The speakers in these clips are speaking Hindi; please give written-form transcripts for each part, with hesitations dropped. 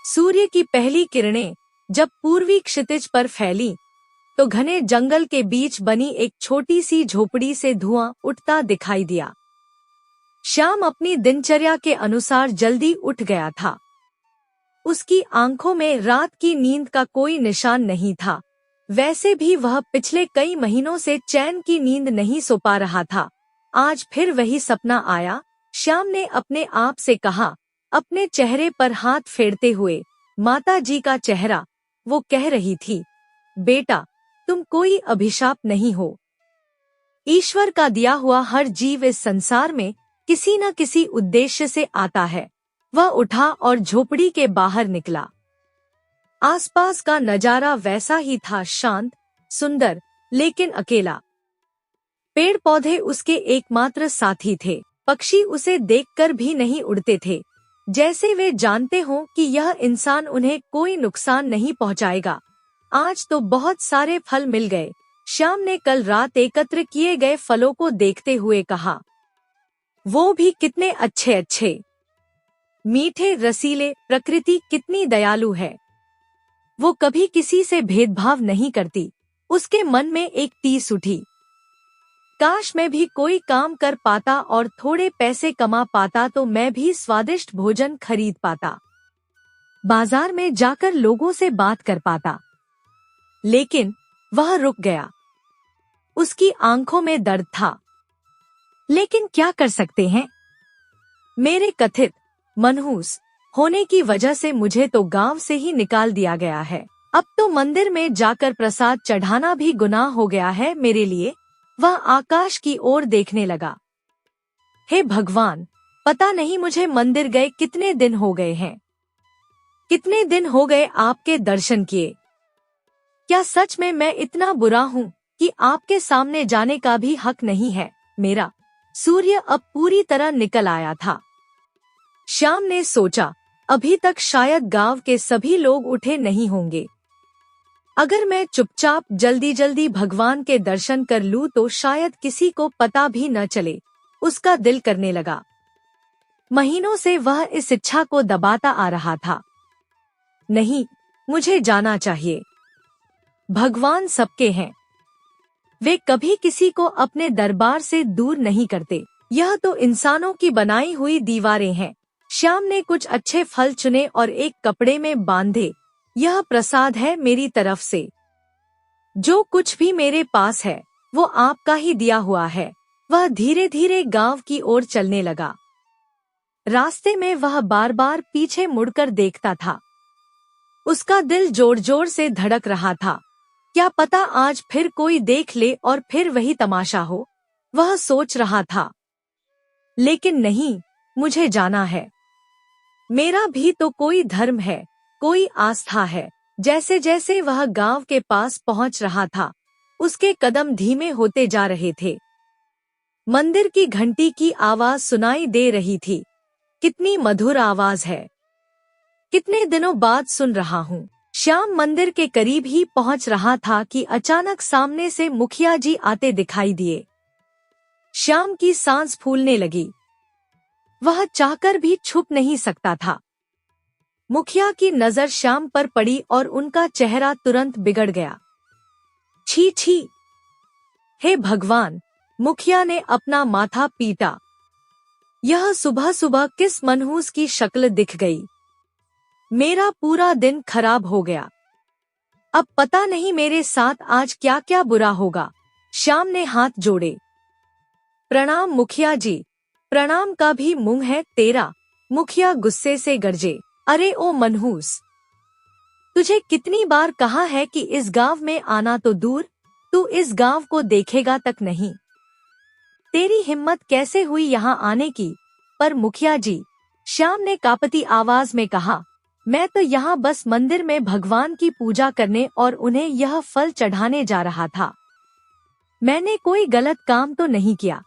सूर्य की पहली किरणें जब पूर्वी क्षितिज पर फैली तो घने जंगल के बीच बनी एक छोटी सी झोपड़ी से धुआं उठता दिखाई दिया। श्याम अपनी दिनचर्या के अनुसार जल्दी उठ गया था। उसकी आंखों में रात की नींद का कोई निशान नहीं था। वैसे भी वह पिछले कई महीनों से चैन की नींद नहीं सो पा रहा था। आज फिर वही सपना आया। श्याम ने अपने आप से कहा, अपने चेहरे पर हाथ फेरते हुए, माता जी का चेहरा। वो कह रही थी, बेटा तुम कोई अभिशाप नहीं हो। ईश्वर का दिया हुआ हर जीव इस संसार में किसी न किसी उद्देश्य से आता है। वह उठा और झोपड़ी के बाहर निकला। आसपास का नजारा वैसा ही था, शांत, सुंदर, लेकिन अकेला। पेड़ पौधे उसके एकमात्र साथी थे। पक्षी उसे देखकर भी नहीं उड़ते थे, जैसे वे जानते हों कि यह इंसान उन्हें कोई नुकसान नहीं पहुंचाएगा। आज तो बहुत सारे फल मिल गए। श्याम ने कल रात एकत्र किए गए फलों को देखते हुए कहा, वो भी कितने अच्छे अच्छे, मीठे, रसीले। प्रकृति कितनी दयालु है। वो कभी किसी से भेदभाव नहीं करती। उसके मन में एक टीस उठी, काश मैं भी कोई काम कर पाता और थोड़े पैसे कमा पाता तो मैं भी स्वादिष्ट भोजन खरीद पाता, बाजार में जाकर लोगों से बात कर पाता। लेकिन वह रुक गया। उसकी आंखों में दर्द था। लेकिन क्या कर सकते हैं? मेरे कथित मनहूस होने की वजह से मुझे तो गांव से ही निकाल दिया गया है। अब तो मंदिर में जाकर प्रसाद चढ़ाना भी गुनाह हो गया है मेरे लिए। वह आकाश की ओर देखने लगा। हे भगवान, पता नहीं मुझे मंदिर गए कितने दिन हो गए हैं। कितने दिन हो गए आपके दर्शन किए। क्या सच में मैं इतना बुरा हूँ कि आपके सामने जाने का भी हक नहीं है मेरा? सूर्य अब पूरी तरह निकल आया था। श्याम ने सोचा, अभी तक शायद गांव के सभी लोग उठे नहीं होंगे। अगर मैं चुपचाप जल्दी जल्दी भगवान के दर्शन कर लूं तो शायद किसी को पता भी न चले। उसका दिल करने लगा। महीनों से वह इस इच्छा को दबाता आ रहा था। नहीं, मुझे जाना चाहिए। भगवान सबके हैं। वे कभी किसी को अपने दरबार से दूर नहीं करते। यह तो इंसानों की बनाई हुई दीवारें हैं। श्याम ने कुछ अच्छे फल चुने और एक कपड़े में बांधे। यह प्रसाद है मेरी तरफ से। जो कुछ भी मेरे पास है वो आपका ही दिया हुआ है। वह धीरे धीरे गांव की ओर चलने लगा। रास्ते में वह बार बार पीछे मुड़कर देखता था। उसका दिल जोर जोर से धड़क रहा था। क्या पता आज फिर कोई देख ले और फिर वही तमाशा हो। वह सोच रहा था, लेकिन नहीं, मुझे जाना है। मेरा भी तो कोई धर्म है, कोई आस्था है। जैसे जैसे वह गांव के पास पहुंच रहा था, उसके कदम धीमे होते जा रहे थे। मंदिर की घंटी की आवाज सुनाई दे रही थी। कितनी मधुर आवाज है। कितने दिनों बाद सुन रहा हूँ। श्याम मंदिर के करीब ही पहुंच रहा था कि अचानक सामने से मुखिया जी आते दिखाई दिए। श्याम की सांस फूलने लगी। वह चाहकर भी छुप नहीं सकता था। मुखिया की नजर श्याम पर पड़ी और उनका चेहरा तुरंत बिगड़ गया। छी छी! हे भगवान! मुखिया ने अपना माथा पीटा। यह सुबह सुबह किस मनहूस की शक्ल दिख गई। मेरा पूरा दिन खराब हो गया। अब पता नहीं मेरे साथ आज क्या क्या बुरा होगा। श्याम ने हाथ जोड़े। प्रणाम मुखिया जी। प्रणाम का भी मुंह है तेरा। मुखिया गुस्से से गरजे। अरे ओ मनहूस, तुझे कितनी बार कहा है कि इस गांव में आना तो दूर, तू इस गांव को देखेगा तक नहीं। तेरी हिम्मत कैसे हुई यहाँ आने की? पर मुखिया जी, श्याम ने कांपती आवाज में कहा, मैं तो यहाँ बस मंदिर में भगवान की पूजा करने और उन्हें यह फल चढ़ाने जा रहा था। मैंने कोई गलत काम तो नहीं किया।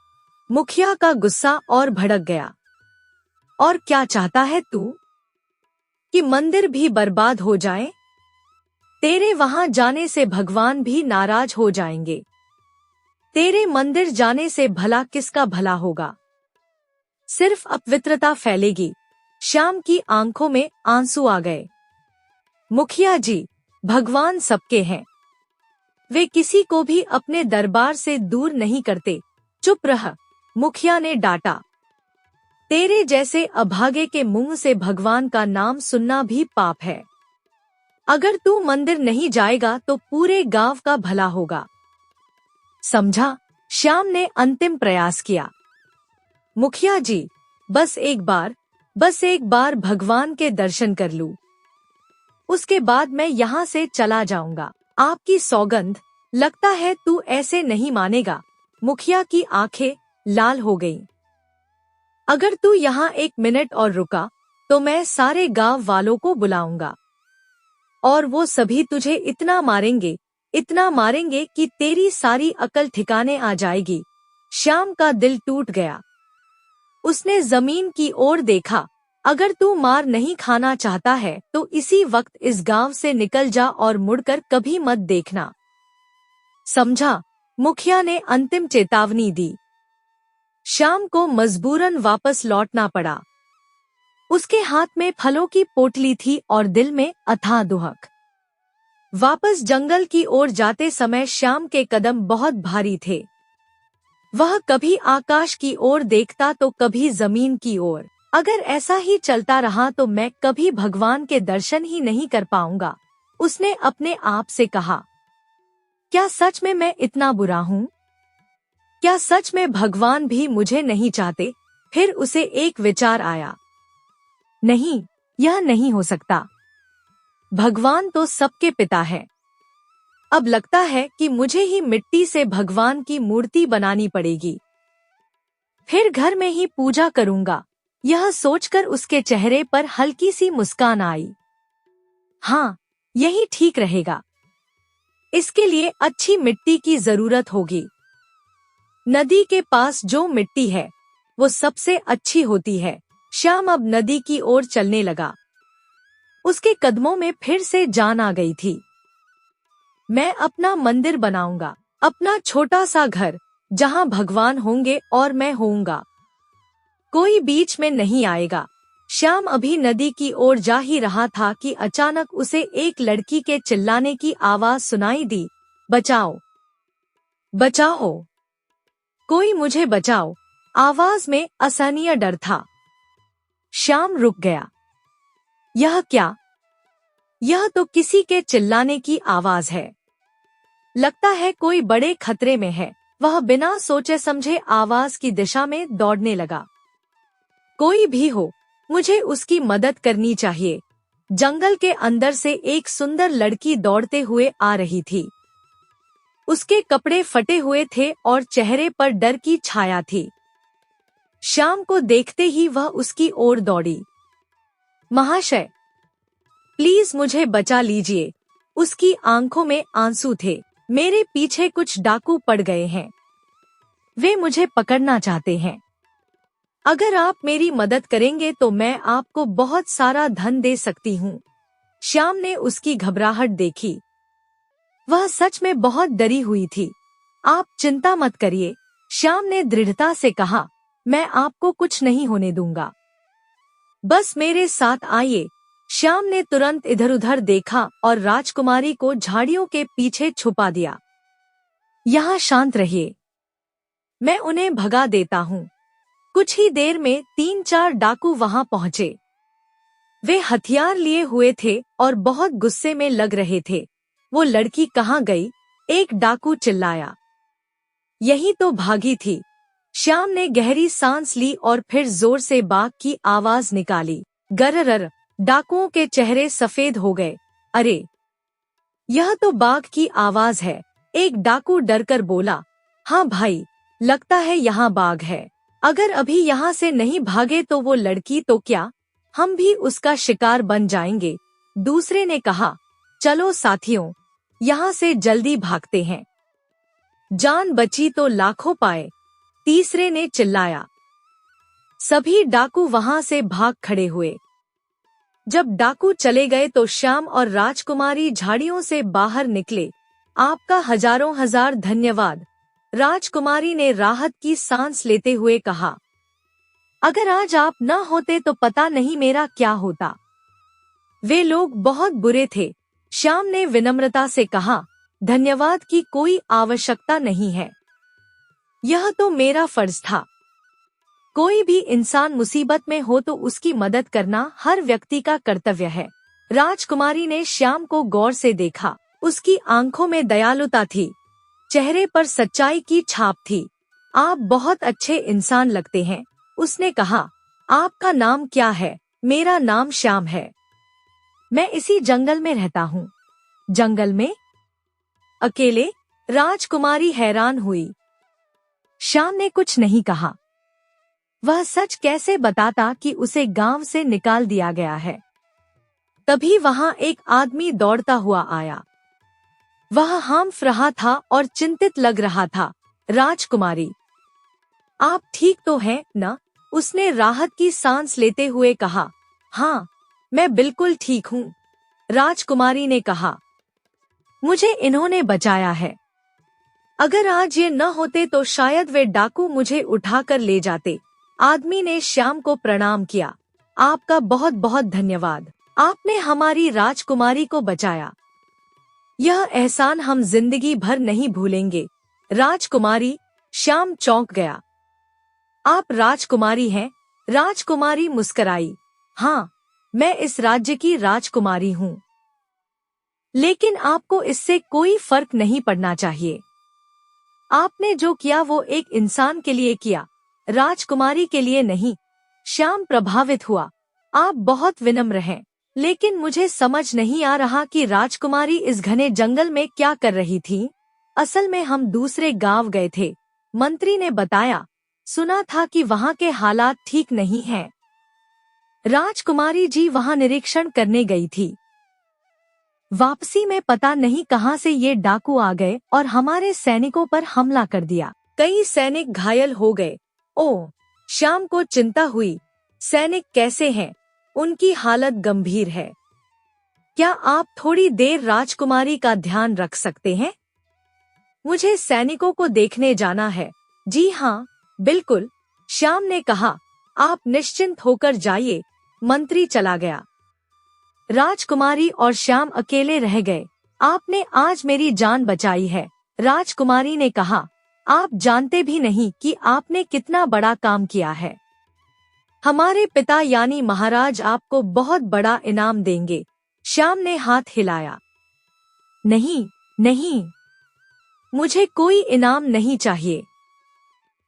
मुखिया का गुस्सा और भड़क गया। और क्या चाहता है तू? कि मंदिर भी बर्बाद हो जाए? तेरे वहां जाने से भगवान भी नाराज हो जाएंगे। तेरे मंदिर जाने से भला किसका भला होगा? सिर्फ अपवित्रता फैलेगी। श्याम की आंखों में आंसू आ गए। मुखिया जी, भगवान सबके हैं। वे किसी को भी अपने दरबार से दूर नहीं करते। चुप रह, मुखिया ने डांटा। तेरे जैसे अभागे के मुंह से भगवान का नाम सुनना भी पाप है। अगर तू मंदिर नहीं जाएगा तो पूरे गांव का भला होगा। समझा? श्याम ने अंतिम प्रयास किया। मुखिया जी, बस एक बार भगवान के दर्शन कर लूं। उसके बाद मैं यहाँ से चला जाऊंगा। आपकी सौगंध, लगता है तू ऐसे नहीं मानेगा। मुखिया की आंखें लाल हो गईं। अगर तू यहाँ 1 मिनट और रुका तो मैं सारे गांव वालों को बुलाऊंगा और वो सभी तुझे इतना मारेंगे कि तेरी सारी अकल ठिकाने आ जाएगी। श्याम का दिल टूट गया। उसने जमीन की ओर देखा। अगर तू मार नहीं खाना चाहता है तो इसी वक्त इस गांव से निकल जा और मुड़कर कभी मत देखना। समझा? मुखिया ने अंतिम चेतावनी दी। श्याम को मजबूरन वापस लौटना पड़ा। उसके हाथ में फलों की पोटली थी और दिल में अथाह दुहक। वापस जंगल की ओर जाते समय श्याम के कदम बहुत भारी थे। वह कभी आकाश की ओर देखता तो कभी जमीन की ओर। अगर ऐसा ही चलता रहा तो मैं कभी भगवान के दर्शन ही नहीं कर पाऊंगा, उसने अपने आप से कहा। क्या सच में मैं इतना बुरा हूँ? क्या सच में भगवान भी मुझे नहीं चाहते? फिर उसे एक विचार आया। नहीं, यह नहीं हो सकता। भगवान तो सबके पिता है। अब लगता है कि मुझे ही मिट्टी से भगवान की मूर्ति बनानी पड़ेगी, फिर घर में ही पूजा करूंगा। यह सोचकर उसके चेहरे पर हल्की सी मुस्कान आई। हाँ, यही ठीक रहेगा। इसके लिए अच्छी मिट्टी की जरूरत होगी। नदी के पास जो मिट्टी है वो सबसे अच्छी होती है। श्याम अब नदी की ओर चलने लगा। उसके कदमों में फिर से जान आ गई थी। मैं अपना मंदिर बनाऊंगा, अपना छोटा सा घर, जहां भगवान होंगे और मैं होऊंगा। कोई बीच में नहीं आएगा। श्याम अभी नदी की ओर जा ही रहा था कि अचानक उसे एक लड़की के चिल्लाने की आवाज सुनाई दी। बचाओ, बचाओ, कोई मुझे बचाओ। आवाज में असहनीय डर था। श्याम रुक गया। यह क्या? यह तो किसी के चिल्लाने की आवाज है। लगता है कोई बड़े खतरे में है। वह बिना सोचे समझे आवाज की दिशा में दौड़ने लगा। कोई भी हो, मुझे उसकी मदद करनी चाहिए। जंगल के अंदर से एक सुंदर लड़की दौड़ते हुए आ रही थी। उसके कपड़े फटे हुए थे और चेहरे पर डर की छाया थी। श्याम को देखते ही वह उसकी ओर दौड़ी। महाशय, प्लीज मुझे बचा लीजिए। उसकी आंखों में आंसू थे। मेरे पीछे कुछ डाकू पड़ गए हैं। वे मुझे पकड़ना चाहते हैं। अगर आप मेरी मदद करेंगे तो मैं आपको बहुत सारा धन दे सकती हूँ। श्याम ने उसकी घबराहट देखी। वह सच में बहुत डरी हुई थी। आप चिंता मत करिए, श्याम ने दृढ़ता से कहा। मैं आपको कुछ नहीं होने दूंगा। बस मेरे साथ आइए। श्याम ने तुरंत इधर उधर देखा और राजकुमारी को झाड़ियों के पीछे छुपा दिया। यहाँ शांत रहिए, मैं उन्हें भगा देता हूँ। कुछ ही देर में 3-4 डाकू वहां पहुंचे। वे हथियार लिए हुए थे और बहुत गुस्से में लग रहे थे। वो लड़की कहाँ गई? एक डाकू चिल्लाया। यही तो भागी थी। श्याम ने गहरी सांस ली और फिर जोर से बाघ की आवाज निकाली। गररर। डाकुओं के चेहरे सफेद हो गए। अरे, यह तो बाघ की आवाज है। एक डाकू डरकर बोला। हाँ भाई, लगता है यहाँ बाघ है। अगर अभी यहाँ से नहीं भागे तो वो लड़की तो क्या, हम भी उसका शिकार बन जाएंगे। दूसरे ने कहा। चलो साथियों, यहाँ से जल्दी भागते हैं। जान बची तो लाखों पाए, तीसरे ने चिल्लाया। सभी डाकू वहां से भाग खड़े हुए। जब डाकू चले गए तो श्याम और राजकुमारी झाड़ियों से बाहर निकले। आपका हजारों हजार धन्यवाद, राजकुमारी ने राहत की सांस लेते हुए कहा। अगर आज आप न होते तो पता नहीं मेरा क्या होता। वे लोग बहुत बुरे थे। श्याम ने विनम्रता से कहा, धन्यवाद की कोई आवश्यकता नहीं है, यह तो मेरा फर्ज था। कोई भी इंसान मुसीबत में हो तो उसकी मदद करना हर व्यक्ति का कर्तव्य है। राजकुमारी ने श्याम को गौर से देखा। उसकी आंखों में दयालुता थी, चेहरे पर सच्चाई की छाप थी। आप बहुत अच्छे इंसान लगते हैं, उसने कहा। आपका नाम क्या है? मेरा नाम श्याम है। मैं इसी जंगल में रहता हूँ। जंगल में? अकेले? राजकुमारी हैरान हुई। श्याम ने कुछ नहीं कहा। वह सच कैसे बताता कि उसे गांव से निकाल दिया गया है। तभी वहां एक आदमी दौड़ता हुआ आया। वह हांफ रहा था और चिंतित लग रहा था। राजकुमारी, आप ठीक तो हैं न? उसने राहत की सांस लेते हुए कहा। हाँ, मैं बिल्कुल ठीक हूँ, राजकुमारी ने कहा। मुझे इन्होंने बचाया है। अगर आज ये न होते तो शायद वे डाकू मुझे उठाकर ले जाते। आदमी ने श्याम को प्रणाम किया। आपका बहुत बहुत धन्यवाद, आपने हमारी राजकुमारी को बचाया। यह एहसान हम जिंदगी भर नहीं भूलेंगे। राजकुमारी, श्याम चौंक गया। आप राजकुमारी हैं? राजकुमारी मुस्कराई। हाँ, मैं इस राज्य की राजकुमारी हूँ। लेकिन आपको इससे कोई फर्क नहीं पड़ना चाहिए। आपने जो किया वो एक इंसान के लिए किया, राजकुमारी के लिए नहीं। श्याम प्रभावित हुआ। आप बहुत विनम्र हैं, लेकिन मुझे समझ नहीं आ रहा कि राजकुमारी इस घने जंगल में क्या कर रही थी। असल में हम दूसरे गांव गए थे, मंत्री ने बताया। सुना था कि वहां के हालात ठीक नहीं हैं। राजकुमारी जी वहां निरीक्षण करने गई थी। वापसी में पता नहीं कहां से ये डाकू आ गए और हमारे सैनिकों पर हमला कर दिया। कई सैनिक घायल हो गए। ओह, श्याम को चिंता हुई। सैनिक कैसे हैं? उनकी हालत गंभीर है। क्या आप थोड़ी देर राजकुमारी का ध्यान रख सकते हैं? मुझे सैनिकों को देखने जाना है। जी हाँ, बिल्कुल, श्याम ने कहा। आप निश्चिंत होकर जाइए। मंत्री चला गया। राजकुमारी और श्याम अकेले रह गए। आपने आज मेरी जान बचाई है, राजकुमारी ने कहा। आप जानते भी नहीं कि आपने कितना बड़ा काम किया है। हमारे पिता यानी महाराज आपको बहुत बड़ा इनाम देंगे। श्याम ने हाथ हिलाया। नहीं, नहीं, मुझे कोई इनाम नहीं चाहिए।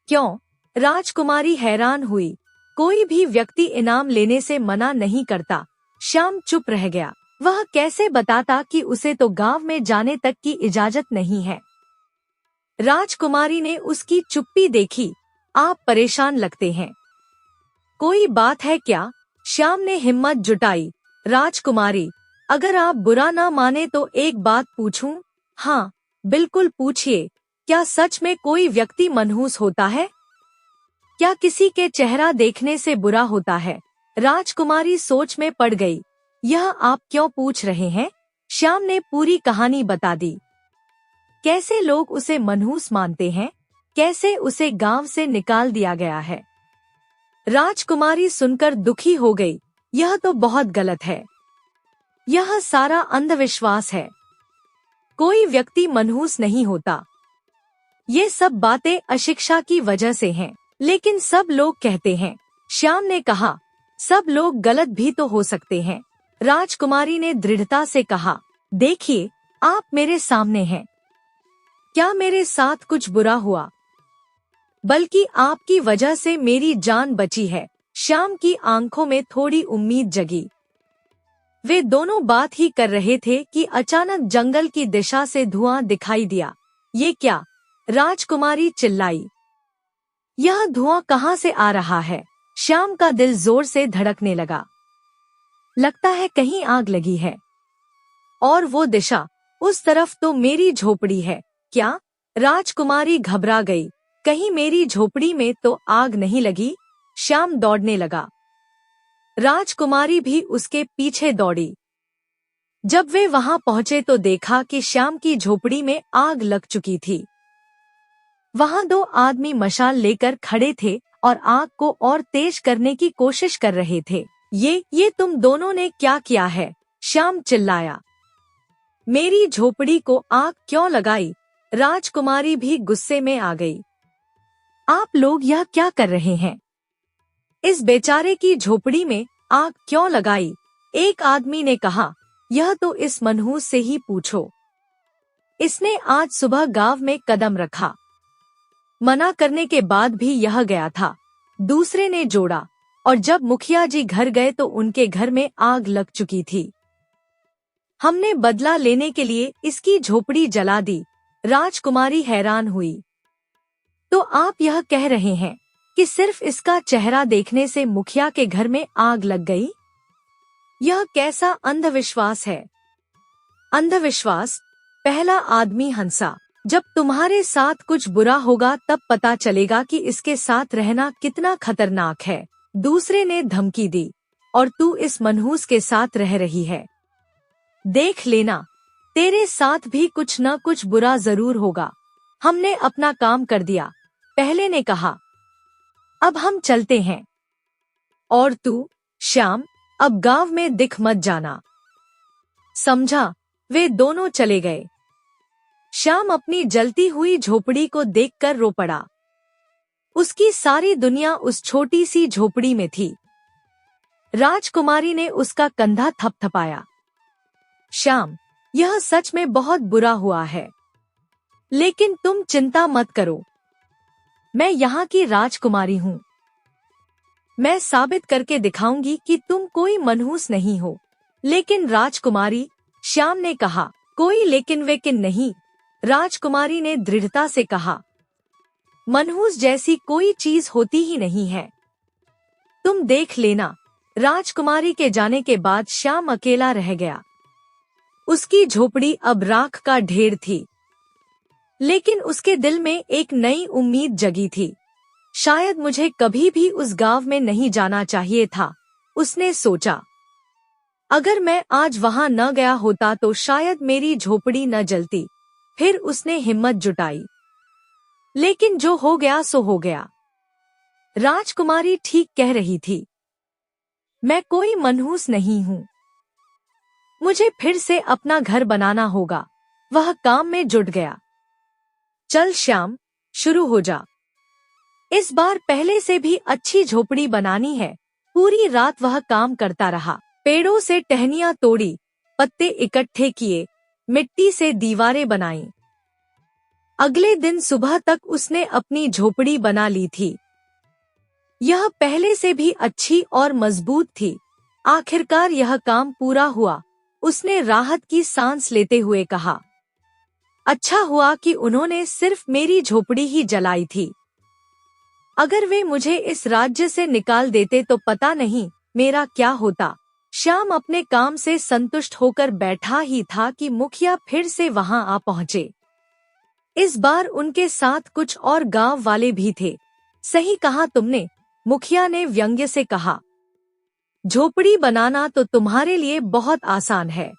क्यों? राजकुमारी हैरान हुई। कोई भी व्यक्ति इनाम लेने से मना नहीं करता। श्याम चुप रह गया। वह कैसे बताता कि उसे तो गांव में जाने तक की इजाजत नहीं है। राजकुमारी ने उसकी चुप्पी देखी। आप परेशान लगते हैं। कोई बात है क्या? श्याम ने हिम्मत जुटाई। राजकुमारी, अगर आप बुरा ना माने तो एक बात पूछूं? हाँ, बिल्कुल पूछिए। क्या सच में कोई व्यक्ति मनहूस होता है? क्या किसी के चेहरा देखने से बुरा होता है? राजकुमारी सोच में पड़ गई। यह आप क्यों पूछ रहे हैं? श्याम ने पूरी कहानी बता दी। कैसे लोग उसे मनहूस मानते हैं, कैसे उसे गांव से निकाल दिया गया है। राजकुमारी सुनकर दुखी हो गई। यह तो बहुत गलत है। यह सारा अंधविश्वास है। कोई व्यक्ति मनहूस नहीं होता। ये सब बातें अशिक्षा की वजह से हैं, लेकिन सब लोग कहते हैं। श्याम ने कहा, सब लोग गलत भी तो हो सकते हैं। राजकुमारी ने दृढ़ता से कहा, देखिए, आप मेरे सामने हैं। क्या मेरे साथ कुछ बुरा हुआ? बल्कि आपकी वजह से मेरी जान बची है। श्याम की आंखों में थोड़ी उम्मीद जगी। वे दोनों बात ही कर रहे थे कि अचानक जंगल की दिशा से धुआं दिखाई दिया। ये क्या? राजकुमारी चिल्लाई। यह धुआं कहाँ से आ रहा है? श्याम का दिल जोर से धड़कने लगा। लगता है कहीं आग लगी है। और वो दिशा, उस तरफ तो मेरी झोपड़ी है। क्या? राजकुमारी घबरा गई। कहीं मेरी झोपड़ी में तो आग नहीं लगी? श्याम दौड़ने लगा। राजकुमारी भी उसके पीछे दौड़ी। जब वे वहां पहुंचे तो देखा कि श्याम की झोपड़ी में आग लग चुकी थी। वहां दो आदमी मशाल लेकर खड़े थे और आग को और तेज करने की कोशिश कर रहे थे। ये तुम दोनों ने क्या किया है? श्याम चिल्लाया। मेरी झोपड़ी को आग क्यों लगाई? राजकुमारी भी गुस्से में आ गई। आप लोग यह क्या कर रहे हैं? इस बेचारे की झोपड़ी में आग क्यों लगाई? एक आदमी ने कहा, यह तो इस मनहूस से ही पूछो। इसने आज सुबह गांव में कदम रखा। मना करने के बाद भी यह गया था। दूसरे ने जोड़ा, और जब मुखिया जी घर गए तो उनके घर में आग लग चुकी थी। हमने बदला लेने के लिए इसकी झोपड़ी जला दी। राजकुमारी हैरान हुई। तो आप यह कह रहे हैं कि सिर्फ इसका चेहरा देखने से मुखिया के घर में आग लग गई? यह कैसा अंधविश्वास है? अंधविश्वास? पहला आदमी हंसा। जब तुम्हारे साथ कुछ बुरा होगा तब पता चलेगा कि इसके साथ रहना कितना खतरनाक है। दूसरे ने धमकी दी। और तू इस मनहूस के साथ रह रही है। देख लेना, तेरे साथ भी कुछ न कुछ बुरा जरूर होगा। हमने अपना काम कर दिया, पहले ने कहा। अब हम चलते हैं। और तू, श्याम, अब गांव में दिख मत जाना, समझा? वे दोनों चले गए। श्याम अपनी जलती हुई झोपड़ी को देखकर रो पड़ा। उसकी सारी दुनिया उस छोटी सी झोपड़ी में थी। राजकुमारी ने उसका कंधा थपथपाया। श्याम, यह सच में बहुत बुरा हुआ है, लेकिन तुम चिंता मत करो। मैं यहाँ की राजकुमारी हूँ। मैं साबित करके दिखाऊंगी कि तुम कोई मनहूस नहीं हो। लेकिन राजकुमारी, श्याम ने कहा। कोई लेकिन वेकिन नहीं, राजकुमारी ने दृढ़ता से कहा। मनहूस जैसी कोई चीज होती ही नहीं है। तुम देख लेना। राजकुमारी के जाने के बाद श्याम अकेला रह गया। उसकी झोपड़ी अब राख का ढेर थी, लेकिन उसके दिल में एक नई उम्मीद जगी थी। शायद मुझे कभी भी उस गांव में नहीं जाना चाहिए था, उसने सोचा। अगर मैं आज वहां न गया होता तो शायद मेरी झोपड़ी न जलती। फिर उसने हिम्मत जुटाई। लेकिन जो हो गया सो हो गया। राजकुमारी ठीक कह रही थी। मैं कोई मनहूस नहीं हूँ। मुझे फिर से अपना घर बनाना होगा। वह काम में जुट गया। चल श्याम, शुरू हो जा। इस बार पहले से भी अच्छी झोपड़ी बनानी है। पूरी रात वह काम करता रहा। पेड़ों से टहनियां तोड़ी, पत्ते इकट्ठे किए, मिट्टी से दीवारें बनाई। अगले दिन सुबह तक उसने अपनी झोपड़ी बना ली थी। यह पहले से भी अच्छी और मजबूत थी। आखिरकार यह काम पूरा हुआ। उसने राहत की सांस लेते हुए कहा, अच्छा हुआ कि उन्होंने सिर्फ मेरी झोपड़ी ही जलाई थी। अगर वे मुझे इस राज्य से निकाल देते तो पता नहीं मेरा क्या होता। श्याम अपने काम से संतुष्ट होकर बैठा ही था कि मुखिया फिर से वहां आ पहुंचे। इस बार उनके साथ कुछ और गांव वाले भी थे। सही कहा तुमने, मुखिया ने व्यंग्य से कहा। झोपड़ी बनाना तो तुम्हारे लिए बहुत आसान है,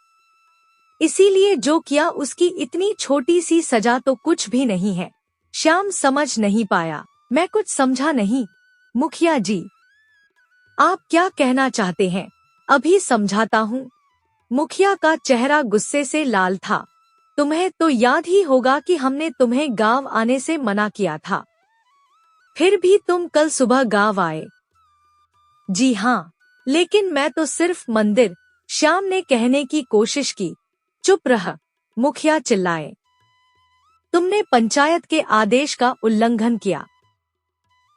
इसीलिए जो किया उसकी इतनी छोटी सी सजा तो कुछ भी नहीं है। श्याम समझ नहीं पाया। मैं कुछ समझा नहीं। मुखिया जी, आप क्या कहना चाहते हैं? अभी समझाता हूँ। मुखिया का चेहरा गुस्से से लाल था। तुम्हें तो याद ही होगा कि हमने तुम्हें गांव आने से मना किया था, फिर भी तुम कल सुबह गांव आए। जी हाँ, लेकिन मैं तो सिर्फ मंदिर, श्याम ने कहने की कोशिश की। चुप रह, मुखिया चिल्लाए। तुमने पंचायत के आदेश का उल्लंघन किया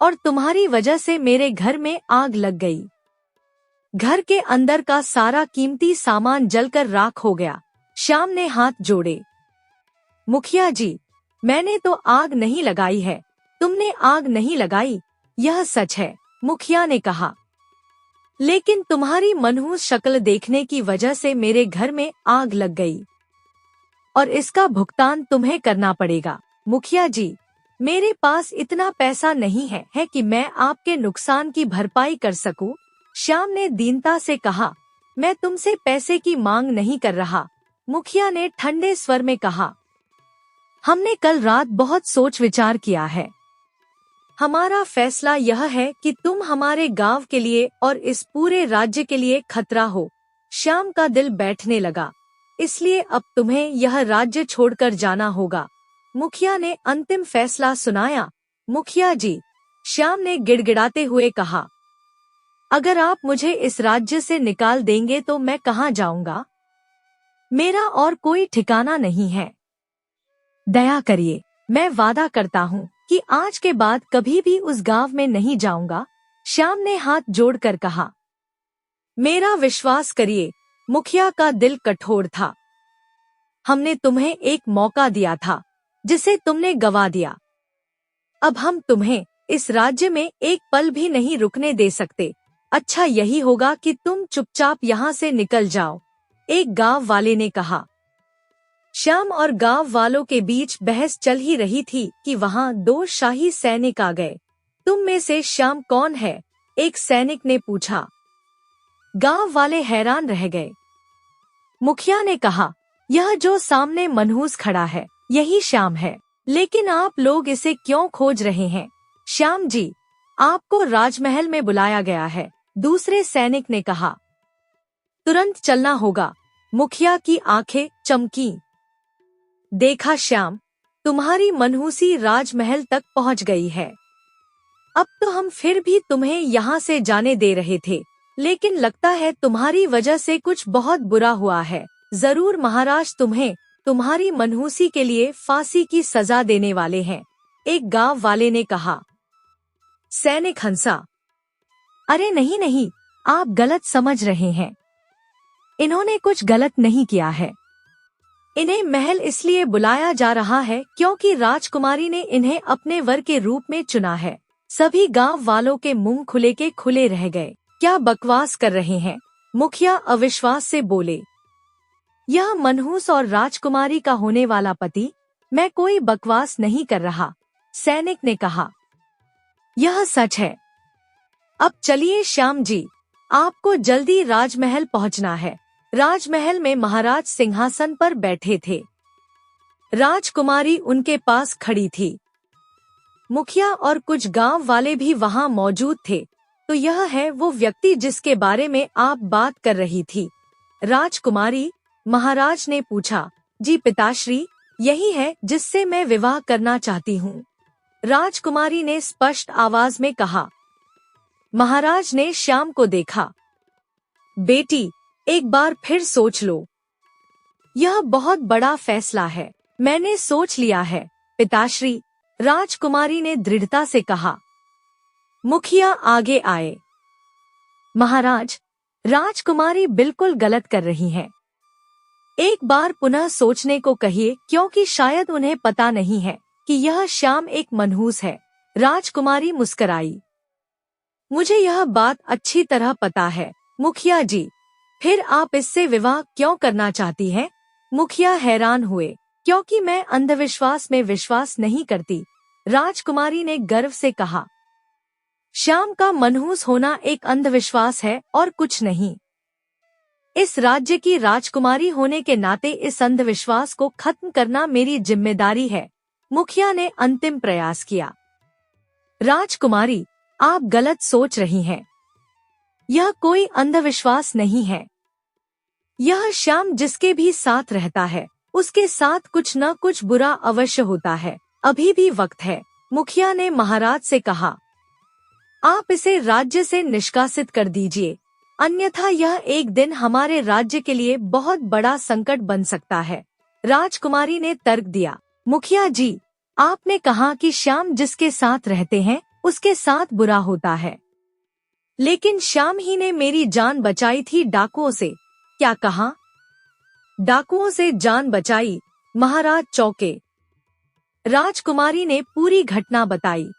और तुम्हारी वजह से मेरे घर में आग लग गई। घर के अंदर का सारा कीमती सामान जलकर राख हो गया। श्याम ने हाथ जोड़े। मुखिया जी, मैंने तो आग नहीं लगाई है। तुमने आग नहीं लगाई, यह सच है, मुखिया ने कहा। लेकिन तुम्हारी मनहूस शक्ल देखने की वजह से मेरे घर में आग लग गई और इसका भुगतान तुम्हें करना पड़ेगा। मुखिया जी, मेरे पास इतना पैसा नहीं है कि मैं आपके नुकसान की भरपाई कर सकूं। श्याम ने दीनता से कहा। मैं तुमसे पैसे की मांग नहीं कर रहा, मुखिया ने ठंडे स्वर में कहा। हमने कल रात बहुत सोच विचार किया है। हमारा फैसला यह है कि तुम हमारे गांव के लिए और इस पूरे राज्य के लिए खतरा हो। श्याम का दिल बैठने लगा। इसलिए अब तुम्हें यह राज्य छोड़कर जाना होगा। मुखिया ने अंतिम फैसला सुनाया। मुखिया जी, श्याम ने गिड़गिड़ाते हुए कहा, अगर आप मुझे इस राज्य से निकाल देंगे तो मैं कहाँ जाऊंगा? मेरा और कोई ठिकाना नहीं है। दया करिए, मैं वादा करता हूँ कि आज के बाद कभी भी उस गांव में नहीं जाऊंगा। श्याम ने हाथ जोड़कर कहा। मेरा विश्वास करिए, मुखिया का दिल कठोर था। हमने तुम्हें एक मौका दिया था जिसे तुमने गवा दिया। अब हम तुम्हें इस राज्य में एक पल भी नहीं रुकने दे सकते। अच्छा यही होगा कि तुम चुपचाप यहाँ से निकल जाओ, एक गांव वाले ने कहा। श्याम और गांव वालों के बीच बहस चल ही रही थी कि वहां दो शाही सैनिक आ गए। तुम में से श्याम कौन है? एक सैनिक ने पूछा। गांव वाले हैरान रह गए। मुखिया ने कहा, यह जो सामने मनहूस खड़ा है यही श्याम है। लेकिन आप लोग इसे क्यों खोज रहे हैं? श्याम जी, आपको राजमहल में बुलाया गया है, दूसरे सैनिक ने कहा। तुरंत चलना होगा। मुखिया की आंखें चमकी। देखा श्याम, तुम्हारी मनहूसी राजमहल तक पहुंच गई है। अब तो हम फिर भी तुम्हें यहाँ से जाने दे रहे थे, लेकिन लगता है तुम्हारी वजह से कुछ बहुत बुरा हुआ है। जरूर महाराज तुम्हें तुम्हारी मनहूसी के लिए फांसी की सजा देने वाले हैं, एक गांव वाले ने कहा। सैनिक हंसा। अरे नहीं नहीं, आप गलत समझ रहे हैं। इन्होंने कुछ गलत नहीं किया है। इन्हें महल इसलिए बुलाया जा रहा है क्योंकि राजकुमारी ने इन्हें अपने वर के रूप में चुना है। सभी गांव वालों के मुंह खुले के खुले रह गए। क्या बकवास कर रहे हैं? मुखिया अविश्वास से बोले। यह मनहूस और राजकुमारी का होने वाला पति? मैं कोई बकवास नहीं कर रहा, सैनिक ने कहा। यह सच है। अब चलिए श्याम जी, आपको जल्दी राजमहल पहुंचना है। राजमहल में महाराज सिंहासन पर बैठे थे। राजकुमारी उनके पास खड़ी थी। मुखिया और कुछ गांव वाले भी वहां मौजूद थे। तो यह है वो व्यक्ति जिसके बारे में आप बात कर रही थी? राजकुमारी, महाराज ने पूछा। जी पिताश्री, यही है जिससे मैं विवाह करना चाहती हूँ, राजकुमारी ने स्पष्ट आवाज में कहा। महाराज ने श्याम को देखा। बेटी, एक बार फिर सोच लो। यह बहुत बड़ा फैसला है। मैंने सोच लिया है पिताश्री, राजकुमारी ने दृढ़ता से कहा। मुखिया आगे आए। महाराज, राजकुमारी बिल्कुल गलत कर रही हैं। एक बार पुनः सोचने को कहिए, क्योंकि शायद उन्हें पता नहीं है कि यह श्याम एक मनहूस है। राजकुमारी मुस्कराई। मुझे यह बात अच्छी तरह पता है मुखिया जी, फिर आप इससे विवाह क्यों करना चाहती हैं? मुखिया हैरान हुए। क्योंकि मैं अंधविश्वास में विश्वास नहीं करती, राजकुमारी ने गर्व से कहा। श्याम का मनहूस होना एक अंधविश्वास है और कुछ नहीं। इस राज्य की राजकुमारी होने के नाते इस अंधविश्वास को खत्म करना मेरी जिम्मेदारी है। मुखिया ने अंतिम प्रयास किया। राजकुमारी, आप गलत सोच रही हैं। यह कोई अंधविश्वास नहीं है। यह श्याम जिसके भी साथ रहता है उसके साथ कुछ न कुछ बुरा अवश्य होता है। अभी भी वक्त है, मुखिया ने महाराज से कहा। आप इसे राज्य से निष्कासित कर दीजिए, अन्यथा यह एक दिन हमारे राज्य के लिए बहुत बड़ा संकट बन सकता है, राजकुमारी ने तर्क दिया। मुखिया जी, आपने कहा कि श्याम जिसके साथ रहते हैं उसके साथ बुरा होता है, लेकिन श्याम ही ने मेरी जान बचाई थी डाकुओं से। क्या कहा? डाकुओं से जान बचाई? महाराज चौंके। राजकुमारी ने पूरी घटना बताई।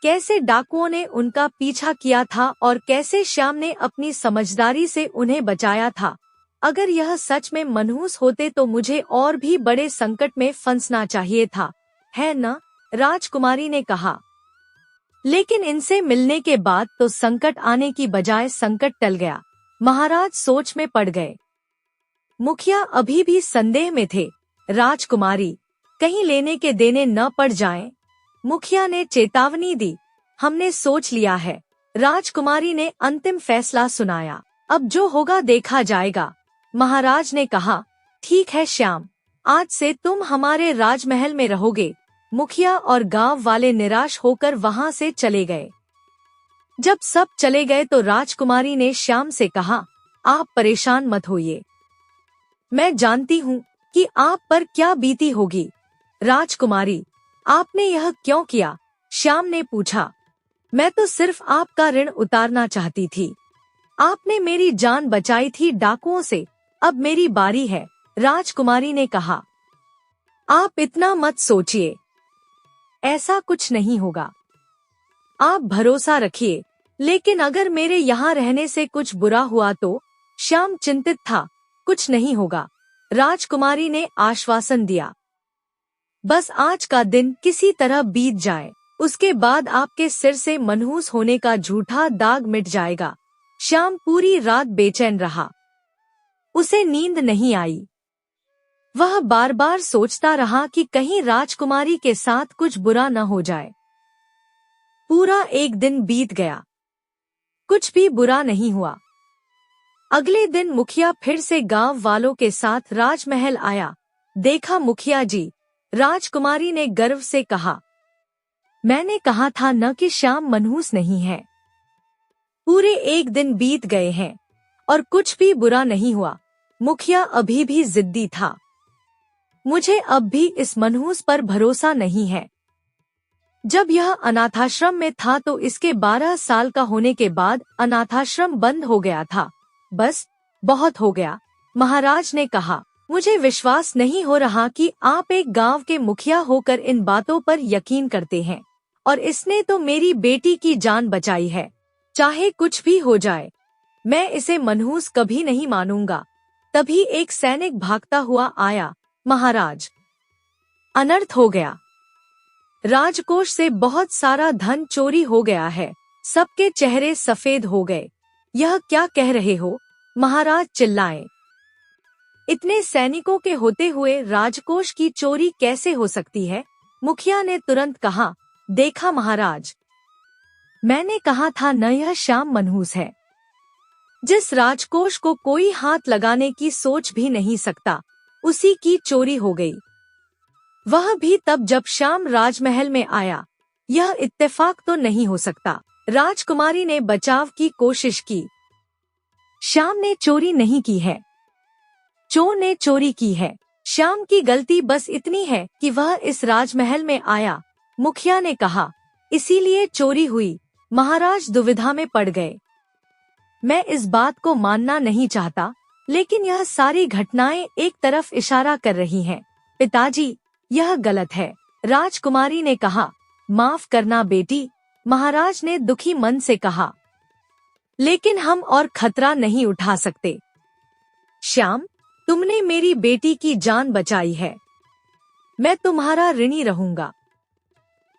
कैसे डाकुओं ने उनका पीछा किया था और कैसे श्याम ने अपनी समझदारी से उन्हें बचाया था। अगर यह सच में मनहूस होते तो मुझे और भी बड़े संकट में फंसना चाहिए था, है न? राजकुमारी ने कहा। लेकिन इनसे मिलने के बाद तो संकट आने की बजाय संकट टल गया। महाराज सोच में पड़ गए। मुखिया अभी भी संदेह में थे। राजकुमारी, कहीं लेने के देने न पड़ जाएं। मुखिया ने चेतावनी दी। हमने सोच लिया है, राजकुमारी ने अंतिम फैसला सुनाया। अब जो होगा देखा जाएगा। महाराज ने कहा, ठीक है श्याम, आज से तुम हमारे राजमहल में रहोगे। मुखिया और गांव वाले निराश होकर वहां से चले गए। जब सब चले गए तो राजकुमारी ने श्याम से कहा, आप परेशान मत होइए, मैं जानती हूँ कि आप पर क्या बीती होगी। राजकुमारी, आपने यह क्यों किया? श्याम ने पूछा। मैं तो सिर्फ आपका ऋण उतारना चाहती थी। आपने मेरी जान बचाई थी डाकुओं से, अब मेरी बारी है। राजकुमारी ने कहा, आप इतना मत सोचिए, ऐसा कुछ नहीं होगा। आप भरोसा रखिए, लेकिन अगर मेरे यहाँ रहने से कुछ बुरा हुआ तो? श्याम चिंतित था। कुछ नहीं होगा, राजकुमारी ने आश्वासन दिया। बस आज का दिन किसी तरह बीत जाए, उसके बाद आपके सिर से मनहूस होने का झूठा दाग मिट जाएगा। श्याम पूरी रात बेचैन रहा। उसे नींद नहीं आई। वह बार बार सोचता रहा कि कहीं राजकुमारी के साथ कुछ बुरा न हो जाए। पूरा एक दिन बीत गया, कुछ भी बुरा नहीं हुआ। अगले दिन मुखिया फिर से गांव वालों के साथ राजमहल आया। देखा मुखिया जी, राजकुमारी ने गर्व से कहा, मैंने कहा था न कि श्याम मनहूस नहीं है। पूरे एक दिन बीत गए हैं और कुछ भी बुरा नहीं हुआ। मुखिया अभी भी जिद्दी था। मुझे अब भी इस मनहूस पर भरोसा नहीं है। जब यह अनाथाश्रम में था तो इसके 12 साल का होने के बाद अनाथाश्रम बंद हो गया था। बस बहुत हो गया। महाराज ने कहा, मुझे विश्वास नहीं हो रहा कि आप एक गांव के मुखिया होकर इन बातों पर यकीन करते हैं, और इसने तो मेरी बेटी की जान बचाई है। चाहे कुछ भी हो जाए, मैं इसे मनहूस कभी नहीं मानूंगा। तभी एक सैनिक भागता हुआ आया। महाराज, अनर्थ हो गया। राजकोष से बहुत सारा धन चोरी हो गया है। सबके चेहरे सफेद हो गए। यह क्या कह रहे हो? महाराज चिल्लाए। इतने सैनिकों के होते हुए राजकोष की चोरी कैसे हो सकती है? मुखिया ने तुरंत कहा, देखा महाराज, मैंने कहा था न, यह श्याम मनहूस है। जिस राजकोष को कोई हाथ लगाने की सोच भी नहीं सकता, उसी की चोरी हो गई। वह भी तब जब श्याम राजमहल में आया। यह इत्तेफाक तो नहीं हो सकता। राजकुमारी ने बचाव की कोशिश की। श्याम ने चोरी नहीं की है, चोर ने चोरी की है। श्याम की गलती बस इतनी है कि वह इस राजमहल में आया। मुखिया ने कहा, इसीलिए चोरी हुई। महाराज दुविधा में पड़ गए। मैं इस बात को मानना नहीं चाहता, लेकिन यह सारी घटनाएं एक तरफ इशारा कर रही हैं। पिताजी, यह गलत है। राजकुमारी ने कहा, माफ करना बेटी। महाराज ने दुखी मन से कहा, लेकिन हम और खतरा नहीं उठा सकते। श्याम, तुमने मेरी बेटी की जान बचाई है। मैं तुम्हारा ऋणी रहूंगा,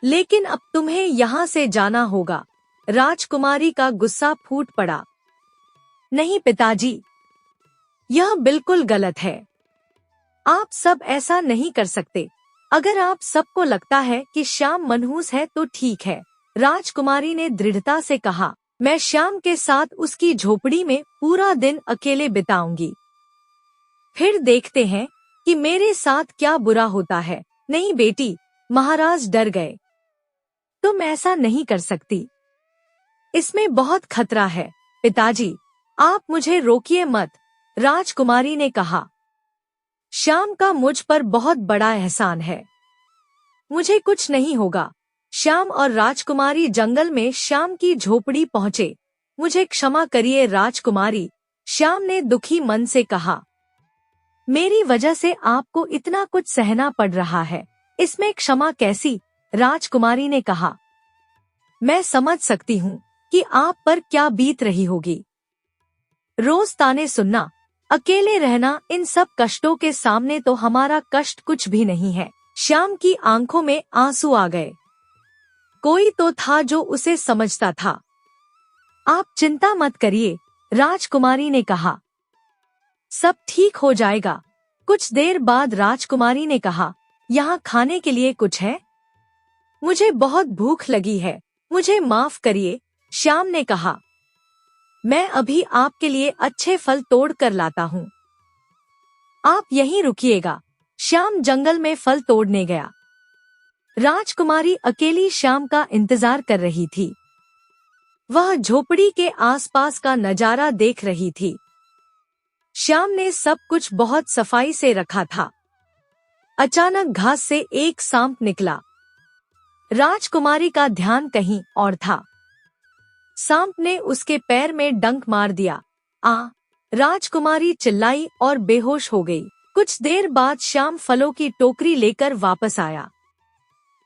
लेकिन अब तुम्हें यहाँ से जाना होगा। राजकुमारी का गुस्सा फूट पड़ा। नहीं पिताजी, यह बिल्कुल गलत है। आप सब ऐसा नहीं कर सकते। अगर आप सबको लगता है कि श्याम मनहूस है तो ठीक है। राजकुमारी ने दृढ़ता से कहा, मैं श्याम के साथ उसकी झोपड़ी में पूरा दिन अकेले बिताऊंगी। फिर देखते हैं कि मेरे साथ क्या बुरा होता है। नहीं बेटी, महाराज डर गए। तुम ऐसा नहीं कर सकती, इसमें बहुत खतरा है। पिताजी, आप मुझे रोकिए मत। राजकुमारी ने कहा, श्याम का मुझ पर बहुत बड़ा एहसान है, मुझे कुछ नहीं होगा। श्याम और राजकुमारी जंगल में श्याम की झोपड़ी पहुँचे। मुझे क्षमा करिए राजकुमारी, श्याम ने दुखी मन से कहा। मेरी वजह से आपको इतना कुछ सहना पड़ रहा है, इसमें क्षमा कैसी? राजकुमारी ने कहा, मैं समझ सकती हूँ कि आप पर क्या बीत रही होगी। रोज ताने सुनना, अकेले रहना, इन सब कष्टों के सामने तो हमारा कष्ट कुछ भी नहीं है। श्याम की आंखों में आंसू आ गए। कोई तो था जो उसे समझता था। आप चिंता मत करिए, राजकुमारी ने कहा, सब ठीक हो जाएगा। कुछ देर बाद राजकुमारी ने कहा, यहाँ खाने के लिए कुछ है? मुझे बहुत भूख लगी है, मुझे माफ करिए। श्याम ने कहा, मैं अभी आपके लिए अच्छे फल तोड़ कर लाता हूँ। आप यहीं रुकिएगा। श्याम जंगल में फल तोड़ने गया। राजकुमारी अकेली श्याम का इंतजार कर रही थी। वह झोपड़ी के आसपास का नजारा देख रही थी। श्याम ने सब कुछ बहुत सफाई से रखा था। अचानक घास से एक सांप निकला। राजकुमारी का ध्यान कहीं और था। सांप ने उसके पैर में डंक मार दिया। राजकुमारी चिल्लाई और बेहोश हो गई। कुछ देर बाद श्याम फलों की टोकरी लेकर वापस आया।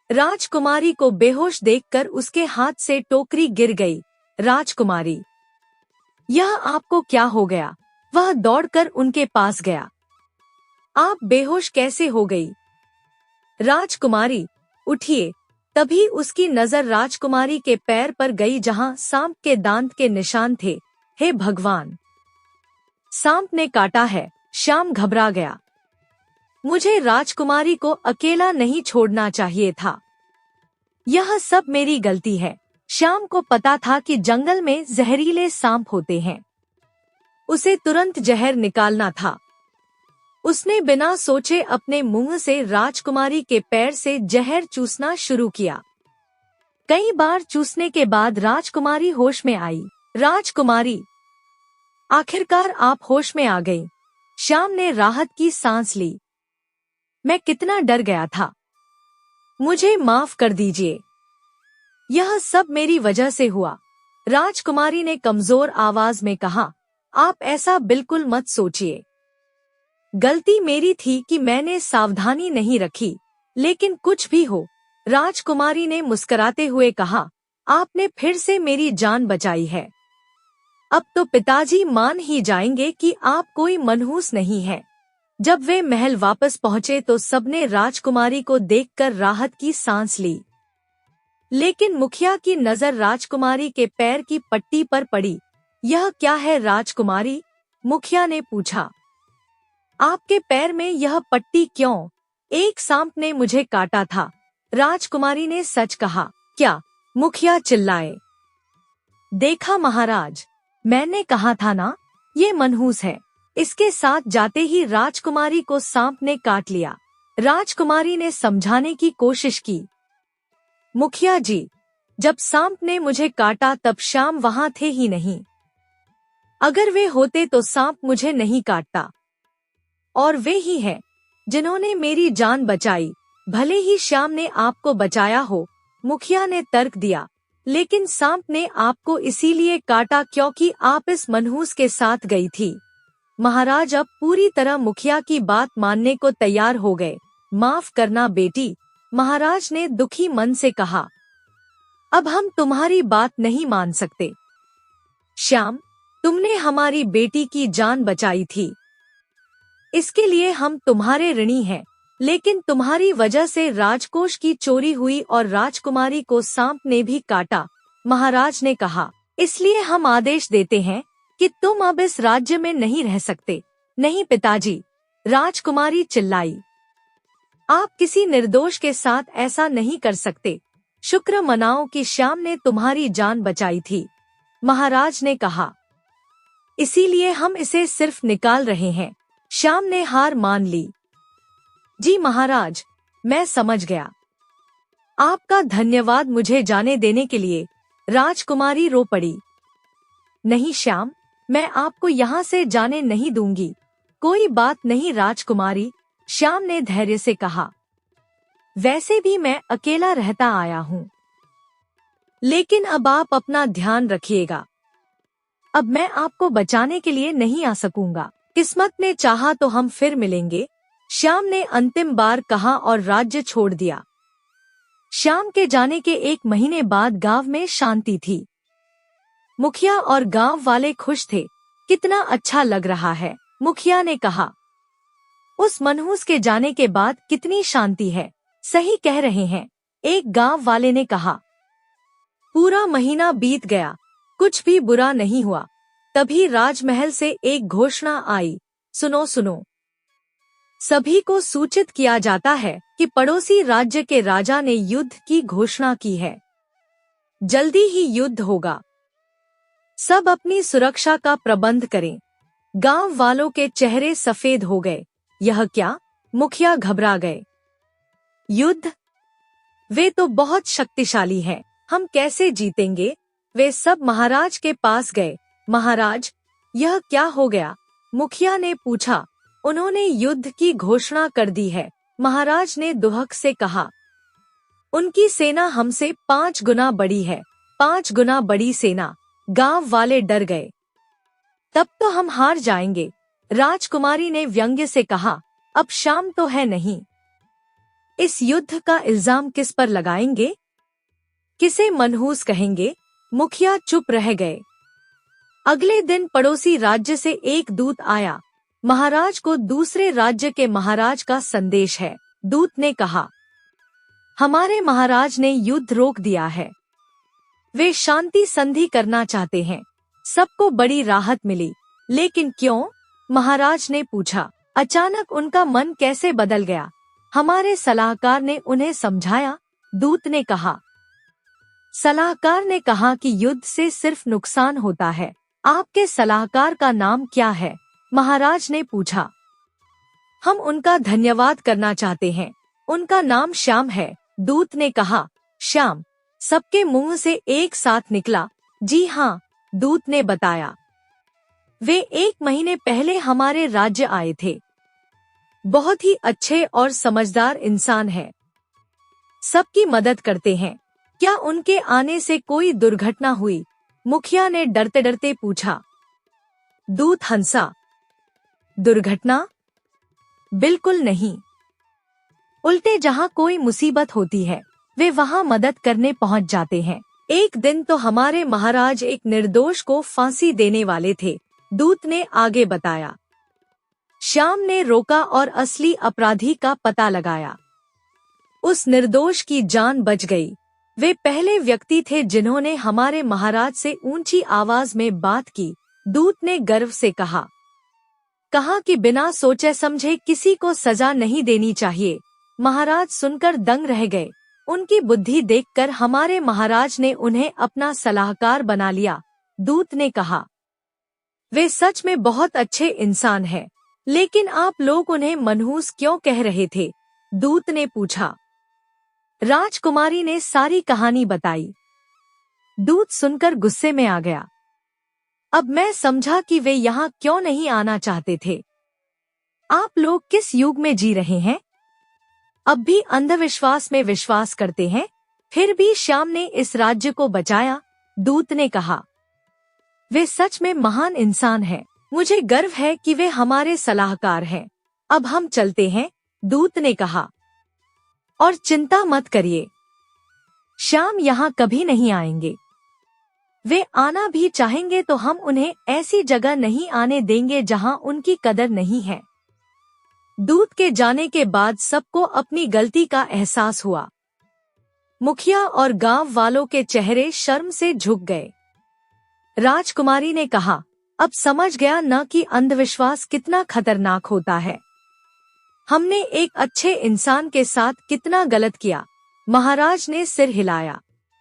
राजकुमारी को बेहोश देखकर उसके हाथ से टोकरी गिर गई। राजकुमारी, यह आपको क्या हो गया? वह दौड़कर उनके पास गया। आप बेहोश कैसे हो गई? राजकुमारी, उठिए। तभी उसकी नजर राजकुमारी के पैर पर गई जहां सांप के दांत के निशान थे। हे भगवान, सांप ने काटा है। श्याम घबरा गया। मुझे राजकुमारी को अकेला नहीं छोड़ना चाहिए था। यह सब मेरी गलती है। श्याम को पता था कि जंगल में जहरीले सांप होते हैं। उसे तुरंत जहर निकालना था। उसने बिना सोचे अपने मुंह से राजकुमारी के पैर से जहर चूसना शुरू किया। कई बार चूसने के बाद राजकुमारी होश में आई। राजकुमारी, आखिरकार आप होश में आ गई। श्याम ने राहत की सांस ली। मैं कितना डर गया था। मुझे माफ कर दीजिए। यह सब मेरी वजह से हुआ। राजकुमारी ने कमजोर आवाज में कहा, आप ऐसा बिल्कुल मत सोचिए। गलती मेरी थी कि मैंने सावधानी नहीं रखी। लेकिन कुछ भी हो, राजकुमारी ने मुस्कुराते हुए कहा, आपने फिर से मेरी जान बचाई है। अब तो पिताजी मान ही जाएंगे कि आप कोई मनहूस नहीं है। जब वे महल वापस पहुंचे तो सबने राजकुमारी को देखकर राहत की सांस ली। लेकिन मुखिया की नजर राजकुमारी के पैर की पट्टी पर पड़ी। यह क्या है राजकुमारी? मुखिया ने पूछा। आपके पैर में यह पट्टी क्यों? एक सांप ने मुझे काटा था। राजकुमारी ने सच कहा। क्या? मुखिया चिल्लाए। देखा महाराज, मैंने कहा था ना, ये मनहूस है। इसके साथ जाते ही राजकुमारी को सांप ने काट लिया। राजकुमारी ने समझाने की कोशिश की। मुखिया जी, जब सांप ने मुझे काटा तब श्याम वहां थे ही नहीं। अगर वे होते तो सांप मुझे नहीं काटता। और वे ही हैं जिन्होंने मेरी जान बचाई। भले ही श्याम ने आपको बचाया हो, मुखिया ने तर्क दिया, लेकिन सांप ने आपको इसीलिए काटा क्योंकि आप इस मनहूस के साथ गई थी। महाराज अब पूरी तरह मुखिया की बात मानने को तैयार हो गए। माफ करना बेटी, महाराज ने दुखी मन से कहा। अब हम तुम्हारी बात नहीं मान सकते। श्याम, तुमने हमारी बेटी की जान बचाई थी, इसके लिए हम तुम्हारे ऋणी हैं। लेकिन तुम्हारी वजह से राजकोष की चोरी हुई और राजकुमारी को सांप ने भी काटा, महाराज ने कहा। इसलिए हम आदेश देते हैं कि तुम अब इस राज्य में नहीं रह सकते। नहीं पिताजी, राजकुमारी चिल्लाई। आप किसी निर्दोष के साथ ऐसा नहीं कर सकते। शुक्र मनाओ कि श्याम ने तुम्हारी जान बचाई थी, महाराज ने कहा। इसीलिए हम इसे सिर्फ निकाल रहे हैं। श्याम ने हार मान ली। जी महाराज, मैं समझ गया। आपका धन्यवाद मुझे जाने देने के लिए। राजकुमारी रो पड़ी। नहीं श्याम, मैं आपको यहाँ से जाने नहीं दूंगी। कोई बात नहीं राजकुमारी, श्याम ने धैर्य से कहा। वैसे भी मैं अकेला रहता आया हूँ, लेकिन अब आप अपना ध्यान रखिएगा। अब मैं आपको बचाने के लिए नहीं आ सकूंगा। किस्मत ने चाहा तो हम फिर मिलेंगे, श्याम ने अंतिम बार कहा और राज्य छोड़ दिया। श्याम के जाने के 1 महीने बाद गांव में शांति थी। मुखिया और गांव वाले खुश थे। कितना अच्छा लग रहा है, मुखिया ने कहा। उस मनहूस के जाने के बाद कितनी शांति है। सही कह रहे हैं, एक गांव वाले ने कहा। पूरा महीना बीत गया, कुछ भी बुरा नहीं हुआ। तभी राजमहल से एक घोषणा आई। सुनो सुनो, सभी को सूचित किया जाता है कि पड़ोसी राज्य के राजा ने युद्ध की घोषणा की है। जल्दी ही युद्ध होगा। सब अपनी सुरक्षा का प्रबंध करें। गांव वालों के चेहरे सफेद हो गए। यह क्या? मुखिया घबरा गए। युद्ध? वे तो बहुत शक्तिशाली हैं, हम कैसे जीतेंगे? वे सब महाराज के पास गए। महाराज, यह क्या हो गया? मुखिया ने पूछा। उन्होंने युद्ध की घोषणा कर दी है, महाराज ने दुहक से कहा। उनकी सेना हमसे 5 गुना बड़ी है। 5 गुना बड़ी सेना। गांव वाले डर गए। तब तो हम हार जाएंगे, राजकुमारी ने व्यंग्य से कहा। अब शाम तो है नहीं। इस युद्ध का इल्जाम किस पर लगाएंगे? किसे मनहूस कहेंगे? मुखिया चुप रह गए। अगले दिन पड़ोसी राज्य से एक दूत आया। महाराज को दूसरे राज्य के महाराज का संदेश है। दूत ने कहा, हमारे महाराज ने युद्ध रोक दिया है। वे शांति संधि करना चाहते हैं। सबको बड़ी राहत मिली। लेकिन क्यों? महाराज ने पूछा। अचानक उनका मन कैसे बदल गया? हमारे सलाहकार ने उन्हें समझाया, दूत ने कहा। सलाहकार ने कहा कि युद्ध से सिर्फ नुकसान होता है। आपके सलाहकार का नाम क्या है? महाराज ने पूछा। हम उनका धन्यवाद करना चाहते हैं। उनका नाम श्याम है, दूत ने कहा। श्याम? सबके मुंह से एक साथ निकला। जी हाँ, दूत ने बताया। वे 1 महीने पहले हमारे राज्य आए थे। बहुत ही अच्छे और समझदार इंसान हैं। सबकी मदद करते हैं। क्या उनके आने से कोई दुर्घटना हुई? मुखिया ने डरते डरते पूछा। दूत हंसा। दुर्घटना? बिल्कुल नहीं। उल्टे जहाँ कोई मुसीबत होती है, वे वहाँ मदद करने पहुँच जाते हैं। एक दिन तो हमारे महाराज एक निर्दोष को फांसी देने वाले थे, दूत ने आगे बताया। श्याम ने रोका और असली अपराधी का पता लगाया। उस निर्दोष की जान बच गई। वे पहले व्यक्ति थे जिन्होंने हमारे महाराज से ऊंची आवाज में बात की, दूत ने गर्व से कहा। कहा कि बिना सोचे समझे किसी को सजा नहीं देनी चाहिए। महाराज सुनकर दंग रह गए। उनकी बुद्धि देखकर हमारे महाराज ने उन्हें अपना सलाहकार बना लिया, दूत ने कहा। वे सच में बहुत अच्छे इंसान हैं, लेकिन आप लोग उन्हें मनहूस क्यों कह रहे थे? दूत ने पूछा। राजकुमारी ने सारी कहानी बताई। दूत सुनकर गुस्से में आ गया। अब मैं समझा कि वे यहाँ क्यों नहीं आना चाहते थे। आप लोग किस युग में जी रहे हैं? अब भी अंधविश्वास में विश्वास करते हैं? फिर भी श्याम ने इस राज्य को बचाया, दूत ने कहा। वे सच में महान इंसान हैं। मुझे गर्व है कि वे हमारे सलाहकार हैं। अब हम चलते हैं, दूत ने कहा। और चिंता मत करिए, श्याम यहाँ कभी नहीं आएंगे। वे आना भी चाहेंगे तो हम उन्हें ऐसी जगह नहीं आने देंगे जहाँ उनकी कदर नहीं है। दूत के जाने के बाद सबको अपनी गलती का एहसास हुआ। मुखिया और गांव वालों के चेहरे शर्म से झुक गए। राजकुमारी ने कहा, अब समझ गया न कि अंधविश्वास कितना खतरनाक होता है। हमने एक अच्छे इंसान के साथ कितना गलत किया। महाराज ने सिर हिलाया।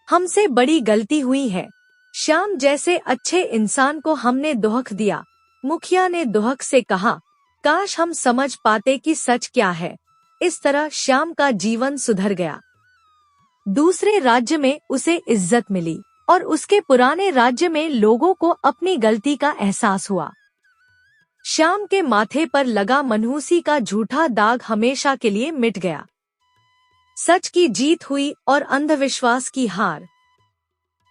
हमसे बड़ी गलती हुई है। श्याम जैसे अच्छे इंसान को हमने दुहक दिया। मुखिया ने दुहक से कहा, काश हम समझ पाते कि सच क्या है। इस तरह श्याम का जीवन सुधर गया। दूसरे राज्य में उसे इज्जत मिली और उसके पुराने राज्य में लोगों को अपनी गलती का एहसास हुआ। श्याम के माथे पर लगा मनहूसी का झूठा दाग हमेशा के लिए मिट गया। सच की जीत हुई और अंधविश्वास की हार।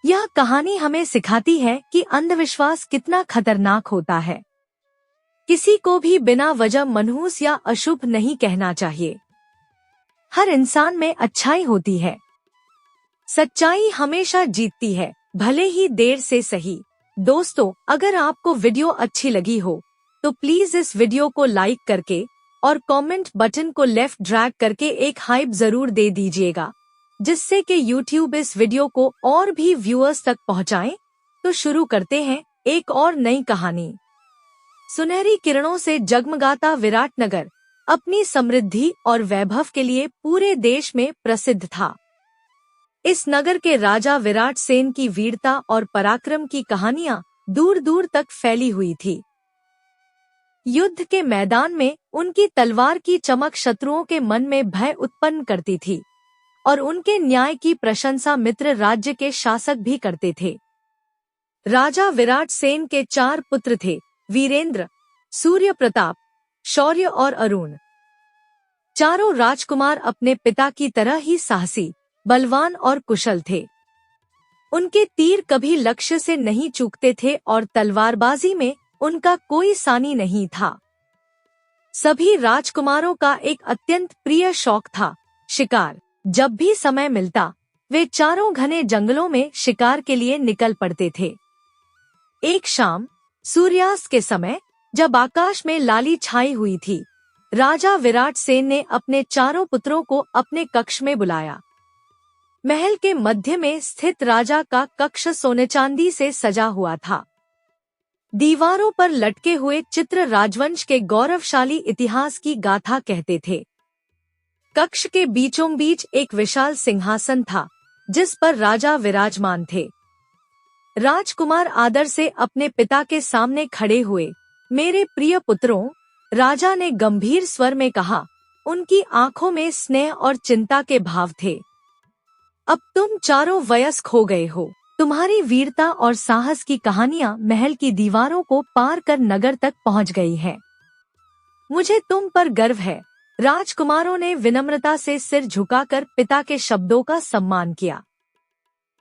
यह कहानी हमें सिखाती है कि अंधविश्वास कितना खतरनाक होता है। किसी को भी बिना वजह मनहूस या अशुभ नहीं कहना चाहिए। हर इंसान में अच्छाई होती है। सच्चाई हमेशा जीतती है, भले ही देर से सही। दोस्तों, अगर आपको वीडियो अच्छी लगी हो तो प्लीज इस वीडियो को लाइक करके और कमेंट बटन को लेफ्ट ड्रैग करके एक हाइप जरूर दे दीजिएगा, जिससे कि यूट्यूब इस वीडियो को और भी व्यूअर्स तक पहुंचाए। तो शुरू करते हैं एक और नई कहानी। सुनहरी किरणों से जगमगाता विराटनगर अपनी समृद्धि और वैभव के लिए पूरे देश में प्रसिद्ध था। इस नगर के राजा विराट सेन की वीरता और पराक्रम की कहानियां दूर दूर तक फैली हुई थी। युद्ध के मैदान में उनकी तलवार की चमक शत्रुओं के मन में भय उत्पन्न करती थी और उनके न्याय की प्रशंसा मित्र राज्य के शासक भी करते थे। राजा विराट सेन के 4 पुत्र थे, वीरेंद्र, सूर्य प्रताप, शौर्य और अरुण। चारों राजकुमार अपने पिता की तरह ही साहसी, बलवान और कुशल थे। उनके तीर कभी लक्ष्य से नहीं चूकते थे और तलवारबाजी में उनका कोई सानी नहीं था। सभी राजकुमारों का एक अत्यंत प्रिय शौक था शिकार। जब भी समय मिलता वे चारों घने जंगलों में शिकार के लिए निकल पड़ते थे। एक शाम सूर्यास्त के समय जब आकाश में लाली छाई हुई थी, राजा विराट सेन ने अपने चारों पुत्रों को अपने कक्ष में बुलाया। महल के मध्य में स्थित राजा का कक्ष सोने चांदी से सजा हुआ था। दीवारों पर लटके हुए चित्र राजवंश के गौरवशाली इतिहास की गाथा कहते थे। कक्ष के बीचों बीच एक विशाल सिंहासन था जिस पर राजा विराजमान थे। राजकुमार आदर से अपने पिता के सामने खड़े हुए। मेरे प्रिय पुत्रों, राजा ने गंभीर स्वर में कहा। उनकी आंखों में स्नेह और चिंता के भाव थे। अब तुम चारों वयस्क हो गए हो। तुम्हारी वीरता और साहस की कहानियां महल की दीवारों को पार कर नगर तक पहुंच गई है। मुझे तुम पर गर्व है। राजकुमारों ने विनम्रता से सिर झुकाकर पिता के शब्दों का सम्मान किया।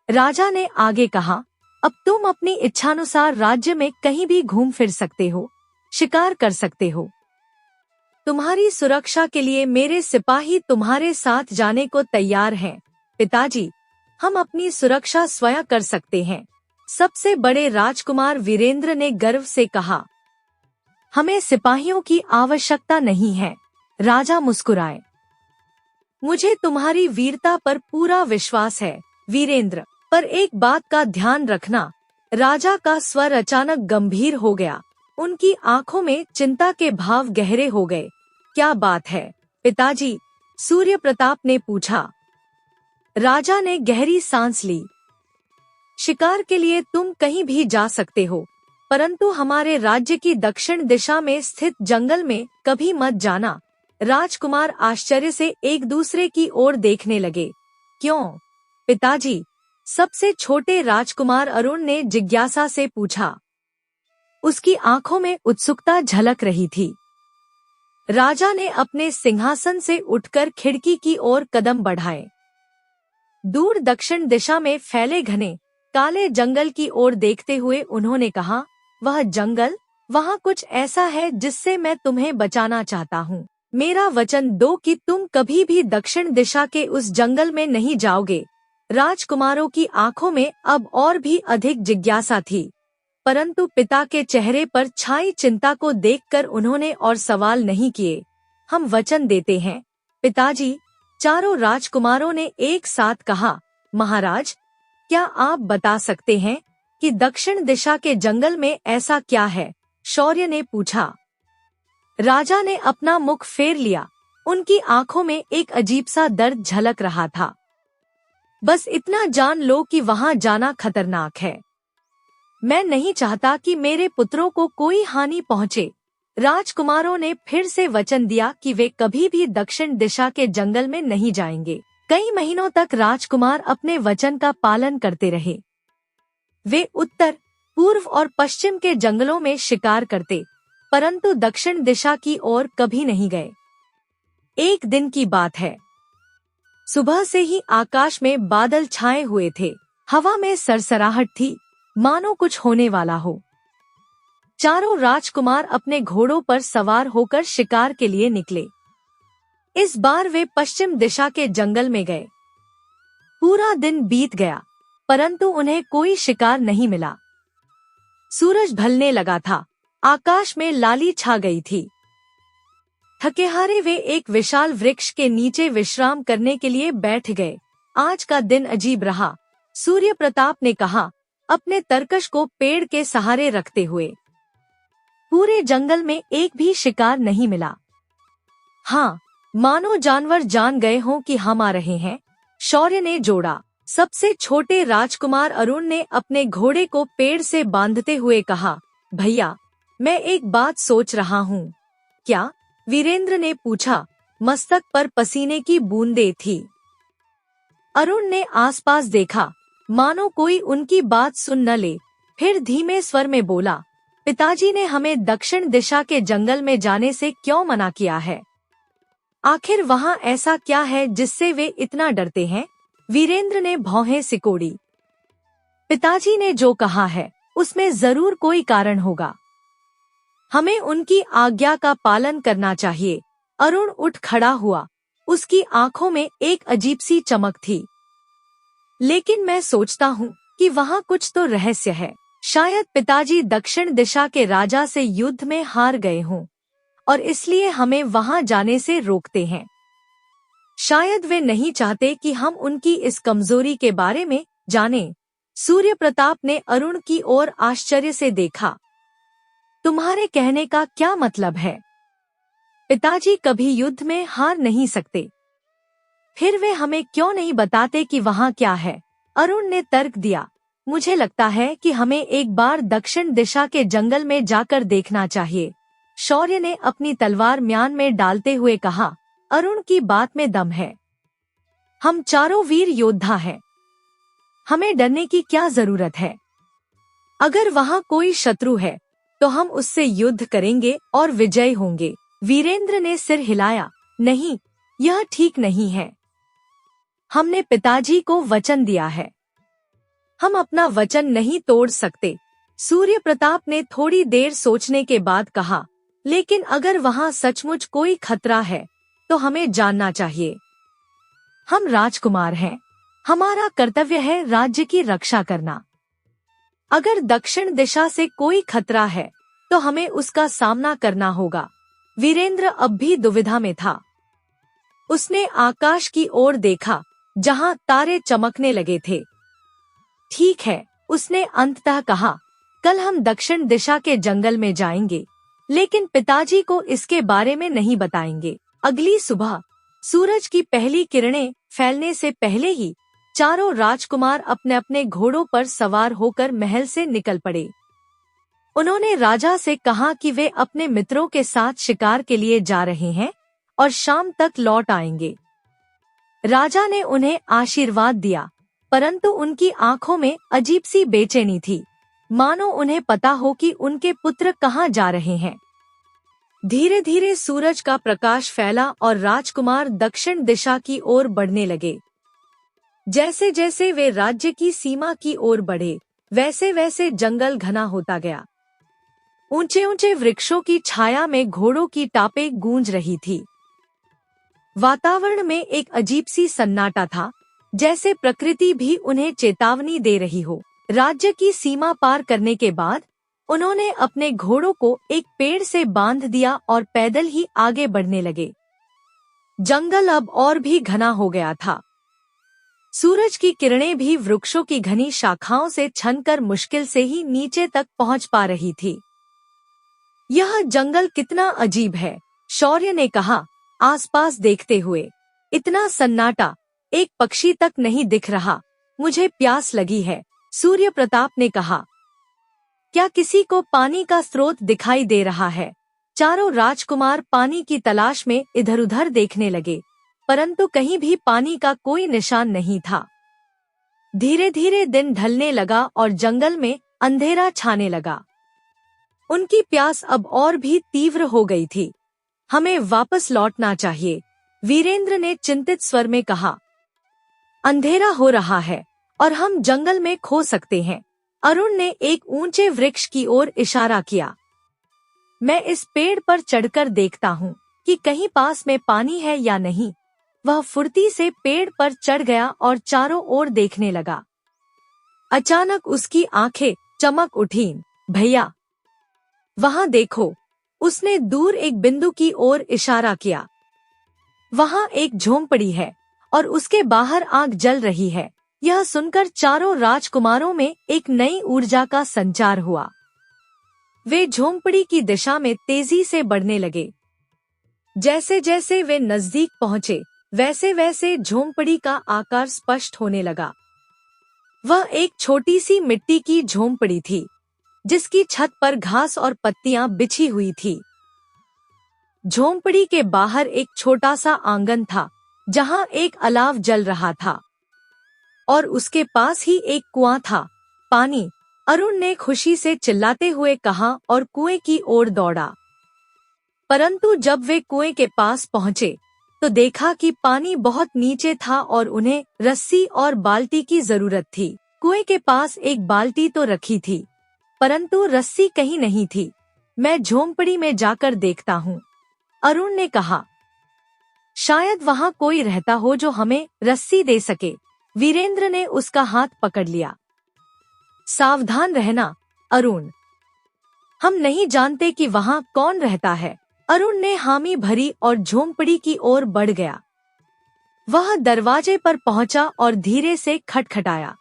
राजा ने आगे कहा, अब तुम अपनी इच्छानुसार राज्य में कहीं भी घूम फिर सकते हो, शिकार कर सकते हो। तुम्हारी सुरक्षा के लिए मेरे सिपाही तुम्हारे साथ जाने को तैयार हैं। पिताजी, हम अपनी सुरक्षा स्वयं कर सकते हैं। सबसे बड़े राजकुमार वीरेंद्र ने गर्व से कहा। हमें सिपाहियों की आवश्यकता नहीं है। राजा मुस्कुराए। मुझे तुम्हारी वीरता पर पूरा विश्वास है वीरेंद्र, पर एक बात का ध्यान रखना। राजा का स्वर अचानक गंभीर हो गया। उनकी आंखों में चिंता के भाव गहरे हो गए। क्या बात है पिताजी? सूर्य प्रताप ने पूछा। राजा ने गहरी सांस ली। शिकार के लिए तुम कहीं भी जा सकते हो, परंतु हमारे राज्य की दक्षिण दिशा में स्थित जंगल में कभी मत जाना। राजकुमार आश्चर्य से एक दूसरे की ओर देखने लगे। क्यों पिताजी? सबसे छोटे राजकुमार अरुण ने जिज्ञासा से पूछा। उसकी आंखों में उत्सुकता झलक रही थी। राजा ने अपने सिंहासन से उठकर खिड़की की ओर कदम बढ़ाए। दूर दक्षिण दिशा में फैले घने काले जंगल की ओर देखते हुए उन्होंने कहा, वह जंगल, वहाँ कुछ ऐसा है जिससे मैं तुम्हें बचाना चाहता हूँ। मेरा वचन दो कि तुम कभी भी दक्षिण दिशा के उस जंगल में नहीं जाओगे। राजकुमारों की आंखों में अब और भी अधिक जिज्ञासा थी, परंतु पिता के चेहरे पर छाई चिंता को देखकर उन्होंने और सवाल नहीं किए। हम वचन देते हैं पिताजी, चारों राजकुमारों ने एक साथ कहा। महाराज, क्या आप बता सकते हैं कि दक्षिण दिशा के जंगल में ऐसा क्या है? शौर्य ने पूछा। राजा ने अपना मुख फेर लिया। उनकी आंखों में एक अजीब सा दर्द झलक रहा था। बस इतना जान लो कि वहां जाना खतरनाक है। मैं नहीं चाहता कि मेरे पुत्रों को कोई हानि पहुंचे। राजकुमारों ने फिर से वचन दिया कि वे कभी भी दक्षिण दिशा के जंगल में नहीं जाएंगे। कई महीनों तक राजकुमार अपने वचन का पालन करते रहे। वे उत्तर, पूर्व और पश्चिम के जंगलों में शिकार करते, परंतु दक्षिण दिशा की ओर कभी नहीं गए। एक दिन की बात है। सुबह से ही आकाश में बादल छाए हुए थे। हवा में सरसराहट थी, मानो कुछ होने वाला हो। चारों राजकुमार अपने घोड़ों पर सवार होकर शिकार के लिए निकले। इस बार वे पश्चिम दिशा के जंगल में गए। पूरा दिन बीत गया, परंतु उन्हें कोई शिकार नहीं मिला। सूरज ढलने लगा था। आकाश में लाली छा गई थी। थकेहारे वे एक विशाल वृक्ष के नीचे विश्राम करने के लिए बैठ गए। आज का दिन अजीब रहा, सूर्य प्रताप ने कहा, अपने तरकश को पेड़ के सहारे रखते हुए। पूरे जंगल में एक भी शिकार नहीं मिला। हाँ, मानो जानवर जान गए हों कि हम आ रहे हैं, शौर्य ने जोड़ा। सबसे छोटे राजकुमार अरुण ने अपने घोड़े को पेड़ से बांधते हुए कहा, भैया, मैं एक बात सोच रहा हूँ। क्या? वीरेंद्र ने पूछा। मस्तक पर पसीने की बूंदें थी। अरुण ने आसपास देखा, मानो कोई उनकी बात सुन न ले। फिर धीमे स्वर में बोला, पिताजी ने हमें दक्षिण दिशा के जंगल में जाने से क्यों मना किया है? आखिर वहाँ ऐसा क्या है जिससे वे इतना डरते हैं? वीरेंद्र ने भौहें सिकोड़ी। पिताजी ने जो कहा है उसमें जरूर कोई कारण होगा। हमें उनकी आज्ञा का पालन करना चाहिए। अरुण उठ खड़ा हुआ। उसकी आंखों में एक अजीब सी चमक थी। लेकिन मैं सोचता हूँ कि वहाँ कुछ तो रहस्य है। शायद पिताजी दक्षिण दिशा के राजा से युद्ध में हार गए हों और इसलिए हमें वहाँ जाने से रोकते हैं। शायद वे नहीं चाहते कि हम उनकी इस कमजोरी के बारे में जानें। सूर्य प्रताप ने अरुण की ओर आश्चर्य से देखा। तुम्हारे कहने का क्या मतलब है? पिताजी कभी युद्ध में हार नहीं सकते। फिर वे हमें क्यों नहीं बताते कि वहाँ क्या है? अरुण ने तर्क दिया। मुझे लगता है कि हमें एक बार दक्षिण दिशा के जंगल में जाकर देखना चाहिए। शौर्य ने अपनी तलवार म्यान में डालते हुए कहा। अरुण की बात में दम है। हम चारों वीर योद्धा हैं। हमें डरने की क्या जरूरत है? अगर वहाँ कोई शत्रु है तो हम उससे युद्ध करेंगे और विजयी होंगे। वीरेंद्र ने सिर हिलाया। नहीं, यह ठीक नहीं है। हमने पिताजी को वचन दिया है। हम अपना वचन नहीं तोड़ सकते। सूर्य प्रताप ने थोड़ी देर सोचने के बाद कहा, लेकिन अगर वहाँ सचमुच कोई खतरा है तो हमें जानना चाहिए। हम राजकुमार हैं। हमारा कर्तव्य है राज्य की रक्षा करना। अगर दक्षिण दिशा से कोई खतरा है तो हमें उसका सामना करना होगा। वीरेंद्र अब भी दुविधा में था। उसने आकाश की ओर देखा जहां तारे चमकने लगे थे। ठीक है, उसने अंततः कहा, कल हम दक्षिण दिशा के जंगल में जाएंगे, लेकिन पिताजी को इसके बारे में नहीं बताएंगे। अगली सुबह सूरज की पहली किरणें फैलने से पहले ही चारों राजकुमार अपने अपने घोड़ों पर सवार होकर महल से निकल पड़े। उन्होंने राजा से कहा कि वे अपने मित्रों के साथ शिकार के लिए जा रहे हैं और शाम तक लौट आएंगे। राजा ने उन्हें आशीर्वाद दिया, परंतु उनकी आंखों में अजीब सी बेचैनी थी, मानो उन्हें पता हो कि उनके पुत्र कहाँ जा रहे हैं। धीरे धीरे सूरज का प्रकाश फैला और राजकुमार दक्षिण दिशा की ओर बढ़ने लगे। जैसे जैसे वे राज्य की सीमा की ओर बढ़े, वैसे वैसे जंगल घना होता गया। ऊंचे ऊंचे वृक्षों की छाया में घोड़ों की टापें गूंज रही थी। वातावरण में एक अजीब सी सन्नाटा था, जैसे प्रकृति भी उन्हें चेतावनी दे रही हो। राज्य की सीमा पार करने के बाद उन्होंने अपने घोड़ों को एक पेड़ से बांध दिया और पैदल ही आगे बढ़ने लगे। जंगल अब और भी घना हो गया था। सूरज की किरणें भी वृक्षों की घनी शाखाओं से छनकर मुश्किल से ही नीचे तक पहुंच पा रही थी। यह जंगल कितना अजीब है, शौर्य ने कहा, आसपास देखते हुए। इतना सन्नाटा, एक पक्षी तक नहीं दिख रहा। मुझे प्यास लगी है, सूर्य प्रताप ने कहा। क्या किसी को पानी का स्रोत दिखाई दे रहा है? चारों राजकुमार पानी की तलाश में इधर उधर देखने लगे, परंतु कहीं भी पानी का कोई निशान नहीं था। धीरे धीरे दिन ढलने लगा और जंगल में अंधेरा छाने लगा। उनकी प्यास अब और भी तीव्र हो गई थी। हमें वापस लौटना चाहिए, वीरेंद्र ने चिंतित स्वर में कहा। अंधेरा हो रहा है और हम जंगल में खो सकते हैं। अरुण ने एक ऊंचे वृक्ष की ओर इशारा किया। मैं इस पेड़ पर चढ़कर देखता हूँ कि कहीं पास में पानी है या नहीं। वह फुर्ती से पेड़ पर चढ़ गया और चारों ओर देखने लगा। अचानक उसकी आंखें चमक उठीं। भैया, वहां देखो, उसने दूर एक बिंदु की ओर इशारा किया। वहां एक झोंपड़ी है और उसके बाहर आग जल रही है। यह सुनकर चारों राजकुमारों में एक नई ऊर्जा का संचार हुआ। वे झोंपड़ी की दिशा में तेजी से बढ़ने लगे। जैसे जैसे वे नजदीक पहुंचे, वैसे वैसे झोंपड़ी का आकार स्पष्ट होने लगा। वह एक छोटी सी मिट्टी की झोंपड़ी थी, जिसकी छत पर घास और पत्तियां बिछी हुई थी। झोंपड़ी के बाहर एक छोटा सा आंगन था, जहां एक अलाव जल रहा था, और उसके पास ही एक कुआं था। पानी, अरुण ने खुशी से चिल्लाते हुए कहा और कुएं की ओर दौड़ा। परंतु जब वे कुएं के पास पहुंचे, तो देखा कि पानी बहुत नीचे था और उन्हें रस्सी और बाल्टी की जरूरत थी। कुएं के पास एक बाल्टी तो रखी थी, परंतु रस्सी कहीं नहीं थी। मैं झोंपड़ी में जाकर देखता हूँ, अरुण ने कहा। शायद वहाँ कोई रहता हो जो हमें रस्सी दे सके। वीरेंद्र ने उसका हाथ पकड़ लिया। सावधान रहना, अरुण। हम नहीं जानते कि वहाँ कौन रहता है। अरुण ने हामी भरी और झोंपड़ी की ओर बढ़ गया। वह दरवाजे पर पहुंचा और धीरे से खटखटाया।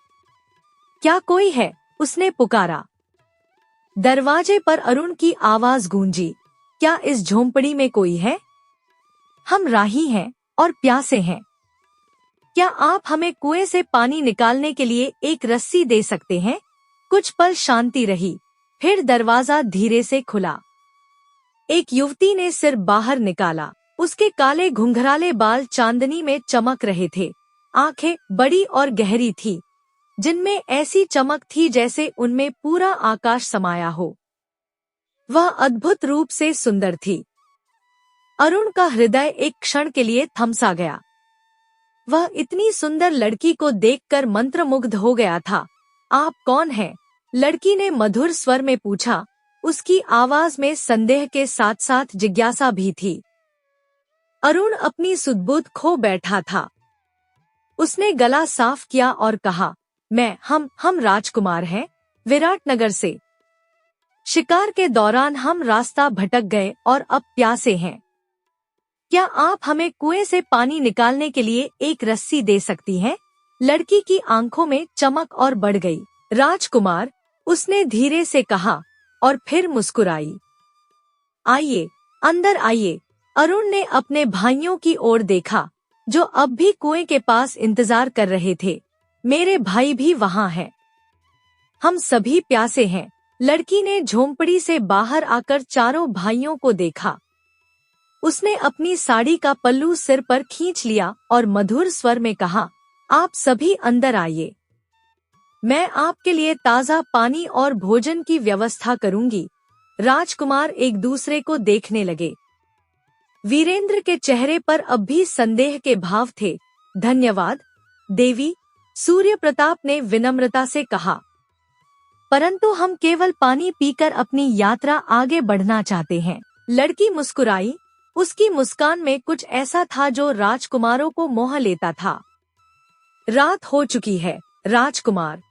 क्या कोई है? उसने पुकारा। दरवाजे पर अरुण की आवाज गूंजी। क्या इस झोंपड़ी में कोई है? हम राही हैं और प्यासे हैं। क्या आप हमें कुएं से पानी निकालने के लिए एक रस्सी दे सकते हैं? कुछ पल शांति रही, फिर दरवाजा धीरे से खुला। एक युवती ने सिर बाहर निकाला। उसके काले घुंघराले बाल चांदनी में चमक रहे थे। आंखें बड़ी और गहरी थी, जिनमें ऐसी चमक थी जैसे उनमें पूरा आकाश समाया हो। वह अद्भुत रूप से सुंदर थी। अरुण का हृदय एक क्षण के लिए थमसा गया। वह इतनी सुंदर लड़की को देखकर मंत्रमुग्ध हो गया था। आप कौन हैं? लड़की ने मधुर स्वर में पूछा। उसकी आवाज में संदेह के साथ साथ जिज्ञासा भी थी। अरुण अपनी सुध-बुध खो बैठा था। उसने गला साफ किया और कहा, हम राजकुमार हैं, विराटनगर से। शिकार के दौरान हम रास्ता भटक गए और अब प्यासे हैं। क्या आप हमें कुएं से पानी निकालने के लिए एक रस्सी दे सकती हैं? लड़की की आंखों में चमक और बढ़ गई। राजकुमार, उसने धीरे से कहा और फिर मुस्कुराई। आइए, अंदर आइए। अरुण ने अपने भाइयों की ओर देखा, जो अब भी कुएं के पास इंतजार कर रहे थे। मेरे भाई भी वहाँ हैं। हम सभी प्यासे हैं। लड़की ने झोंपड़ी से बाहर आकर चारों भाइयों को देखा। उसने अपनी साड़ी का पल्लू सिर पर खींच लिया और मधुर स्वर में कहा, आप सभी अंदर आइए। मैं आपके लिए ताज़ा पानी और भोजन की व्यवस्था करूंगी। राजकुमार एक दूसरे को देखने लगे। वीरेंद्र के चेहरे पर अब भी संदेह के भाव थे। धन्यवाद, देवी, सूर्य प्रताप ने विनम्रता से कहा। परंतु हम केवल पानी पीकर अपनी यात्रा आगे बढ़ना चाहते हैं। लड़की मुस्कुराई। उसकी मुस्कान में कुछ ऐसा था जो राजकुमारों को मोह लेता था। रात हो चुकी है, राजकुमार।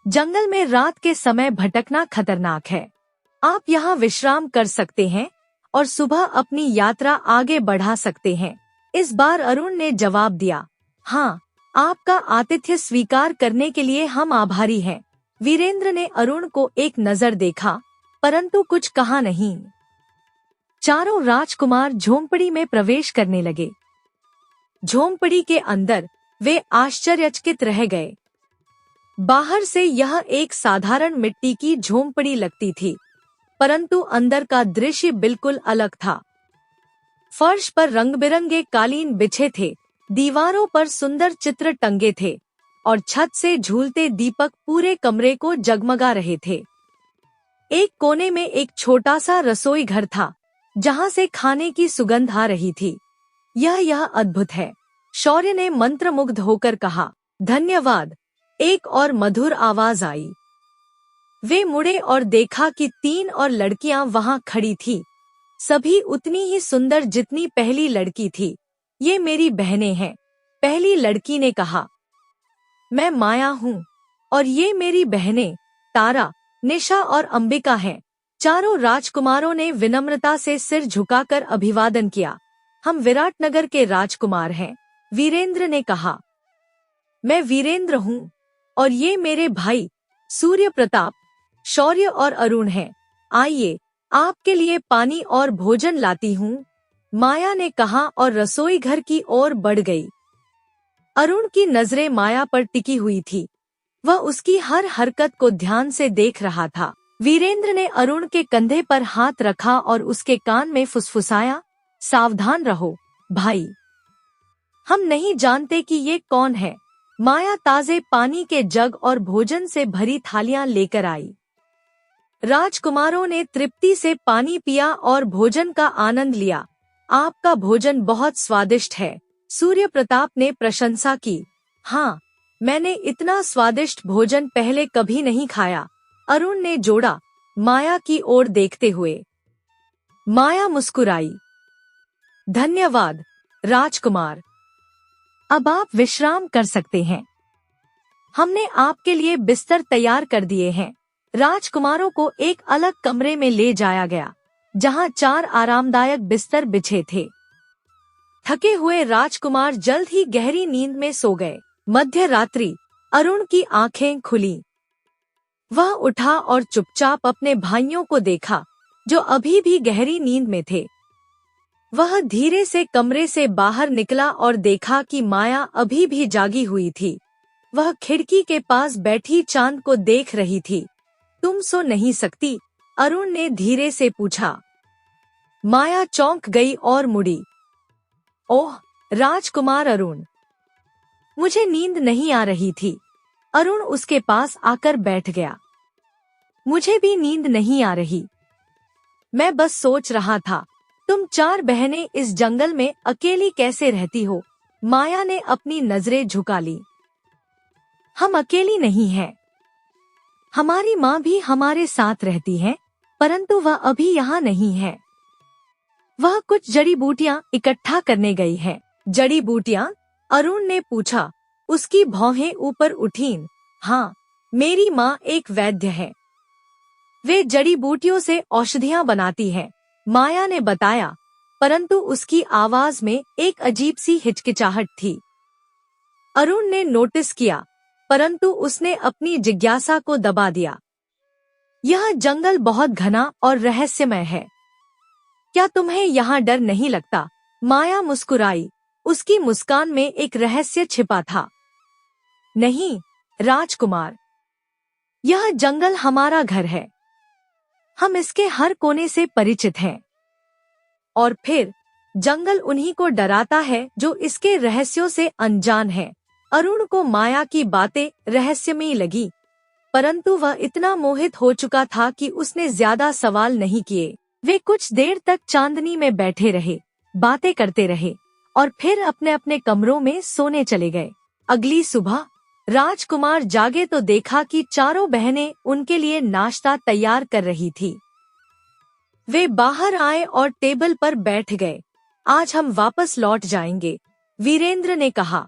जंगल में रात के समय भटकना खतरनाक है। आप यहाँ विश्राम कर सकते हैं और सुबह अपनी यात्रा आगे बढ़ा सकते हैं। इस बार अरुण ने जवाब दिया। हाँ, आपका आतिथ्य स्वीकार करने के लिए हम आभारी हैं। वीरेंद्र ने अरुण को एक नजर देखा, परंतु कुछ कहा नहीं। चारों राजकुमार झोंपड़ी में प्रवेश करने लगे। झोंपड़ी के अंदर वे आश्चर्यचकित रह गए। बाहर से यह एक साधारण मिट्टी की झोंपड़ी लगती थी, परंतु अंदर का दृश्य बिल्कुल अलग था। फर्श पर रंग-बिरंगे कालीन बिछे थे, दीवारों पर सुंदर चित्र टंगे थे और छत से झूलते दीपक पूरे कमरे को जगमगा रहे थे। एक कोने में एक छोटा सा रसोई घर था, जहां से खाने की सुगंध आ रही थी। यह अद्भुत है, शौर्य ने मंत्रमुग्ध होकर कहा। धन्यवाद, एक और मधुर आवाज आई। वे मुड़े और देखा कि 3 और लड़कियां वहां खड़ी थी, सभी उतनी ही सुंदर जितनी पहली लड़की थी। ये मेरी बहनें हैं, पहली लड़की ने कहा। मैं माया हूँ और ये मेरी बहनें तारा, निशा और अंबिका हैं। चारों राजकुमारों ने विनम्रता से सिर झुकाकर अभिवादन किया। हम विराटनगर के राजकुमार हैं, वीरेंद्र ने कहा। मैं वीरेंद्र हूँ और ये मेरे भाई सूर्य प्रताप, शौर्य और अरुण हैं। आइए, आपके लिए पानी और भोजन लाती हूँ, माया ने कहा और रसोई घर की ओर बढ़ गई। अरुण की नजरें माया पर टिकी हुई थी। वह उसकी हर हरकत को ध्यान से देख रहा था। वीरेंद्र ने अरुण के कंधे पर हाथ रखा और उसके कान में फुसफुसाया, सावधान रहो भाई, हम नहीं जानते कि ये कौन है। माया ताजे पानी के जग और भोजन से भरी थालियां लेकर आई। राजकुमारों ने तृप्ति से पानी पिया और भोजन का आनंद लिया। आपका भोजन बहुत स्वादिष्ट है, सूर्य प्रताप ने प्रशंसा की। हाँ, मैंने इतना स्वादिष्ट भोजन पहले कभी नहीं खाया, अरुण ने जोड़ा, माया की ओर देखते हुए। माया मुस्कुराई। धन्यवाद राजकुमार, अब आप विश्राम कर सकते हैं। हमने आपके लिए बिस्तर तैयार कर दिए हैं। राजकुमारों को एक अलग कमरे में ले जाया गया, जहां 4 आरामदायक बिस्तर बिछे थे। थके हुए राजकुमार जल्द ही गहरी नींद में सो गए। मध्य रात्रि, अरुण की आंखें खुली। वह उठा और चुपचाप अपने भाइयों को देखा, जो अभी भी गहरी नींद में थे। वह धीरे से कमरे से बाहर निकला और देखा कि माया अभी भी जागी हुई थी। वह खिड़की के पास बैठी चांद को देख रही थी। तुम सो नहीं सकती? अरुण ने धीरे से पूछा। माया चौंक गई और मुड़ी। ओह राजकुमार अरुण, मुझे नींद नहीं आ रही थी। अरुण उसके पास आकर बैठ गया। मुझे भी नींद नहीं आ रही, मैं बस सोच रहा था, तुम 4 बहनें इस जंगल में अकेली कैसे रहती हो? माया ने अपनी नजरें झुका ली। हम अकेली नहीं हैं, हमारी माँ भी हमारे साथ रहती है, परंतु वह अभी यहाँ नहीं है। वह कुछ जड़ी बूटियाँ इकट्ठा करने गई है। जड़ी बूटियाँ? अरुण ने पूछा। उसकी भौहें ऊपर उठीं। हाँ, मेरी माँ एक वैद्य है, वे जड़ी बूटियों से औषधियाँ बनाती है, माया ने बताया, परंतु उसकी आवाज में एक अजीब सी हिचकिचाहट थी। अरुण ने नोटिस किया, परंतु उसने अपनी जिज्ञासा को दबा दिया। यह जंगल बहुत घना और रहस्यमय है, क्या तुम्हें यहाँ डर नहीं लगता? माया मुस्कुराई, उसकी मुस्कान में एक रहस्य छिपा था। नहीं राजकुमार, यह जंगल हमारा घर है, हम इसके हर कोने से परिचित हैं। और फिर जंगल उन्हीं को डराता है जो इसके रहस्यों से अनजान है। अरुण को माया की बातें रहस्यमयी लगी, परंतु वह इतना मोहित हो चुका था कि उसने ज्यादा सवाल नहीं किए। वे कुछ देर तक चांदनी में बैठे रहे, बातें करते रहे और फिर अपने अपने कमरों में सोने चले गए। अगली सुबह राजकुमार जागे तो देखा कि चारों बहनें उनके लिए नाश्ता तैयार कर रही थी। वे बाहर आए और टेबल पर बैठ गए। आज हम वापस लौट जाएंगे, वीरेंद्र ने कहा।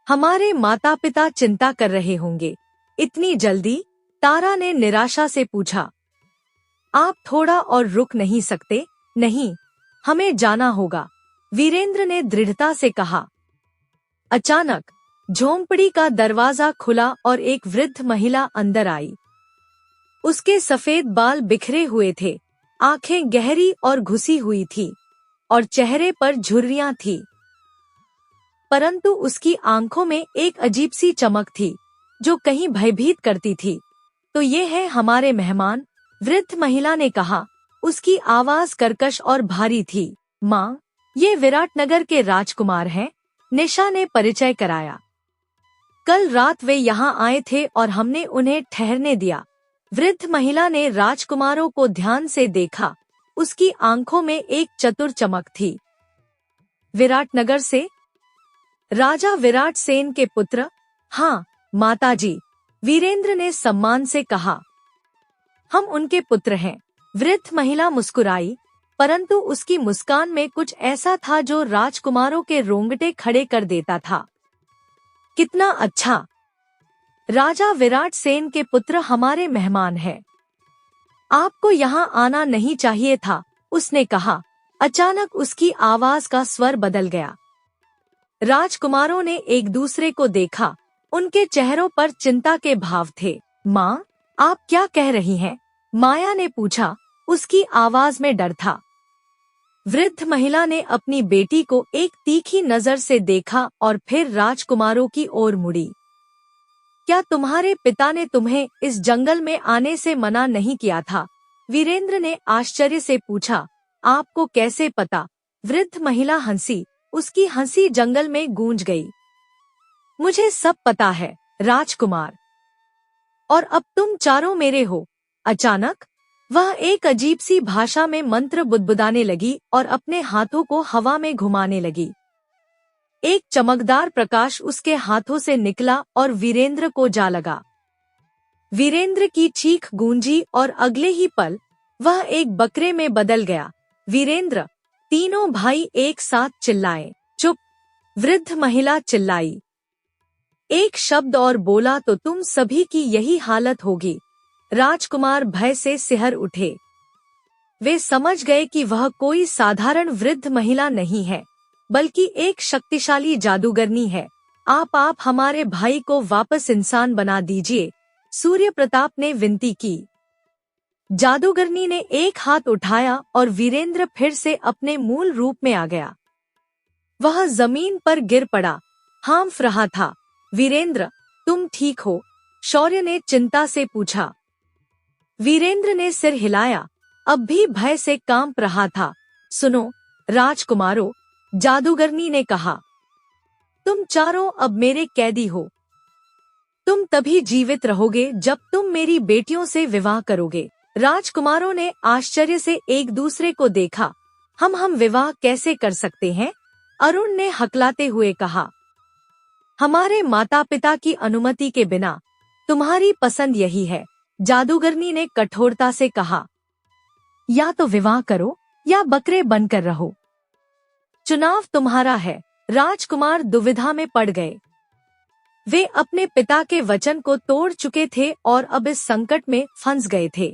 हमारे माता पिता चिंता कर रहे होंगे, इतनी जल्दी? तारा ने निराशा से पूछा। आप थोड़ा और रुक नहीं सकते? नहीं, हमें जाना होगा, वीरेंद्र ने दृढ़ता से कहा। अचानक झोंपड़ी का दरवाजा खुला और एक वृद्ध महिला अंदर आई। उसके सफेद बाल बिखरे हुए थे, आंखें गहरी और घुसी हुई थी और चेहरे पर झुर्रियां थी, परंतु उसकी आंखों में एक अजीब सी चमक थी जो कहीं भयभीत करती थी। तो ये है हमारे मेहमान, वृद्ध महिला ने कहा। उसकी आवाज कर्कश और भारी थी। माँ, ये विराटनगर के राजकुमार हैं, निशा ने परिचय कराया। कल रात वे यहाँ आए थे और हमने उन्हें ठहरने दिया। वृद्ध महिला ने राजकुमारों को ध्यान से देखा, उसकी आंखों में एक चतुर चमक थी। विराटनगर से? राजा विराट सेन के पुत्र? हाँ माताजी, वीरेंद्र ने सम्मान से कहा। हम उनके पुत्र हैं। वृद्ध महिला मुस्कुराई, परंतु उसकी मुस्कान में कुछ ऐसा था जो राजकुमारों के रोंगटे खड़े कर देता था। कितना अच्छा! राजा विराट सेन के पुत्र हमारे मेहमान हैं। आपको यहाँ आना नहीं चाहिए था, उसने कहा। अचानक उसकी आवाज का स्वर बदल गया। राजकुमारों ने एक दूसरे को देखा, उनके चेहरों पर चिंता के भाव थे। माँ, आप क्या कह रही हैं? माया ने पूछा, उसकी आवाज में डर था। वृद्ध महिला ने अपनी बेटी को एक तीखी नजर से देखा और फिर राजकुमारों की ओर मुड़ी। क्या तुम्हारे पिता ने तुम्हें इस जंगल में आने से मना नहीं किया था? वीरेंद्र ने आश्चर्य से पूछा। आपको कैसे पता? वृद्ध महिला हंसी। उसकी हंसी जंगल में गूंज गई। मुझे सब पता है राजकुमार, और अब तुम चारों मेरे हो। अचानक वह एक अजीब सी भाषा में मंत्र बुदबुदाने लगी और अपने हाथों को हवा में घुमाने लगी। एक चमकदार प्रकाश उसके हाथों से निकला और वीरेंद्र को जा लगा। वीरेंद्र की चीख गूंजी और अगले ही पल वह एक बकरे में बदल गया। वीरेंद्र! तीनों भाई एक साथ चिल्लाए। चुप! वृद्ध महिला चिल्लाई। एक शब्द और बोला तो तुम सभी की यही हालत होगी। राजकुमार भय से सिहर उठे। वे समझ गए कि वह कोई साधारण वृद्ध महिला नहीं है, बल्कि एक शक्तिशाली जादूगरनी है। आप हमारे भाई को वापस इंसान बना दीजिए, सूर्य प्रताप ने विनती की। जादूगरनी ने एक हाथ उठाया और वीरेंद्र फिर से अपने मूल रूप में आ गया। वह जमीन पर गिर पड़ा, हाँफ रहा था। वीरेंद्र, तुम ठीक हो? शौर्य ने चिंता से पूछा। वीरेंद्र ने सिर हिलाया, अब भी भय से कांप रहा था। सुनो राजकुमारों, जादूगरनी ने कहा, तुम चारों अब मेरे कैदी हो। तुम तभी जीवित रहोगे जब तुम मेरी बेटियों से विवाह करोगे। राजकुमारों ने आश्चर्य से एक दूसरे को देखा। हम विवाह कैसे कर सकते हैं? अरुण ने हकलाते हुए कहा। हमारे माता पिता की अनुमति के बिना। तुम्हारी पसंद यही है, जादूगरनी ने कठोरता से कहा। या तो विवाह करो या बकरे बनकर रहो। चुनाव तुम्हारा है। राजकुमार दुविधा में पड़ गए। वे अपने पिता के वचन को तोड़ चुके थे और अब इस संकट में फंस गए थे।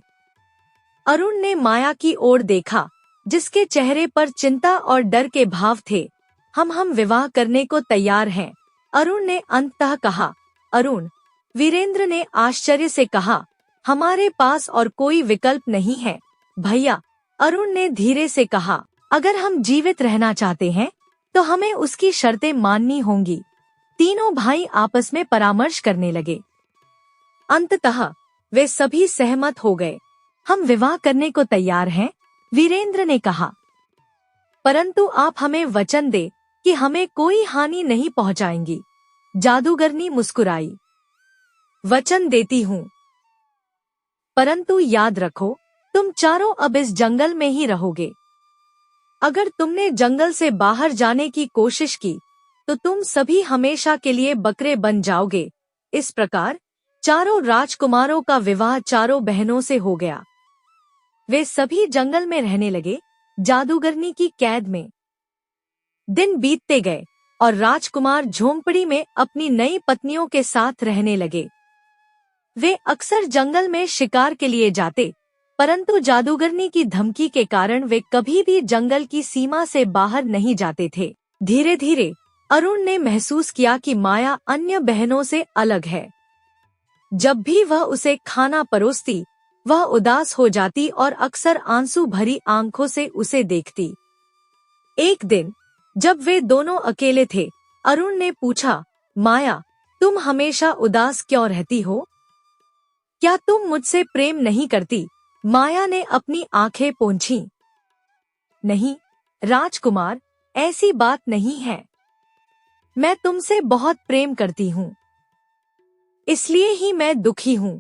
अरुण ने माया की ओर देखा, जिसके चेहरे पर चिंता और डर के भाव थे। हम विवाह करने को तैयार हैं, अरुण ने अंततः कहा। अरुण! वीरेंद्र ने आश्चर्य से कहा। हमारे पास और कोई विकल्प नहीं है भैया, अरुण ने धीरे से कहा। अगर हम जीवित रहना चाहते हैं तो हमें उसकी शर्तें माननी होंगी। तीनों भाई आपस में परामर्श करने लगे। अंततः वे सभी सहमत हो गए। हम विवाह करने को तैयार हैं, वीरेंद्र ने कहा, परंतु आप हमें वचन दे कि हमें कोई हानि नहीं पहुंचाएंगी। जादूगरनी मुस्कुराई। वचन देती हूँ, परंतु याद रखो तुम चारों अब इस जंगल में ही रहोगे। अगर तुमने जंगल से बाहर जाने की कोशिश की तो तुम सभी हमेशा के लिए बकरे बन जाओगे। इस प्रकार चारों राजकुमारों का विवाह चारों बहनों से हो गया। वे सभी जंगल में रहने लगे, जादूगरनी की कैद में। दिन बीतते गए और राजकुमार झोंपड़ी में अपनी नई पत्नियों के साथ रहने लगे। वे अक्सर जंगल में शिकार के लिए जाते, परंतु जादूगरनी की धमकी के कारण वे कभी भी जंगल की सीमा से बाहर नहीं जाते थे। धीरे धीरे अरुण ने महसूस किया कि माया अन्य बहनों से अलग है। जब भी वह उसे खाना परोसती, वह उदास हो जाती और अक्सर आंसू भरी आंखों से उसे देखती। एक दिन जब वे दोनों अकेले थे, अरुण ने पूछा, माया, तुम हमेशा उदास क्यों रहती हो? क्या तुम मुझसे प्रेम नहीं करती? माया ने अपनी आंखें पोंछीं। नहीं राजकुमार, ऐसी बात नहीं है। मैं तुमसे बहुत प्रेम करती हूँ, इसलिए ही मैं दुखी हूँ।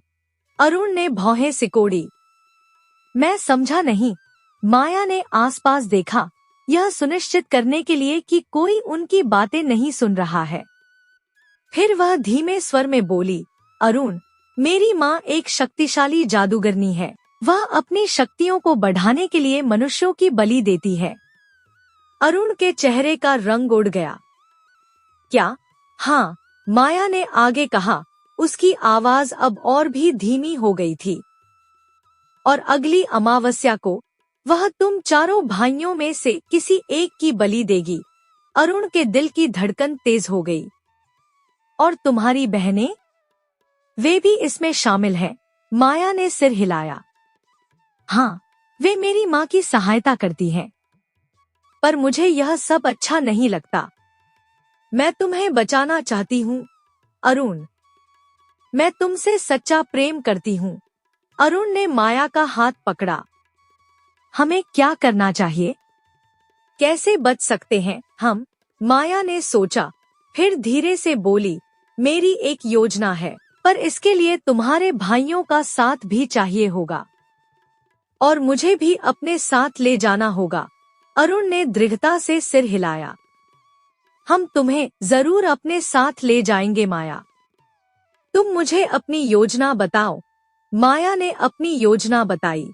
अरुण ने भौहें सिकोड़ी। मैं समझा नहीं। माया ने आसपास देखा, यह सुनिश्चित करने के लिए कि कोई उनकी बातें नहीं सुन रहा है। फिर वह धीमे स्वर में बोली, अरुण, मेरी माँ एक शक्तिशाली जादूगरनी है। वह अपनी शक्तियों को बढ़ाने के लिए मनुष्यों की बलि देती है। अरुण के चेहरे का रंग उड़ गया। क्या? हाँ, माया ने आगे कहा। उसकी आवाज अब और भी धीमी हो गई थी। और अगली अमावस्या को वह तुम चारों भाइयों में से किसी एक की बलि देगी। अरुण के दिल की धड़कन तेज हो गई। और तुम्हारी बहनें? वे भी इसमें शामिल हैं? माया ने सिर हिलाया। हाँ, वे मेरी माँ की सहायता करती हैं। पर मुझे यह सब अच्छा नहीं लगता। मैं तुम्हें बचाना चाहती हूँ, अरुण। मैं तुमसे सच्चा प्रेम करती हूँ। अरुण ने माया का हाथ पकड़ा। हमें क्या करना चाहिए? कैसे बच सकते हैं हम? माया ने सोचा, फिर धीरे से बोली, मेरी एक योजना है, पर इसके लिए तुम्हारे भाइयों का साथ भी चाहिए होगा और मुझे भी अपने साथ ले जाना होगा। अरुण ने दृढ़ता से सिर हिलाया। हम तुम्हें जरूर अपने साथ ले जाएंगे माया। तुम मुझे अपनी योजना बताओ। माया ने अपनी योजना बताई।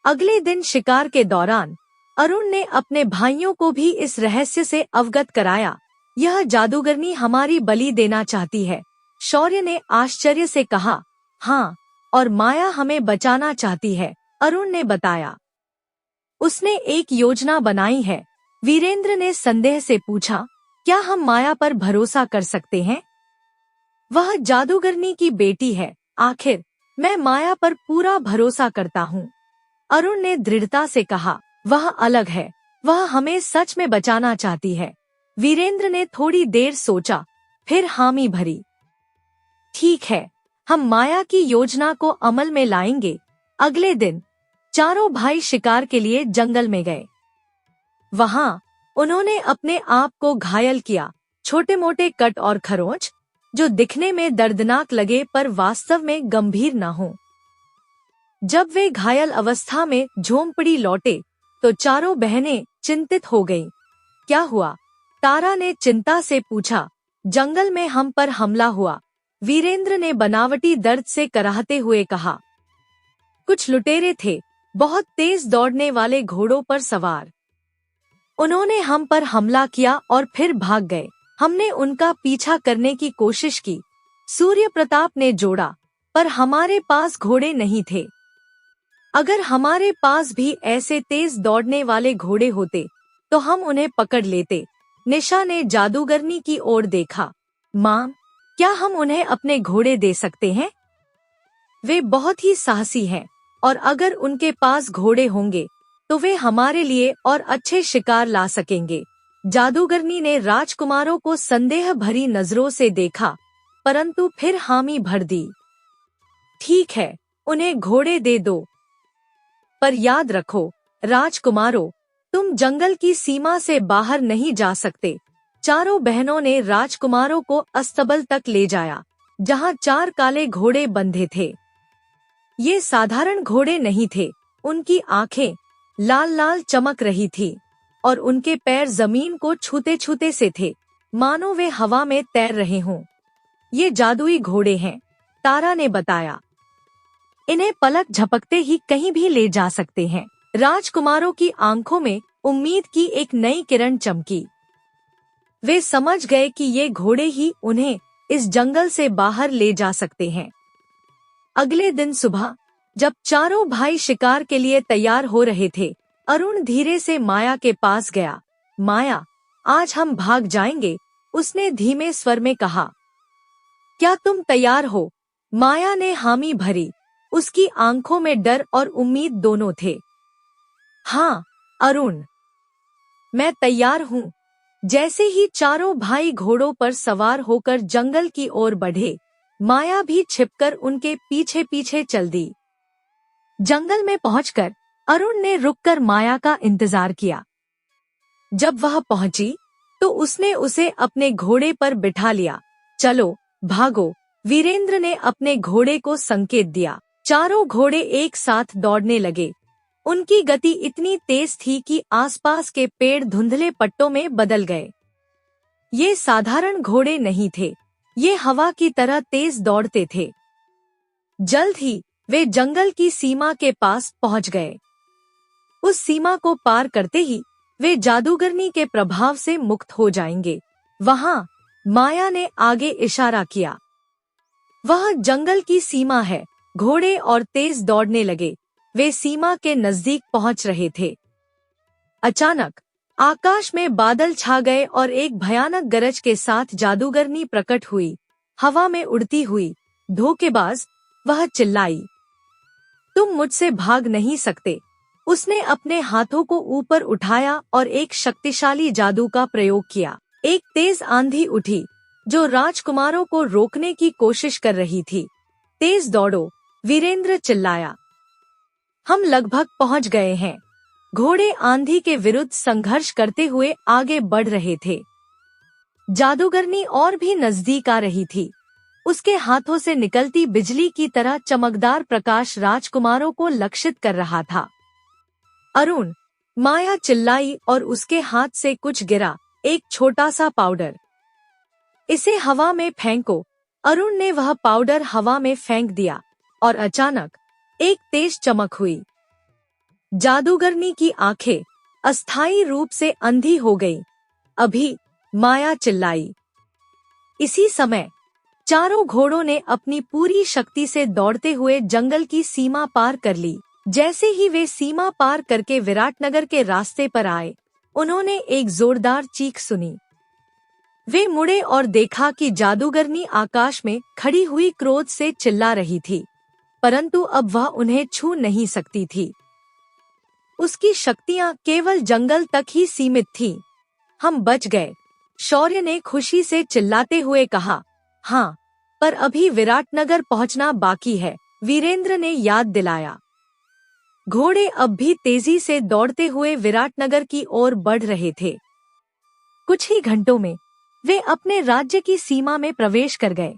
अगले दिन शिकार के दौरान अरुण ने अपने भाइयों को भी इस रहस्य से अवगत कराया। यह जादूगरनी हमारी बलि देना चाहती है। शौर्य ने आश्चर्य से कहा। हाँ, और माया हमें बचाना चाहती है, अरुण ने बताया। उसने एक योजना बनाई है। वीरेंद्र ने संदेह से पूछा, क्या हम माया पर भरोसा कर सकते हैं? वह जादूगरनी की बेटी है। आखिर मैं माया पर पूरा भरोसा करता हूँ, अरुण ने दृढ़ता से कहा। वह अलग है, वह हमें सच में बचाना चाहती है। वीरेंद्र ने थोड़ी देर सोचा, फिर हामी भरी। ठीक है, हम माया की योजना को अमल में लाएंगे। अगले दिन चारों भाई शिकार के लिए जंगल में गए। वहां उन्होंने अपने आप को घायल किया। छोटे मोटे कट और खरोंच जो दिखने में दर्दनाक लगे पर वास्तव में गंभीर न हो। जब वे घायल अवस्था में झोंपड़ी लौटे तो चारों बहनें चिंतित हो गईं। क्या हुआ? तारा ने चिंता से पूछा। जंगल में हम पर हमला हुआ, वीरेंद्र ने बनावटी दर्द से कराहते हुए कहा। कुछ लुटेरे थे, बहुत तेज दौड़ने वाले घोड़ों पर सवार। उन्होंने हम पर हमला किया और फिर भाग गए। हमने उनका पीछा करने की कोशिश की, सूर्य प्रताप ने जोड़ा, पर हमारे पास घोड़े नहीं थे। अगर हमारे पास भी ऐसे तेज दौड़ने वाले घोड़े होते तो हम उन्हें पकड़ लेते। निशा ने जादूगरनी की ओर देखा। मां, क्या हम उन्हें अपने घोड़े दे सकते हैं? वे बहुत ही साहसी हैं और अगर उनके पास घोड़े होंगे तो वे हमारे लिए और अच्छे शिकार ला सकेंगे। जादूगरनी ने राजकुमारों को संदेह भरी नजरों से देखा, परंतु फिर हामी भर दी। ठीक है, उन्हें घोड़े दे दो, पर याद रखो राजकुमारों, तुम जंगल की सीमा से बाहर नहीं जा सकते। चारों बहनों ने राजकुमारों को अस्तबल तक ले जाया, जहां 4 काले घोड़े बंधे थे। ये साधारण घोड़े नहीं थे, उनकी आंखें लाल लाल चमक रही थी और उनके पैर जमीन को छूते छूते से थे, मानो वे हवा में तैर रहे हों। ये जादुई घोड़े हैं, तारा ने बताया। इन्हें पलक झपकते ही कहीं भी ले जा सकते हैं। राजकुमारों की आंखों में उम्मीद की एक नई किरण चमकी। वे समझ गए कि ये घोड़े ही उन्हें इस जंगल से बाहर ले जा सकते हैं। अगले दिन सुबह जब चारों भाई शिकार के लिए तैयार हो रहे थे, अरुण धीरे से माया के पास गया। माया, आज हम भाग जाएंगे, उसने धीमे स्वर में कहा। क्या तुम तैयार हो? माया ने हामी भरी। उसकी आंखों में डर और उम्मीद दोनों थे। हाँ अरुण, मैं तैयार हूँ। जैसे ही चारों भाई घोड़ों पर सवार होकर जंगल की ओर बढ़े, माया भी छिपकर उनके पीछे पीछे चल दी। जंगल में पहुंचकर अरुण ने रुककर माया का इंतजार किया। जब वह पहुंची तो उसने उसे अपने घोड़े पर बिठा लिया। चलो भागो, वीरेंद्र ने अपने घोड़े को संकेत दिया। चारों घोड़े एक साथ दौड़ने लगे। उनकी गति इतनी तेज थी कि आसपास के पेड़ धुंधले पट्टों में बदल गए। ये साधारण घोड़े नहीं थे, ये हवा की तरह तेज दौड़ते थे। जल्द ही वे जंगल की सीमा के पास पहुंच गए। उस सीमा को पार करते ही वे जादूगरनी के प्रभाव से मुक्त हो जाएंगे। वहां माया ने आगे इशारा किया। वह जंगल की सीमा है। घोड़े और तेज दौड़ने लगे। वे सीमा के नजदीक पहुंच रहे थे। अचानक आकाश में बादल छा गए और एक भयानक गरज के साथ जादूगरनी प्रकट हुई, हवा में उड़ती हुई। धोखेबाज, वह चिल्लाई। तुम मुझसे भाग नहीं सकते। उसने अपने हाथों को ऊपर उठाया और एक शक्तिशाली जादू का प्रयोग किया। एक तेज आंधी उठी, जो राजकुमारों को रोकने की कोशिश कर रही थी। तेज दौड़ो, वीरेंद्र चिल्लाया। हम लगभग पहुंच गए हैं। घोड़े आंधी के विरुद्ध संघर्ष करते हुए आगे बढ़ रहे थे। जादूगरनी और भी नजदीक आ रही थी। उसके हाथों से निकलती बिजली की तरह चमकदार प्रकाश राजकुमारों को लक्षित कर रहा था। अरुण, माया चिल्लाई और उसके हाथ से कुछ गिरा, एक छोटा सा पाउडर। इसे हवा में फेंको। अरुण ने वह पाउडर हवा में फेंक दिया और अचानक एक तेज चमक हुई। जादूगरनी की आंखें अस्थायी रूप से अंधी हो गईं। अभी, माया चिल्लाई। इसी समय चारों घोड़ों ने अपनी पूरी शक्ति से दौड़ते हुए जंगल की सीमा पार कर ली। जैसे ही वे सीमा पार करके विराटनगर के रास्ते पर आए, उन्होंने एक जोरदार चीख सुनी। वे मुड़े और देखा कि जादूगरनी आकाश में खड़ी हुई क्रोध से चिल्ला रही थी, परंतु अब वह उन्हें छू नहीं सकती थी। उसकी शक्तियां केवल जंगल तक ही सीमित थीं। हम बच गए, शौर्य ने खुशी से चिल्लाते हुए कहा। हाँ, पर अभी विराटनगर पहुंचना बाकी है, वीरेंद्र ने याद दिलाया। घोड़े अब भी तेजी से दौड़ते हुए विराटनगर की ओर बढ़ रहे थे। कुछ ही घंटों में वे अपने राज्य की सीमा में प्रवेश कर गए।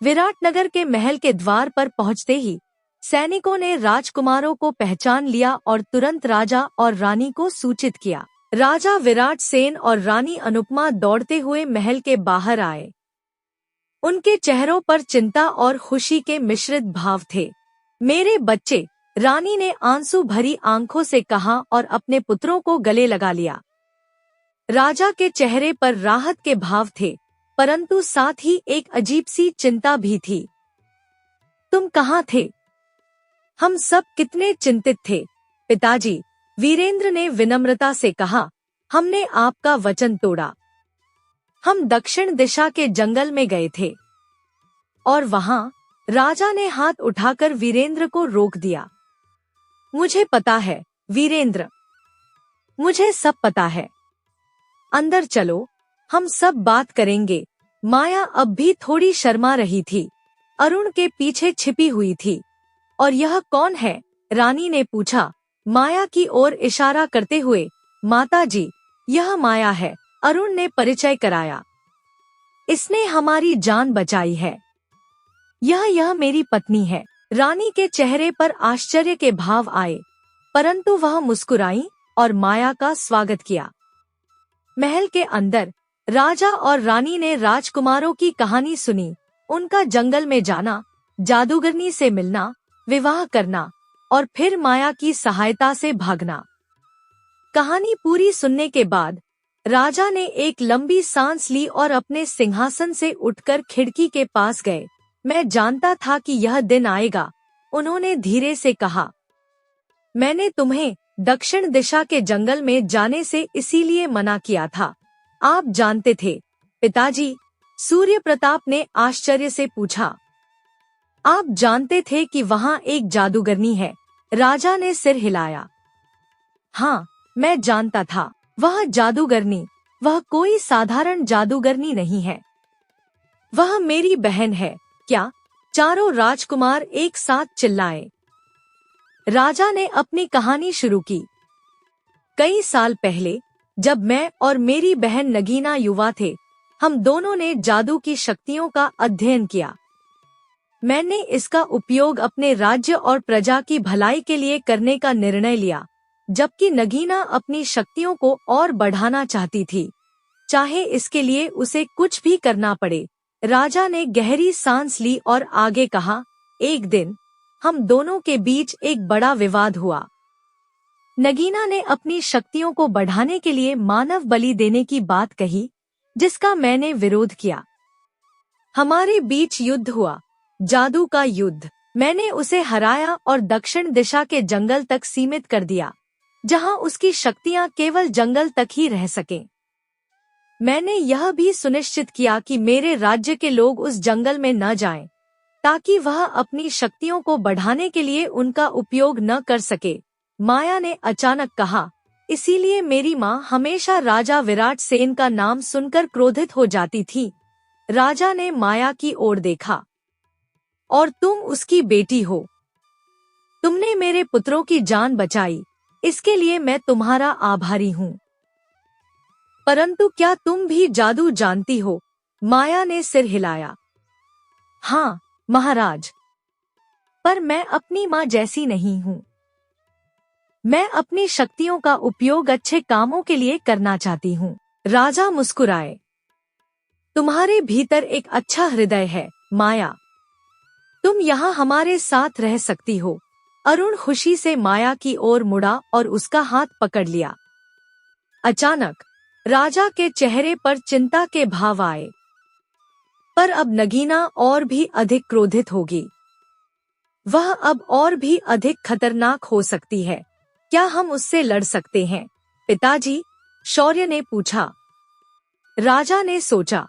विराटनगर के महल के द्वार पर पहुंचते ही सैनिकों ने राजकुमारों को पहचान लिया और तुरंत राजा और रानी को सूचित किया। राजा विराट सेन और रानी अनुपमा दौड़ते हुए महल के बाहर आए। उनके चेहरों पर चिंता और खुशी के मिश्रित भाव थे। मेरे बच्चे, रानी ने आंसू भरी आंखों से कहा और अपने पुत्रों को गले लगा लिया। राजा के चेहरे पर राहत के भाव थे, परंतु साथ ही एक अजीब सी चिंता भी थी। तुम कहाँ थे? हम सब कितने चिंतित थे, पिताजी, वीरेंद्र ने विनम्रता से कहा। हमने आपका वचन तोड़ा। हम दक्षिण दिशा के जंगल में गए थे। और वहां राजा ने हाथ उठाकर वीरेंद्र को रोक दिया। मुझे पता है, वीरेंद्र, मुझे सब पता है। अंदर चलो, हम सब बात करेंगे। माया अब भी थोड़ी शर्मा रही थी। अरुण के पीछे छिपी हुई थी। और यह कौन है? रानी ने पूछा, माया की ओर इशारा करते हुए। माताजी, यह माया है, अरुण ने परिचय कराया। इसने हमारी जान बचाई है। यह मेरी पत्नी है। रानी के चेहरे पर आश्चर्य के भाव आए, परंतु वह मुस्कुराई और माया का स्वागत किया। महल के अंदर राजा और रानी ने राजकुमारों की कहानी सुनी। उनका जंगल में जाना, जादूगरनी से मिलना, विवाह करना और फिर माया की सहायता से भागना। कहानी पूरी सुनने के बाद राजा ने एक लंबी सांस ली और अपने सिंहासन से उठकर खिड़की के पास गए। मैं जानता था कि यह दिन आएगा, उन्होंने धीरे से कहा। मैंने तुम्हें दक्षिण दिशा के जंगल में जाने से इसीलिए मना किया था। आप जानते थे, पिताजी, सूर्य प्रताप ने आश्चर्य से पूछा। आप जानते थे कि वहाँ एक जादूगरनी है? राजा ने सिर हिलाया। हाँ, मैं जानता था। वह जादूगरनी, वह कोई साधारण जादूगरनी नहीं है। वह मेरी बहन है। क्या? चारों राजकुमार एक साथ चिल्लाए। राजा ने अपनी कहानी शुरू की। कई साल पहले, जब मैं और मेरी बहन नगीना युवा थे, हम दोनों ने जादू की शक्तियों का अध्ययन किया। मैंने इसका उपयोग अपने राज्य और प्रजा की भलाई के लिए करने का निर्णय लिया, जबकि नगीना अपनी शक्तियों को और बढ़ाना चाहती थी, चाहे इसके लिए उसे कुछ भी करना पड़े। राजा ने गहरी सांस ली और आगे कहा। एक दिन हम दोनों के बीच एक बड़ा विवाद हुआ। नगीना ने अपनी शक्तियों को बढ़ाने के लिए मानव बलि देने की बात कही, जिसका मैंने विरोध किया। हमारे बीच युद्ध हुआ, जादू का युद्ध। मैंने उसे हराया और दक्षिण दिशा के जंगल तक सीमित कर दिया, जहां उसकी शक्तियां केवल जंगल तक ही रह सकें। मैंने यह भी सुनिश्चित किया कि मेरे राज्य के लोग उस जंगल में न जाएं, ताकि वह अपनी शक्तियों को बढ़ाने के लिए उनका उपयोग न कर सके। माया ने अचानक कहा। इसीलिए मेरी माँ हमेशा राजा विराट सेन का नाम सुनकर क्रोधित हो जाती थी। राजा ने माया की ओर देखा। और तुम उसकी बेटी हो। तुमने मेरे पुत्रों की जान बचाई, इसके लिए मैं तुम्हारा आभारी हूँ। परंतु क्या तुम भी जादू जानती हो? माया ने सिर हिलाया। हाँ महाराज, पर मैं अपनी माँ जैसी नहीं हूँ। मैं अपनी शक्तियों का उपयोग अच्छे कामों के लिए करना चाहती हूँ। राजा मुस्कुराए। तुम्हारे भीतर एक अच्छा हृदय है माया। तुम यहाँ हमारे साथ रह सकती हो। अरुण खुशी से माया की ओर मुड़ा और उसका हाथ पकड़ लिया। अचानक राजा के चेहरे पर चिंता के भाव आए। पर अब नगीना और भी अधिक क्रोधित होगी। वह अब और भी अधिक खतरनाक हो सकती है। क्या हम उससे लड़ सकते हैं? पिताजी, शौर्य ने पूछा। राजा ने सोचा,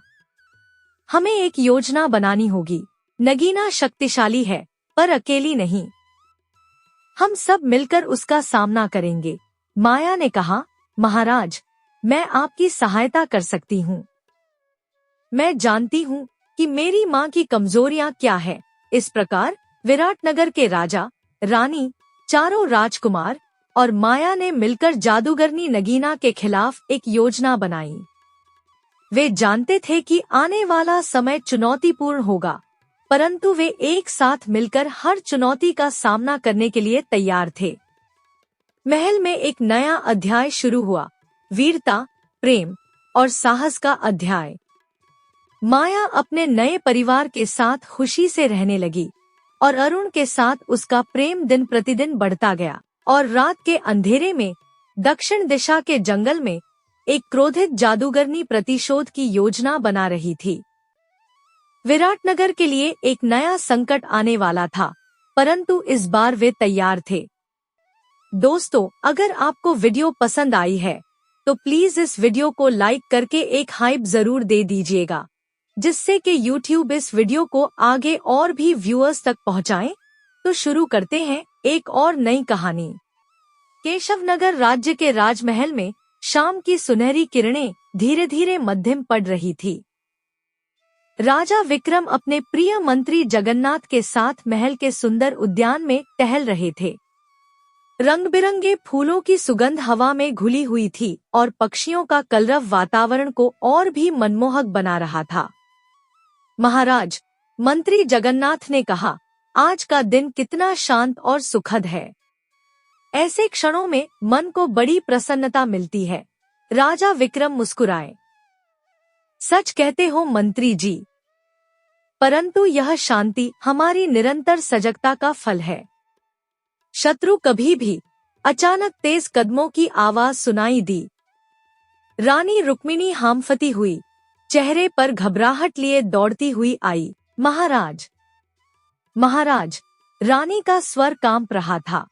हमें एक योजना बनानी होगी। नगीना शक्तिशाली है, पर अकेली नहीं। हम सब मिलकर उसका सामना करेंगे। माया ने कहा, महाराज, मैं आपकी सहायता कर सकती हूँ। मैं जानती हूँ कि मेरी माँ की कमजोरियाँ क्या है। इस प्रकार विराटनगर के राजा, रानी, चारों राजकुमार और माया ने मिलकर जादूगरनी नगीना के खिलाफ एक योजना बनाई। वे जानते थे कि आने वाला समय चुनौतीपूर्ण होगा, परंतु वे एक साथ मिलकर हर चुनौती का सामना करने के लिए तैयार थे। महल में एक नया अध्याय शुरू हुआ, वीरता, प्रेम और साहस का अध्याय। माया अपने नए परिवार के साथ खुशी से रहने लगी और अरुण के साथ उसका प्रेम दिन प्रतिदिन बढ़ता गया। और रात के अंधेरे में दक्षिण दिशा के जंगल में एक क्रोधित जादूगरनी प्रतिशोध की योजना बना रही थी। विराटनगर के लिए एक नया संकट आने वाला था, परंतु इस बार वे तैयार थे। दोस्तों, अगर आपको वीडियो पसंद आई है तो प्लीज इस वीडियो को लाइक करके एक हाइप जरूर दे दीजिएगा, जिससे कि YouTube इस वीडियो को आगे और भी व्यूअर्स तक पहुंचाएं। तो शुरू करते हैं एक और नई कहानी। केशवनगर राज्य के राजमहल में शाम की सुनहरी किरणें धीरे धीरे मध्यम पड़ रही थी। राजा विक्रम अपने प्रिय मंत्री जगन्नाथ के साथ महल के सुंदर उद्यान में टहल रहे थे। रंग बिरंगे फूलों की सुगंध हवा में घुली हुई थी और पक्षियों का कलरव वातावरण को और भी मनमोहक बना रहा था। महाराज, मंत्री जगन्नाथ ने कहा, आज का दिन कितना शांत और सुखद है। ऐसे क्षणों में मन को बड़ी प्रसन्नता मिलती है। राजा विक्रम मुस्कुराए। सच कहते हो मंत्री जी, परंतु यह शांति हमारी निरंतर सजगता का फल है। शत्रु कभी भी अचानक तेज कदमों की आवाज सुनाई दी। रानी रुक्मिणी हांफती हुई, चेहरे पर घबराहट लिए दौड़ती हुई आई। महाराज, महाराज, रानी का स्वर कांप रहा था।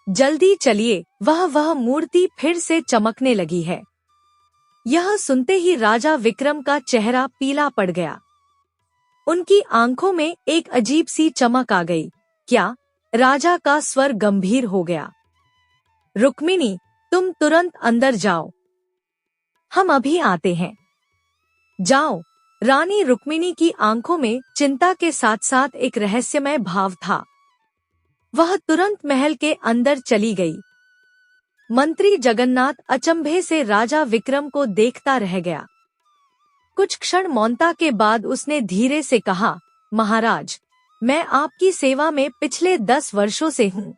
जल्दी चलिए, वह मूर्ति फिर से चमकने लगी है। यह सुनते ही राजा विक्रम का चेहरा पीला पड़ गया। उनकी आंखों में एक अजीब सी चमक आ गई। क्या? राजा का स्वर गंभीर हो गया। रुक्मिणी, तुम तुरंत अंदर जाओ, हम अभी आते हैं। जाओ। रानी रुक्मिणी की आंखों में चिंता के साथ साथ एक रहस्यमय भाव था। वह तुरंत महल के अंदर चली गई। मंत्री जगन्नाथ अचंभे से राजा विक्रम को देखता रह गया। कुछ क्षण मौनता के बाद उसने धीरे से कहा, महाराज, मैं आपकी सेवा में पिछले 10 वर्षों से हूँ,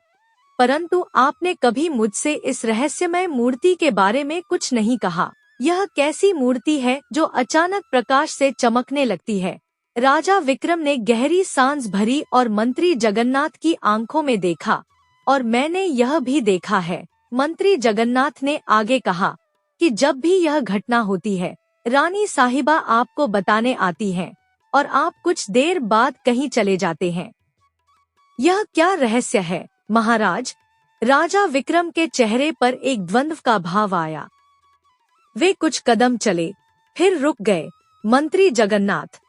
परंतु आपने कभी मुझसे इस रहस्यमय मूर्ति के बारे में कुछ नहीं कहा। यह कैसी मूर्ति है जो अचानक प्रकाश से चमकने लगती है? राजा विक्रम ने गहरी सांस भरी और मंत्री जगन्नाथ की आंखों में देखा। और मैंने यह भी देखा है, मंत्री जगन्नाथ ने आगे कहा, कि जब भी यह घटना होती है, रानी साहिबा आपको बताने आती हैं और आप कुछ देर बाद कहीं चले जाते हैं। यह क्या रहस्य है महाराज? राजा विक्रम के चेहरे पर एक द्वंद्व का भाव आया। वे कुछ कदम चले, फिर रुक गए। मंत्री जगन्नाथ,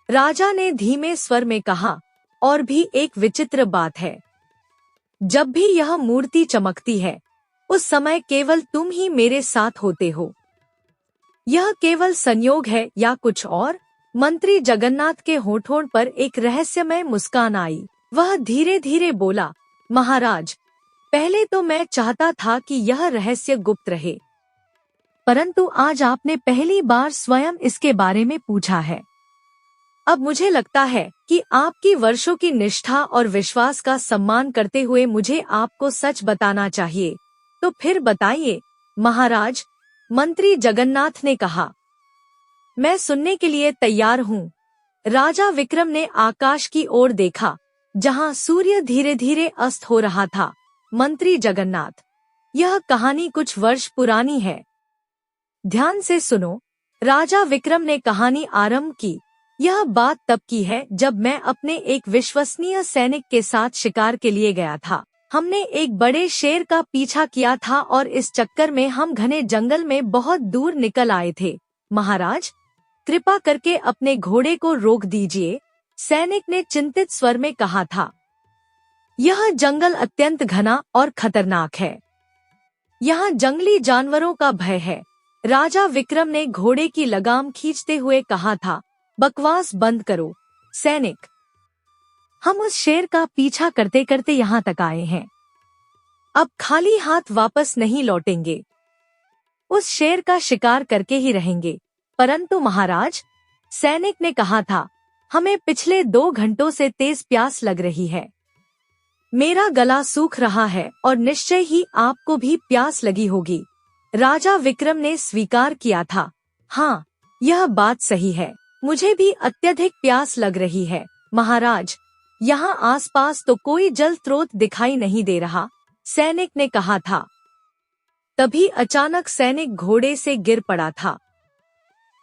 राजा ने धीमे स्वर में कहा, और भी एक विचित्र बात है। जब भी यह मूर्ति चमकती है, उस समय केवल तुम ही मेरे साथ होते हो। यह केवल संयोग है या कुछ और? मंत्री जगन्नाथ के होठों पर एक रहस्यमय मुस्कान आई। वह धीरे धीरे बोला, महाराज, पहले तो मैं चाहता था कि यह रहस्य गुप्त रहे, परंतु आज आपने पहली बार स्वयं इसके बारे में पूछा है। अब मुझे लगता है कि आपकी वर्षों की निष्ठा और विश्वास का सम्मान करते हुए मुझे आपको सच बताना चाहिए। तो फिर बताइए महाराज, मंत्री जगन्नाथ ने कहा। मैं सुनने के लिए तैयार हूँ। राजा विक्रम ने आकाश की ओर देखा, जहाँ सूर्य धीरे धीरे अस्त हो रहा था। मंत्री जगन्नाथ, यह कहानी कुछ वर्ष पुरानी है। ध्यान से सुनो। राजा विक्रम ने कहानी आरंभ की। यह बात तब की है जब मैं अपने एक विश्वसनीय सैनिक के साथ शिकार के लिए गया था। हमने एक बड़े शेर का पीछा किया था और इस चक्कर में हम घने जंगल में बहुत दूर निकल आए थे। महाराज, कृपा करके अपने घोड़े को रोक दीजिए, सैनिक ने चिंतित स्वर में कहा था। यह जंगल अत्यंत घना और खतरनाक है। यहाँ जंगली जानवरों का भय है। राजा विक्रम ने घोड़े की लगाम खींचते हुए कहा था। बकवास बंद करो सैनिक, हम उस शेर का पीछा करते करते यहाँ तक आए हैं। अब खाली हाथ वापस नहीं लौटेंगे। उस शेर का शिकार करके ही रहेंगे। परंतु महाराज, सैनिक ने कहा था, हमें पिछले 2 घंटों से तेज प्यास लग रही है। मेरा गला सूख रहा है और निश्चय ही आपको भी प्यास लगी होगी। राजा विक्रम ने स्वीकार किया था। हाँ, यह बात सही है, मुझे भी अत्यधिक प्यास लग रही है। महाराज, यहाँ आसपास तो कोई जल स्रोत दिखाई नहीं दे रहा, सैनिक ने कहा था। तभी अचानक सैनिक घोड़े से गिर पड़ा था।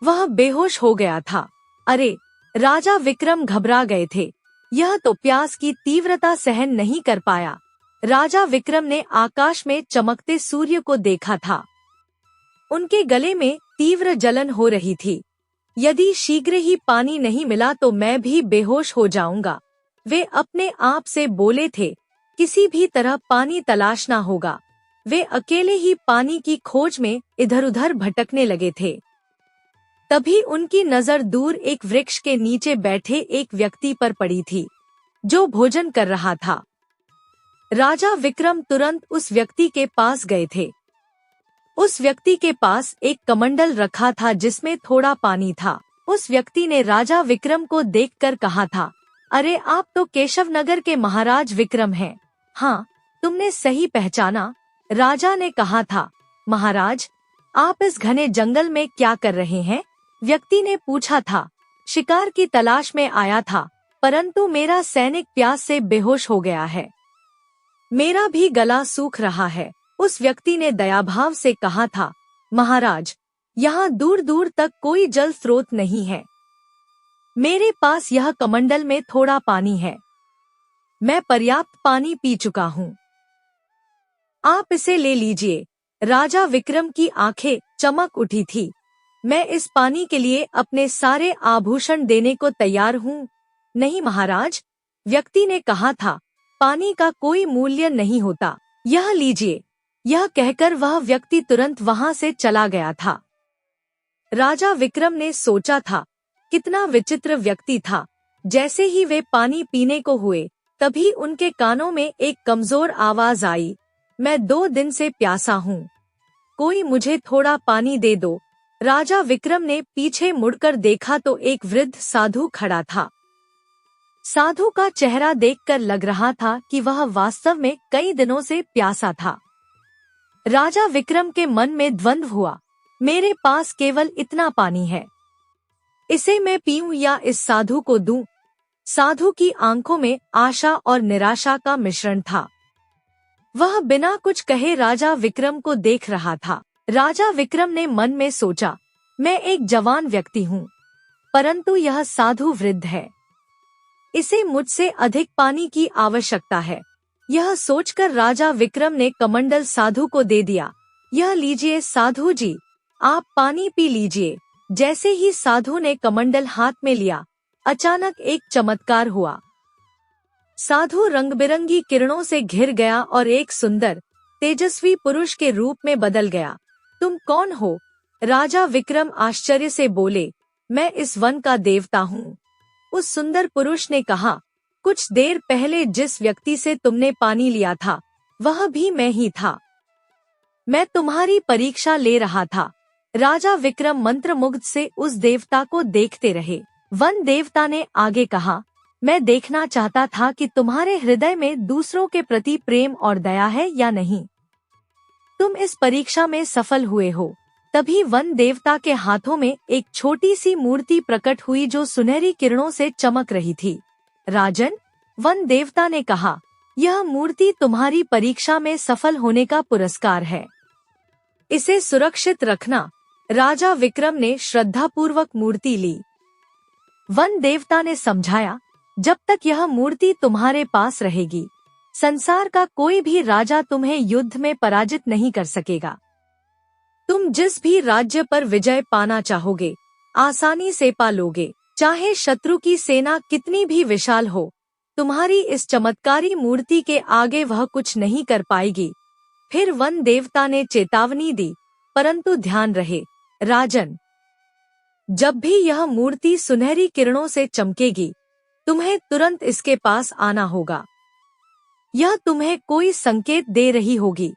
वह बेहोश हो गया था। अरे, राजा विक्रम घबरा गए थे। यह तो प्यास की तीव्रता सहन नहीं कर पाया। राजा विक्रम ने आकाश में चमकते सूर्य को देखा था। उनके गले में तीव्र जलन हो रही थी। यदि शीघ्र ही पानी नहीं मिला तो मैं भी बेहोश हो जाऊंगा। वे अपने आप से बोले थे, किसी भी तरह पानी तलाशना होगा। वे अकेले ही पानी की खोज में इधर उधर भटकने लगे थे। तभी उनकी नजर दूर एक वृक्ष के नीचे बैठे एक व्यक्ति पर पड़ी थी, जो भोजन कर रहा था। राजा विक्रम तुरंत उस व्यक्ति के पास गए थे। उस व्यक्ति के पास एक कमंडल रखा था जिसमें थोड़ा पानी था। उस व्यक्ति ने राजा विक्रम को देखकर कहा था, अरे, आप तो केशव नगर के महाराज विक्रम हैं। हाँ, तुमने सही पहचाना, राजा ने कहा था। महाराज, आप इस घने जंगल में क्या कर रहे हैं? व्यक्ति ने पूछा था। शिकार की तलाश में आया था, परंतु मेरा सैनिक प्यास से बेहोश हो गया है। मेरा भी गला सूख रहा है, उस व्यक्ति ने दयाभाव से कहा था। महाराज, यहाँ दूर दूर तक कोई जल स्रोत नहीं है। मेरे पास यह कमंडल में थोड़ा पानी है। मैं पर्याप्त पानी पी चुका हूँ। आप इसे ले लीजिए। राजा विक्रम की आंखें चमक उठी थी। मैं इस पानी के लिए अपने सारे आभूषण देने को तैयार हूँ। नहीं महाराज, व्यक्ति ने कहा था, पानी का कोई मूल्य नहीं होता। यह लीजिए। यह कहकर वह व्यक्ति तुरंत वहां से चला गया था। राजा विक्रम ने सोचा था, कितना विचित्र व्यक्ति था। जैसे ही वे पानी पीने को हुए, तभी उनके कानों में एक कमजोर आवाज आई, मैं 2 दिन से प्यासा हूँ, कोई मुझे थोड़ा पानी दे दो। राजा विक्रम ने पीछे मुड़कर देखा तो एक वृद्ध साधु खड़ा था। साधु का चेहरा देखकर लग रहा था कि वह वास्तव में कई दिनों से प्यासा था। राजा विक्रम के मन में द्वंद्व हुआ। मेरे पास केवल इतना पानी है, इसे मैं पीऊं या इस साधु को दूं? साधु की आंखों में आशा और निराशा का मिश्रण था। वह बिना कुछ कहे राजा विक्रम को देख रहा था। राजा विक्रम ने मन में सोचा, मैं एक जवान व्यक्ति हूँ, परंतु यह साधु वृद्ध है। इसे मुझसे अधिक पानी की आवश्यकता है। यह सोचकर राजा विक्रम ने कमंडल साधु को दे दिया। यह लीजिए साधु जी, आप पानी पी लीजिए। जैसे ही साधु ने कमंडल हाथ में लिया, अचानक एक चमत्कार हुआ। साधु रंग-बिरंगी किरणों से घिर गया और एक सुंदर, तेजस्वी पुरुष के रूप में बदल गया। तुम कौन हो? राजा विक्रम आश्चर्य से बोले। मैं इस वन का देवता हूँ। उस सुंदर पुरुष ने कहा, कुछ देर पहले जिस व्यक्ति से तुमने पानी लिया था वह भी मैं ही था। मैं तुम्हारी परीक्षा ले रहा था। राजा विक्रम मंत्रमुग्ध से उस देवता को देखते रहे। वन देवता ने आगे कहा, मैं देखना चाहता था कि तुम्हारे हृदय में दूसरों के प्रति प्रेम और दया है या नहीं। तुम इस परीक्षा में सफल हुए हो। तभी वन देवता के हाथों में एक छोटी सी मूर्ति प्रकट हुई जो सुनहरी किरणों से चमक रही थी। राजन, वन देवता ने कहा, यह मूर्ति तुम्हारी परीक्षा में सफल होने का पुरस्कार है। इसे सुरक्षित रखना। राजा विक्रम ने श्रद्धापूर्वक मूर्ति ली। वन देवता ने समझाया, जब तक यह मूर्ति तुम्हारे पास रहेगी, संसार का कोई भी राजा तुम्हें युद्ध में पराजित नहीं कर सकेगा। तुम जिस भी राज्य पर विजय पाना चाहोगे, आसानी से पा लोगे, चाहे शत्रु की सेना कितनी भी विशाल हो। तुम्हारी इस चमत्कारी मूर्ति के आगे वह कुछ नहीं कर पाएगी। फिर वन देवता ने चेतावनी दी, परंतु ध्यान रहे, राजन, जब भी यह मूर्ति सुनहरी किरणों से चमकेगी, तुम्हें तुरंत इसके पास आना होगा। यह तुम्हें कोई संकेत दे रही होगी।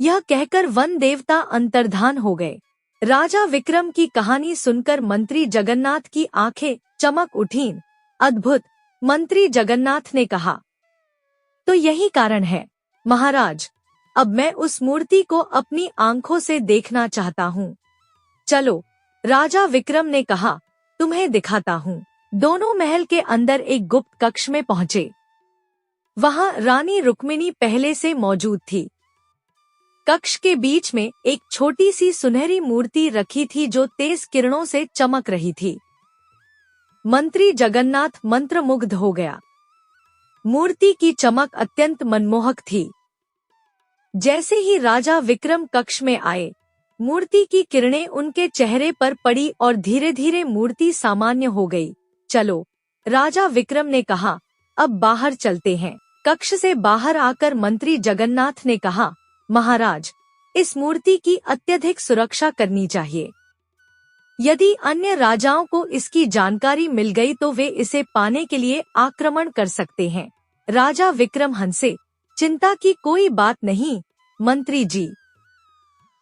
यह कहकर वन देवता अंतर्धान हो गए। राजा विक्रम की कहानी सुनकर मंत्री जगन्नाथ की आंखें चमक उठीं। अद्भुत! मंत्री जगन्नाथ ने कहा, तो यही कारण है महाराज, अब मैं उस मूर्ति को अपनी आंखों से देखना चाहता हूँ। चलो, राजा विक्रम ने कहा, तुम्हें दिखाता हूँ। दोनों महल के अंदर एक गुप्त कक्ष में पहुँचे। वहाँ रानी रुक्मिणी पहले से मौजूद थी। कक्ष के बीच में एक छोटी सी सुनहरी मूर्ति रखी थी जो तेज किरणों से चमक रही थी। मंत्री जगन्नाथ मंत्रमुग्ध हो गया। मूर्ति की चमक अत्यंत मनमोहक थी। जैसे ही राजा विक्रम कक्ष में आए, मूर्ति की किरणें उनके चेहरे पर पड़ी और धीरे धीरे मूर्ति सामान्य हो गई। चलो, राजा विक्रम ने कहा, अब बाहर चलते हैं। कक्ष से बाहर आकर मंत्री जगन्नाथ ने कहा, महाराज, इस मूर्ति की अत्यधिक सुरक्षा करनी चाहिए। यदि अन्य राजाओं को इसकी जानकारी मिल गई तो वे इसे पाने के लिए आक्रमण कर सकते हैं। राजा विक्रम हंसे, चिंता की कोई बात नहीं मंत्री जी,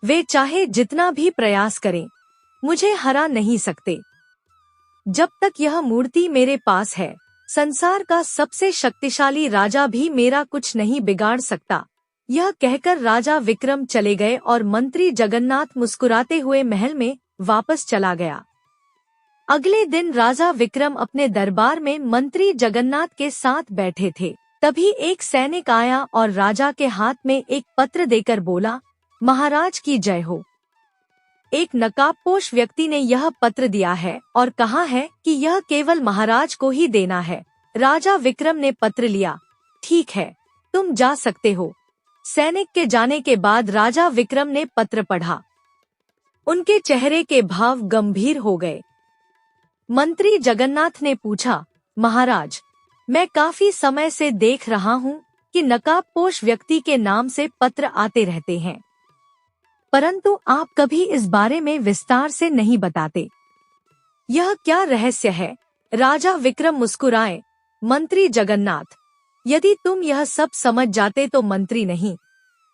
वे चाहे जितना भी प्रयास करें, मुझे हरा नहीं सकते। जब तक यह मूर्ति मेरे पास है, संसार का सबसे शक्तिशाली राजा भी मेरा कुछ नहीं बिगाड़ सकता। यह कहकर राजा विक्रम चले गए और मंत्री जगन्नाथ मुस्कुराते हुए महल में वापस चला गया। अगले दिन राजा विक्रम अपने दरबार में मंत्री जगन्नाथ के साथ बैठे थे। तभी एक सैनिक आया और राजा के हाथ में एक पत्र देकर बोला, महाराज की जय हो। एक नकाबपोश व्यक्ति ने यह पत्र दिया है और कहा है कि यह केवल महाराज को ही देना है। राजा विक्रम ने पत्र लिया। ठीक है, तुम जा सकते हो। सैनिक के जाने के बाद राजा विक्रम ने पत्र पढ़ा। उनके चेहरे के भाव गंभीर हो गए। मंत्री जगन्नाथ ने पूछा, महाराज, मैं काफी समय से देख रहा हूँ कि नकाबपोश व्यक्ति के नाम से पत्र आते रहते हैं, परंतु आप कभी इस बारे में विस्तार से नहीं बताते। यह क्या रहस्य है? राजा विक्रम मुस्कुराए। मंत्री जगन्नाथ, यदि तुम यह सब समझ जाते तो मंत्री नहीं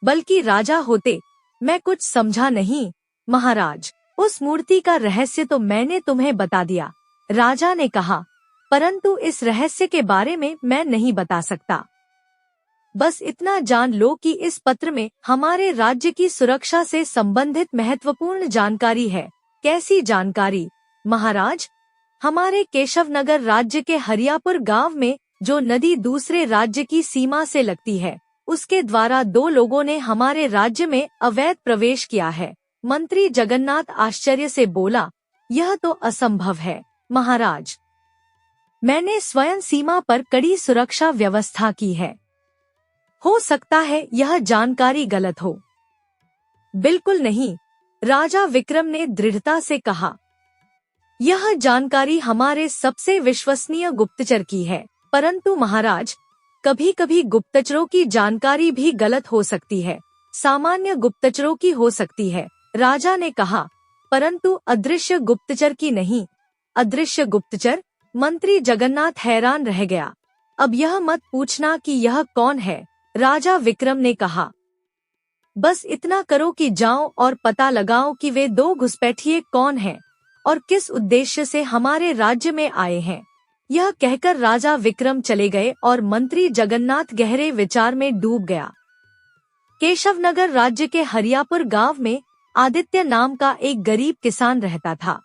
बल्कि राजा होते। मैं कुछ समझा नहीं महाराज। उस मूर्ति का रहस्य तो मैंने तुम्हें बता दिया, राजा ने कहा, परंतु इस रहस्य के बारे में मैं नहीं बता सकता। बस इतना जान लो कि इस पत्र में हमारे राज्य की सुरक्षा से संबंधित महत्वपूर्ण जानकारी है। कैसी जानकारी महाराज? हमारे केशवनगर राज्य के हरियापुर गांव में जो नदी दूसरे राज्य की सीमा से लगती है, उसके द्वारा 2 लोगों ने हमारे राज्य में अवैध प्रवेश किया है। मंत्री जगन्नाथ आश्चर्य से बोला, यह तो असंभव है महाराज। मैंने स्वयं सीमा पर कड़ी सुरक्षा व्यवस्था की है। हो सकता है यह जानकारी गलत हो। बिल्कुल नहीं, राजा विक्रम ने दृढ़ता से कहा। यह जानकारी हमारे सबसे विश्वसनीय गुप्तचर की है। परंतु महाराज, कभी कभी गुप्तचरों की जानकारी भी गलत हो सकती है, सामान्य गुप्तचरों की हो सकती है, राजा ने कहा, परंतु अदृश्य गुप्तचर की नहीं। अदृश्य गुप्तचर। मंत्री जगन्नाथ हैरान रह गया। अब यह मत पूछना कि यह कौन है, राजा विक्रम ने कहा। बस इतना करो कि जाओ और पता लगाओ कि वे दो घुसपैठिए कौन हैं और किस उद्देश्य से हमारे राज्य में आए हैं। यह कहकर राजा विक्रम चले गए और मंत्री जगन्नाथ गहरे विचार में डूब गया। केशवनगर राज्य के हरियापुर गांव में आदित्य नाम का एक गरीब किसान रहता था।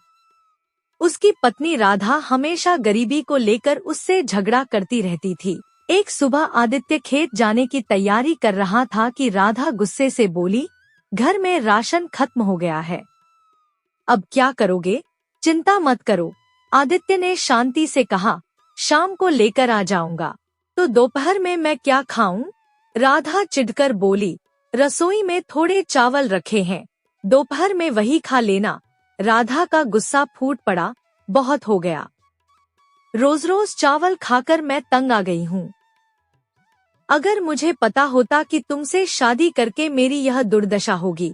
उसकी पत्नी राधा हमेशा गरीबी को लेकर उससे झगड़ा करती रहती थी। एक सुबह आदित्य खेत जाने की तैयारी कर रहा था कि राधा गुस्से से बोली, घर में राशन खत्म हो गया है, अब क्या करोगे? चिंता मत करो, आदित्य ने शांति से कहा, शाम को लेकर आ जाऊंगा। तो दोपहर में मैं क्या खाऊं? राधा चिढ़कर बोली, रसोई में थोड़े चावल रखे हैं, दोपहर में वही खा लेना। राधा का गुस्सा फूट पड़ा, बहुत हो गया, रोज रोज चावल खाकर मैं तंग आ गई हूँ। अगर मुझे पता होता कि तुमसे शादी करके मेरी यह दुर्दशा होगी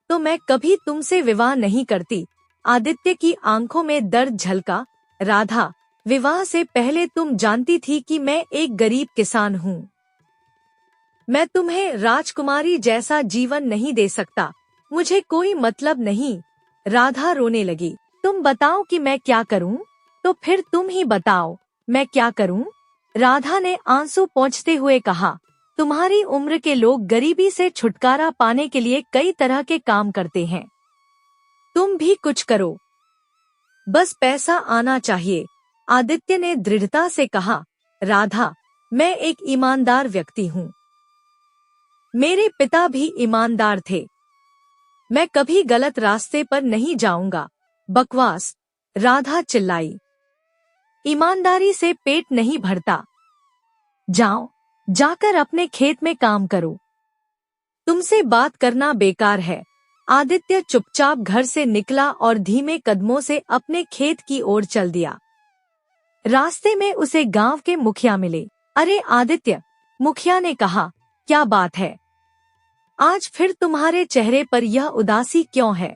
तो मैं कभी तुमसे विवाह नहीं करती। आदित्य की आंखों में दर्द झलका। राधा, विवाह से पहले तुम जानती थी कि मैं एक गरीब किसान हूँ। मैं तुम्हें राजकुमारी जैसा जीवन नहीं दे सकता, मुझे कोई मतलब नहीं। राधा रोने लगी। तुम बताओ कि मैं क्या करूं? तो फिर तुम ही बताओ, मैं क्या करूं? राधा ने आंसू पोंछते हुए कहा, तुम्हारी उम्र के लोग गरीबी से छुटकारा पाने के लिए कई तरह के काम करते हैं, तुम भी कुछ करो, बस पैसा आना चाहिए। आदित्य ने दृढ़ता से कहा, राधा, मैं एक ईमानदार व्यक्ति हूँ, मेरे पिता भी ईमानदार थे, मैं कभी गलत रास्ते पर नहीं जाऊंगा। बकवास, राधा चिल्लाई, ईमानदारी से पेट नहीं भरता, जाओ, जाकर अपने खेत में काम करो, तुमसे बात करना बेकार है। आदित्य चुपचाप घर से निकला और धीमे कदमों से अपने खेत की ओर चल दिया। रास्ते में उसे गांव के मुखिया मिले। अरे आदित्य, मुखिया ने कहा, क्या बात है, आज फिर तुम्हारे चेहरे पर यह उदासी क्यों है?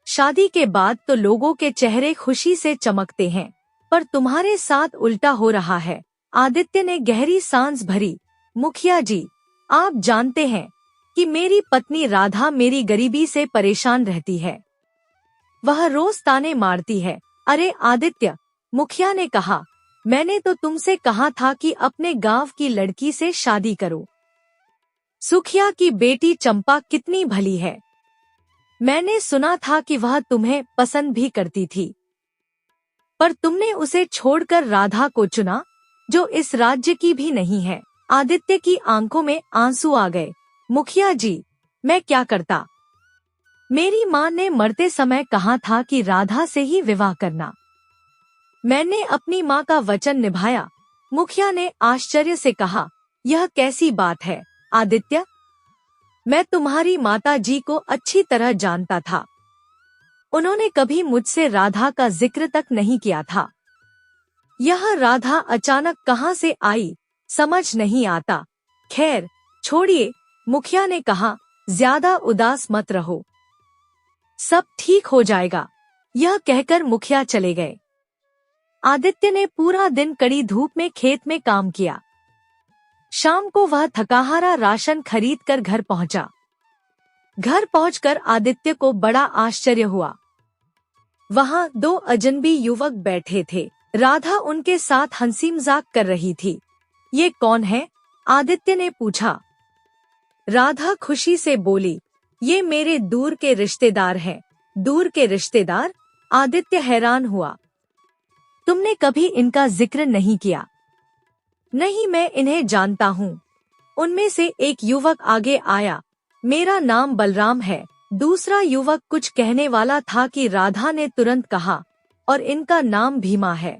शादी के बाद तो लोगों के चेहरे खुशी से चमकते हैं, पर तुम्हारे साथ उल्टा हो रहा है। आदित्य ने गहरी सांस भरी। मुखिया जी, आप जानते हैं कि मेरी पत्नी राधा मेरी गरीबी से परेशान रहती है, वह रोज ताने मारती है। अरे आदित्य, मुखिया ने कहा, मैंने तो तुमसे कहा था कि अपने गांव की लड़की से शादी करो। सुखिया की बेटी चंपा कितनी भली है, मैंने सुना था कि वह तुम्हें पसंद भी करती थी, पर तुमने उसे छोड़कर राधा को चुना, जो इस राज्य की भी नहीं है। आदित्य की आंखों में आंसू आ गए। मुखिया जी, मैं क्या करता? मेरी माँ ने मरते समय कहा था कि राधा से ही विवाह करना, मैंने अपनी माँ का वचन निभाया। मुखिया ने आश्चर्य से कहा, यह कैसी बात है आदित्य? मैं तुम्हारी माता जी को अच्छी तरह जानता था, उन्होंने कभी मुझसे राधा का जिक्र तक नहीं किया था। यह राधा अचानक कहाँ से आई, समझ नहीं आता। खैर छोड़िए, मुखिया ने कहा, ज्यादा उदास मत रहो, सब ठीक हो जाएगा। यह कहकर मुखिया चले गए। आदित्य ने पूरा दिन कड़ी धूप में खेत में काम किया। शाम को वह थकाहारा राशन खरीद कर घर पहुंचा। घर पहुंचकर आदित्य को बड़ा आश्चर्य हुआ। वहां दो अजनबी युवक बैठे थे। राधा उनके साथ हंसी मजाक कर रही थी। ये कौन है? आदित्य ने पूछा। राधा खुशी से बोली, ये मेरे दूर के रिश्तेदार हैं। दूर के रिश्तेदार? आदित्य हैरान हुआ। तुमने कभी इनका जिक्र नहीं किया। नहीं, मैं इन्हें जानता हूँ। उनमें से एक युवक आगे आया, मेरा नाम बलराम है। दूसरा युवक कुछ कहने वाला था कि राधा ने तुरंत कहा, और इनका नाम भीमा है।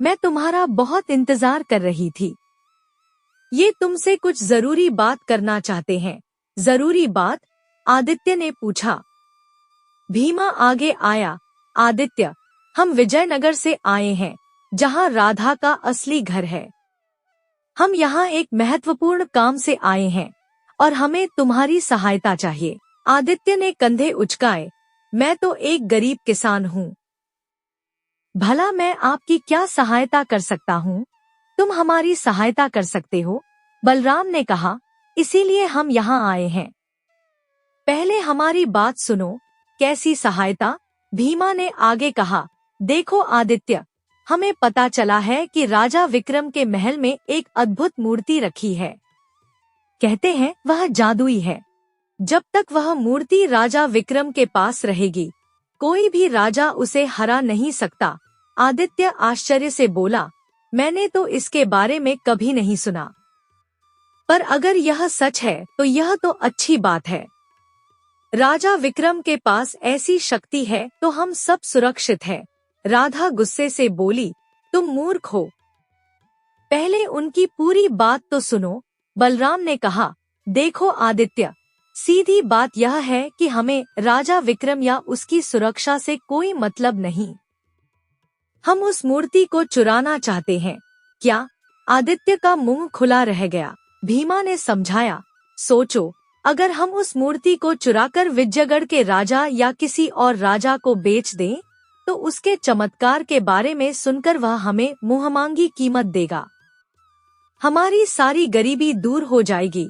मैं तुम्हारा बहुत इंतजार कर रही थी। ये तुमसे कुछ जरूरी बात करना चाहते हैं। जरूरी बात? आदित्य ने पूछा। भीमा आगे आया। आदित्य, हम विजयनगर से आए हैं, जहां राधा का असली घर है। हम यहाँ एक महत्वपूर्ण काम से आए हैं और हमें तुम्हारी सहायता चाहिए। आदित्य ने कंधे उचकाए। मैं तो एक गरीब किसान हूँ, भला मैं आपकी क्या सहायता कर सकता हूँ? तुम हमारी सहायता कर सकते हो, बलराम ने कहा, इसीलिए हम यहाँ आए हैं। पहले हमारी बात सुनो। कैसी सहायता? भीमा ने आगे कहा, देखो आदित्य, हमें पता चला है कि राजा विक्रम के महल में एक अद्भुत मूर्ति रखी है। कहते हैं वह जादुई है। जब तक वह मूर्ति राजा विक्रम के पास रहेगी, कोई भी राजा उसे हरा नहीं सकता। आदित्य आश्चर्य से बोला, मैंने तो इसके बारे में कभी नहीं सुना, पर अगर यह सच है तो यह तो अच्छी बात है। राजा विक्रम के पास ऐसी शक्ति है तो हम सब सुरक्षित हैं। राधा गुस्से से बोली, तुम मूर्ख हो, पहले उनकी पूरी बात तो सुनो। बलराम ने कहा, देखो आदित्य, सीधी बात यह है कि हमें राजा विक्रम या उसकी सुरक्षा से कोई मतलब नहीं। हम उस मूर्ति को चुराना चाहते हैं। क्या? आदित्य का मुंह खुला रह गया। भीमा ने समझाया, सोचो, अगर हम उस मूर्ति को चुराकर विजयगढ़ के राजा या किसी और राजा को बेच दें, तो उसके चमत्कार के बारे में सुनकर वह हमें मुंहमांगी कीमत देगा। हमारी सारी गरीबी दूर हो जाएगी।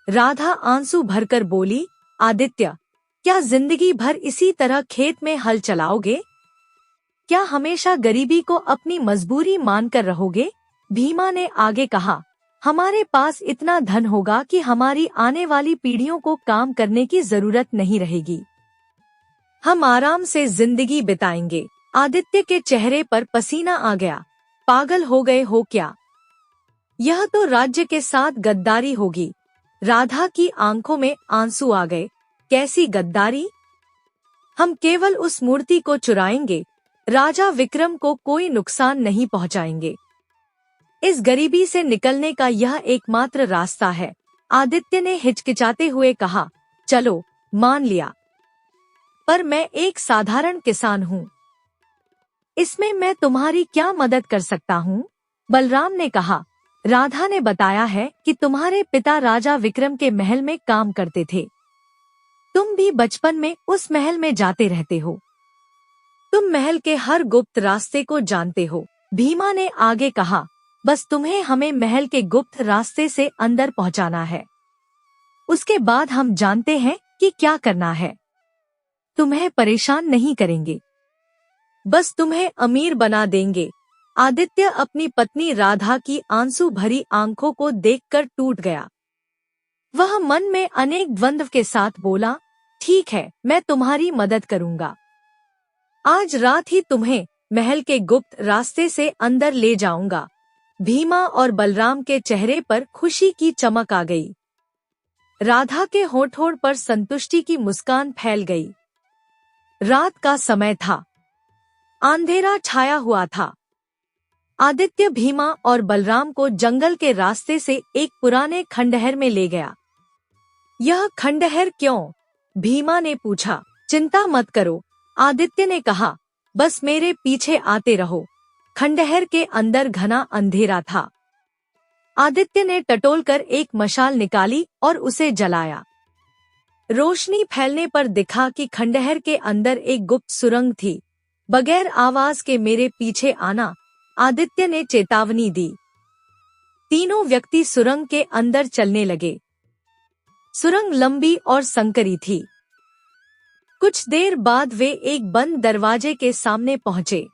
राधा आंसू भरकर बोली, आदित्य, क्या जिंदगी भर इसी तरह खेत में हल चलाओगे? क्या हमेशा गरीबी को अपनी मजबूरी मानकर रहोगे? भीमा ने आगे कहा, हमारे पास इतना धन होगा कि हमारी आने वाली पीढ़ियों को काम करने की जरूरत नहीं रहेगी। हम आराम से जिंदगी बिताएंगे। आदित्य के चेहरे पर पसीना आ गया। पागल हो गए हो क्या? यह तो राज्य के साथ गद्दारी होगी। राधा की आंखों में आंसू आ गए। कैसी गद्दारी? हम केवल उस मूर्ति को चुराएंगे, राजा विक्रम को कोई नुकसान नहीं पहुंचाएंगे। इस गरीबी से निकलने का यह एकमात्र रास्ता है। आदित्य ने हिचकिचाते हुए कहा, चलो, मान लिया, पर मैं एक साधारण किसान हूँ। इसमें मैं तुम्हारी क्या मदद कर सकता हूँ? बलराम ने कहा, राधा ने बताया है कि तुम्हारे पिता राजा विक्रम के महल में काम करते थे। तुम भी बचपन में उस महल में जाते रहते हो। तुम महल के हर गुप्त रास्ते को जानते हो। भीमा ने आगे कहा, बस तुम्हें हमें महल के गुप्त रास्ते से अंदर पहुंचाना है। उसके बाद हम जानते हैं कि क्या करना है। तुम्हें परेशान नहीं करेंगे, बस तुम्हें अमीर बना देंगे। आदित्य अपनी पत्नी राधा की आंसू भरी आंखों को देखकर टूट गया। वह मन में अनेक द्वंद्व के साथ बोला, ठीक है, मैं तुम्हारी मदद करूंगा। आज रात ही तुम्हें महल के गुप्त रास्ते से अंदर ले जाऊंगा। भीमा और बलराम के चेहरे पर खुशी की चमक आ गई। राधा के होंठ पर संतुष्टि की मुस्कान फैल गई। रात का समय था। अंधेरा छाया हुआ था। आदित्य भीमा और बलराम को जंगल के रास्ते से एक पुराने खंडहर में ले गया। यह खंडहर क्यों? भीमा ने पूछा। चिंता मत करो, आदित्य ने कहा, बस मेरे पीछे आते रहो। खंडहर के अंदर घना अंधेरा था। आदित्य ने टटोलकर एक मशाल निकाली और उसे जलाया। रोशनी फैलने पर दिखा कि खंडहर के अंदर एक गुप्त सुरंग थी। बगैर आवाज के मेरे पीछे आना, आदित्य ने चेतावनी दी। तीनों व्यक्ति सुरंग के अंदर चलने लगे। सुरंग लंबी और संकरी थी। कुछ देर बाद वे एक बंद दरवाजे के सामने पहुंचे।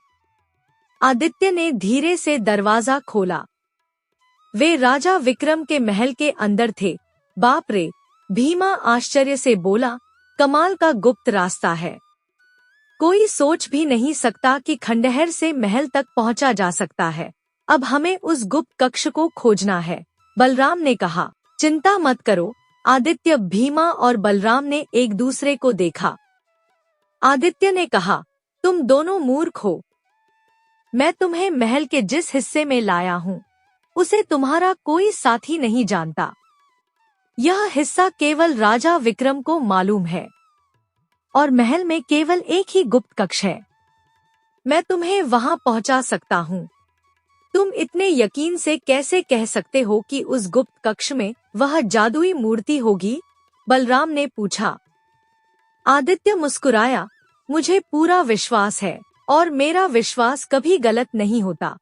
आदित्य ने धीरे से दरवाजा खोला। वे राजा विक्रम के महल के अंदर थे। बाप रे! भीमा आश्चर्य से बोला, कमाल का गुप्त रास्ता है। कोई सोच भी नहीं सकता कि खंडहर से महल तक पहुंचा जा सकता है। अब हमें उस गुप्त कक्ष को खोजना है। बलराम ने कहा। चिंता मत करो। आदित्य, भीमा और बलराम ने एक दूसरे को देखा। आदित्य ने कहा, तुम दोनों मूर्ख हो। मैं तुम्हें महल के जिस हिस्से में लाया हूँ, उसे तुम्हारा कोई साथी नहीं जानता। यह हिस्सा केवल राजा विक्रम को मालूम है और महल में केवल एक ही गुप्त कक्ष है। मैं तुम्हें वहां पहुंचा सकता हूँ। तुम इतने यकीन से कैसे कह सकते हो कि उस गुप्त कक्ष में वह जादुई मूर्ति होगी? बलराम ने पूछा। आदित्य मुस्कुराया, मुझे पूरा विश्वास है और मेरा विश्वास कभी गलत नहीं होता।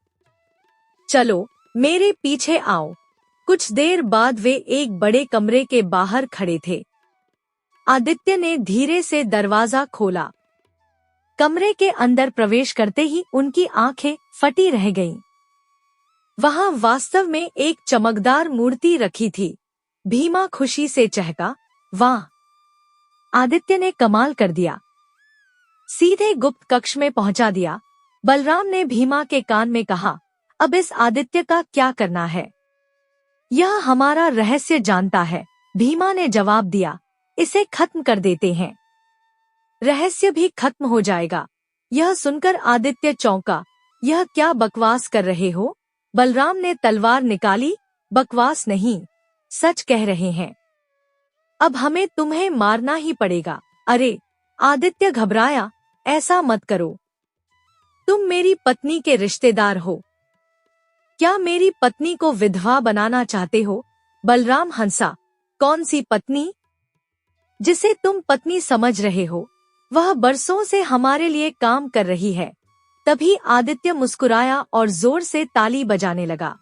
चलो मेरे पीछे आओ। कुछ देर बाद वे एक बड़े कमरे के बाहर खड़े थे। आदित्य ने धीरे से दरवाजा खोला। कमरे के अंदर प्रवेश करते ही उनकी आंखें फटी रह गईं। वहां वास्तव में एक चमकदार मूर्ति रखी थी। भीमा खुशी से चहका, वाह, आदित्य ने कमाल कर दिया। सीधे गुप्त कक्ष में पहुंचा दिया। बलराम ने भीमा के कान में कहा, अब इस आदित्य का क्या करना है? यह हमारा रहस्य जानता है। भीमा ने जवाब दिया, इसे खत्म कर देते हैं। रहस्य भी खत्म हो जाएगा। यह सुनकर आदित्य चौंका। यह क्या बकवास कर रहे हो? बलराम ने तलवार निकाली। बकवास नहीं, सच कह रहे हैं। अब हमें तुम्हें मारना ही पड़ेगा। अरे, आदित्य घबराया, ऐसा मत करो। तुम मेरी पत्नी के रिश्तेदार हो। क्या मेरी पत्नी को विधवा बनाना चाहते हो? बलराम हंसा। कौन सी पत्नी? जिसे तुम पत्नी समझ रहे हो, वह बरसों से हमारे लिए काम कर रही है। तभी आदित्य मुस्कुराया और जोर से ताली बजाने लगा।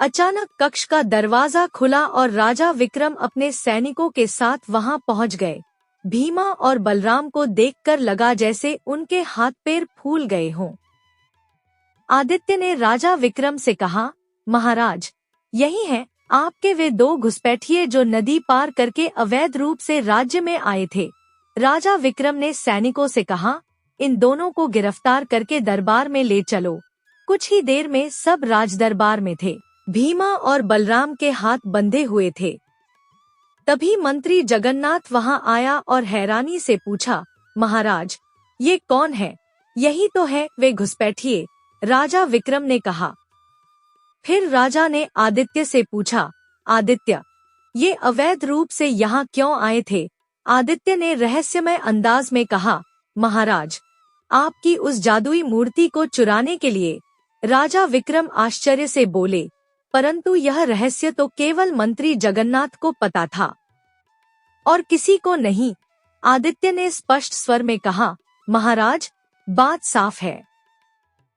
अचानक कक्ष का दरवाजा खुला और राजा विक्रम अपने सैनिकों के साथ वहां पहुंच गए। भीमा और बलराम को देखकर लगा जैसे उनके हाथ पैर फूल गए हों। आदित्य ने राजा विक्रम से कहा, महाराज, यही हैं आपके वे दो घुसपैठिए जो नदी पार करके अवैध रूप से राज्य में आए थे। राजा विक्रम ने सैनिकों से कहा, इन दोनों को गिरफ्तार करके दरबार में ले चलो। कुछ ही देर में सब राजदरबार में थे। भीमा और बलराम के हाथ बंधे हुए थे। तभी मंत्री जगन्नाथ वहां आया और हैरानी से पूछा, महाराज, ये कौन है? यही तो है वे घुसपैठिए, राजा विक्रम ने कहा। फिर राजा ने आदित्य से पूछा, आदित्य, ये अवैध रूप से यहाँ क्यों आए थे? आदित्य ने रहस्यमय अंदाज में कहा, महाराज, आपकी उस जादुई मूर्ति को चुराने के लिए। राजा विक्रम आश्चर्य से बोले, परंतु यह रहस्य तो केवल मंत्री जगन्नाथ को पता था और किसी को नहीं। आदित्य ने स्पष्ट स्वर में कहा, महाराज, बात साफ है,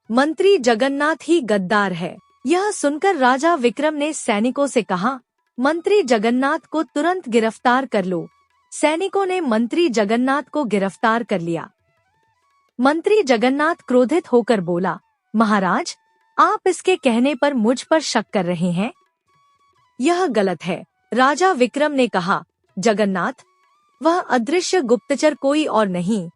मंत्री जगन्नाथ ही गद्दार है। यह सुनकर राजा विक्रम ने सैनिकों से कहा, मंत्री जगन्नाथ को तुरंत गिरफ्तार कर लो। सैनिकों ने मंत्री जगन्नाथ को गिरफ्तार कर लिया। मंत्री जगन्नाथ क्रोधित होकर बोला, महाराज, आप इसके कहने पर मुझ पर शक कर रहे हैं? यह गलत है। राजा विक्रम ने कहा, जगन्नाथ, वह अदृश्य गुप्तचर कोई और नहीं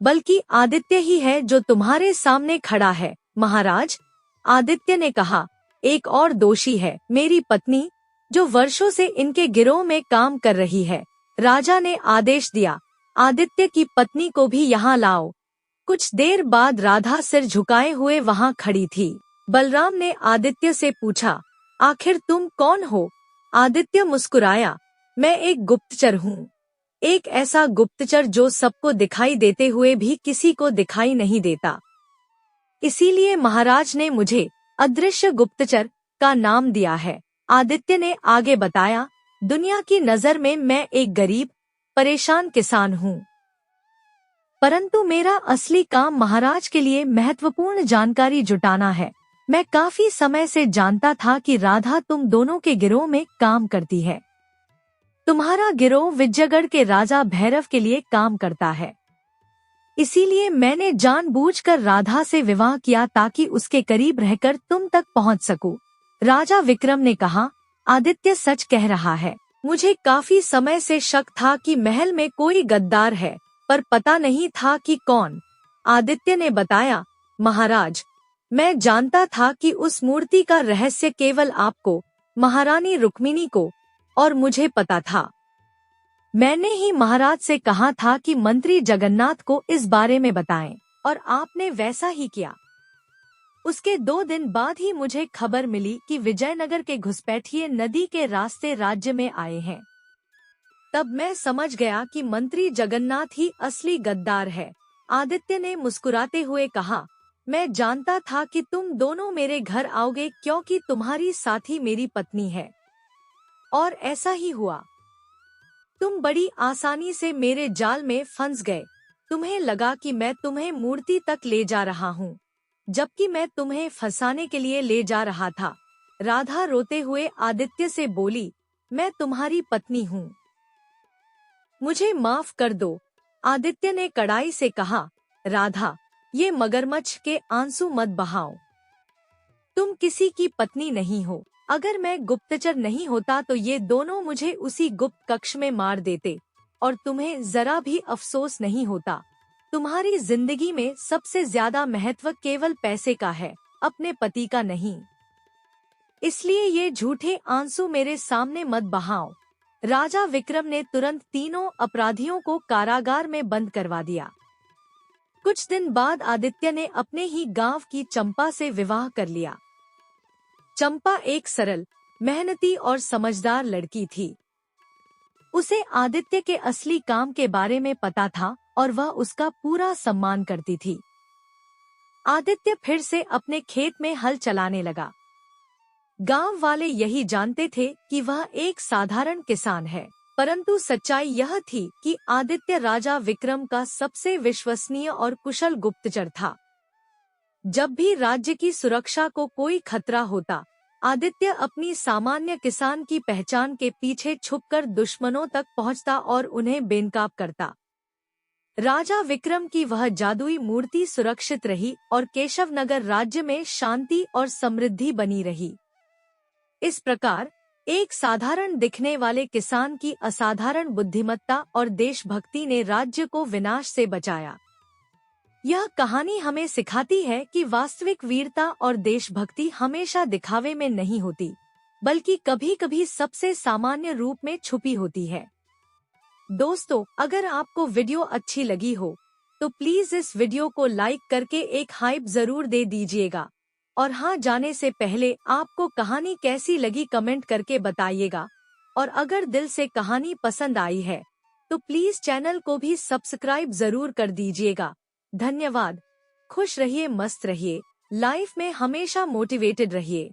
बल्कि आदित्य ही है जो तुम्हारे सामने खड़ा है। महाराज, आदित्य ने कहा, एक और दोषी है, मेरी पत्नी, जो वर्षों से इनके गिरोह में काम कर रही है। राजा ने आदेश दिया, आदित्य की पत्नी को भी यहाँ लाओ। कुछ देर बाद राधा सिर झुकाए हुए वहाँ खड़ी थी। बलराम ने आदित्य से पूछा, आखिर तुम कौन हो? आदित्य मुस्कुराया, मैं एक गुप्तचर हूँ। एक ऐसा गुप्तचर जो सबको दिखाई देते हुए भी किसी को दिखाई नहीं देता। इसीलिए महाराज ने मुझे अदृश्य गुप्तचर का नाम दिया है। आदित्य ने आगे बताया, दुनिया की नजर में मैं एक गरीब, परेशान किसान हूँ, परंतु मेरा असली काम महाराज के लिए महत्वपूर्ण जानकारी जुटाना है। मैं काफी समय से जानता था कि राधा तुम दोनों के गिरोह में काम करती है। तुम्हारा गिरोह विजयगढ़ के राजा भैरव के लिए काम करता है। इसीलिए मैंने जानबूझकर राधा से विवाह किया ताकि उसके करीब रहकर तुम तक पहुंच सकूं। राजा विक्रम ने कहा, आदित्य सच कह रहा है। मुझे काफी समय से शक था कि महल में कोई गद्दार है, पर पता नहीं था कि कौन। आदित्य ने बताया, महाराज, मैं जानता था कि उस मूर्ति का रहस्य केवल आपको, महारानी रुक्मिणी को और मुझे पता था। मैंने ही महाराज से कहा था कि मंत्री जगन्नाथ को इस बारे में बताएं, और आपने वैसा ही किया। उसके 2 दिन बाद ही मुझे खबर मिली कि विजयनगर के घुसपैठिए नदी के रास्ते राज्य में आए हैं। तब मैं समझ गया कि मंत्री जगन्नाथ ही असली गद्दार है। आदित्य ने मुस्कुराते हुए कहा, मैं जानता था कि तुम दोनों मेरे घर आओगे क्योंकि तुम्हारी साथी मेरी पत्नी है, और ऐसा ही हुआ। तुम बड़ी आसानी से मेरे जाल में फंस गए। तुम्हें लगा कि मैं तुम्हें मूर्ति तक ले जा रहा हूँ, जबकि मैं तुम्हें फंसाने के लिए ले जा रहा था। राधा रोते हुए आदित्य से बोली, मैं तुम्हारी पत्नी हूँ, मुझे माफ कर दो। आदित्य ने कड़ाई से कहा, राधा, ये मगरमच्छ के आंसू मत बहाओ। तुम किसी की पत्नी नहीं हो। अगर मैं गुप्तचर नहीं होता तो ये दोनों मुझे उसी गुप्त कक्ष में मार देते और तुम्हें जरा भी अफसोस नहीं होता। तुम्हारी जिंदगी में सबसे ज्यादा महत्व केवल पैसे का है, अपने पति का नहीं। इसलिए ये झूठे आंसू मेरे सामने मत बहाओ। राजा विक्रम ने तुरंत तीनों अपराधियों को कारागार में बंद करवा दिया। कुछ दिन बाद आदित्य ने अपने ही गांव की चंपा से विवाह कर लिया। चंपा एक सरल, मेहनती और समझदार लड़की थी। उसे आदित्य के असली काम के बारे में पता था और वह उसका पूरा सम्मान करती थी। आदित्य फिर से अपने खेत में हल चलाने लगा। गांव वाले यही जानते थे कि वह एक साधारण किसान है, परंतु सच्चाई यह थी कि आदित्य राजा विक्रम का सबसे विश्वसनीय और कुशल गुप्तचर था। जब भी राज्य की सुरक्षा को कोई खतरा होता, आदित्य अपनी सामान्य किसान की पहचान के पीछे छुपकर दुश्मनों तक पहुंचता और उन्हें बेनकाब करता। राजा विक्रम की वह जादुई मूर्ति सुरक्षित रही और केशवनगर राज्य में शांति और समृद्धि बनी रही। इस प्रकार एक साधारण दिखने वाले किसान की असाधारण बुद्धिमत्ता और देशभक्ति ने राज्य को विनाश से बचाया। यह कहानी हमें सिखाती है कि वास्तविक वीरता और देशभक्ति हमेशा दिखावे में नहीं होती, बल्कि कभी-कभी सबसे सामान्य रूप में छुपी होती है। दोस्तों, अगर आपको वीडियो अच्छी लगी हो, तो प्लीज इस वीडियो को लाइक करके एक हाइप जरूर दे दीजिएगा। और हाँ, जाने से पहले आपको कहानी कैसी लगी कमेंट करके बताइएगा। और अगर दिल से कहानी पसंद आई है, तो प्लीज चैनल को भी सब्सक्राइब जरूर कर दीजिएगा। धन्यवाद। खुश रहिए, मस्त रहिए, लाइफ में हमेशा मोटिवेटेड रहिए।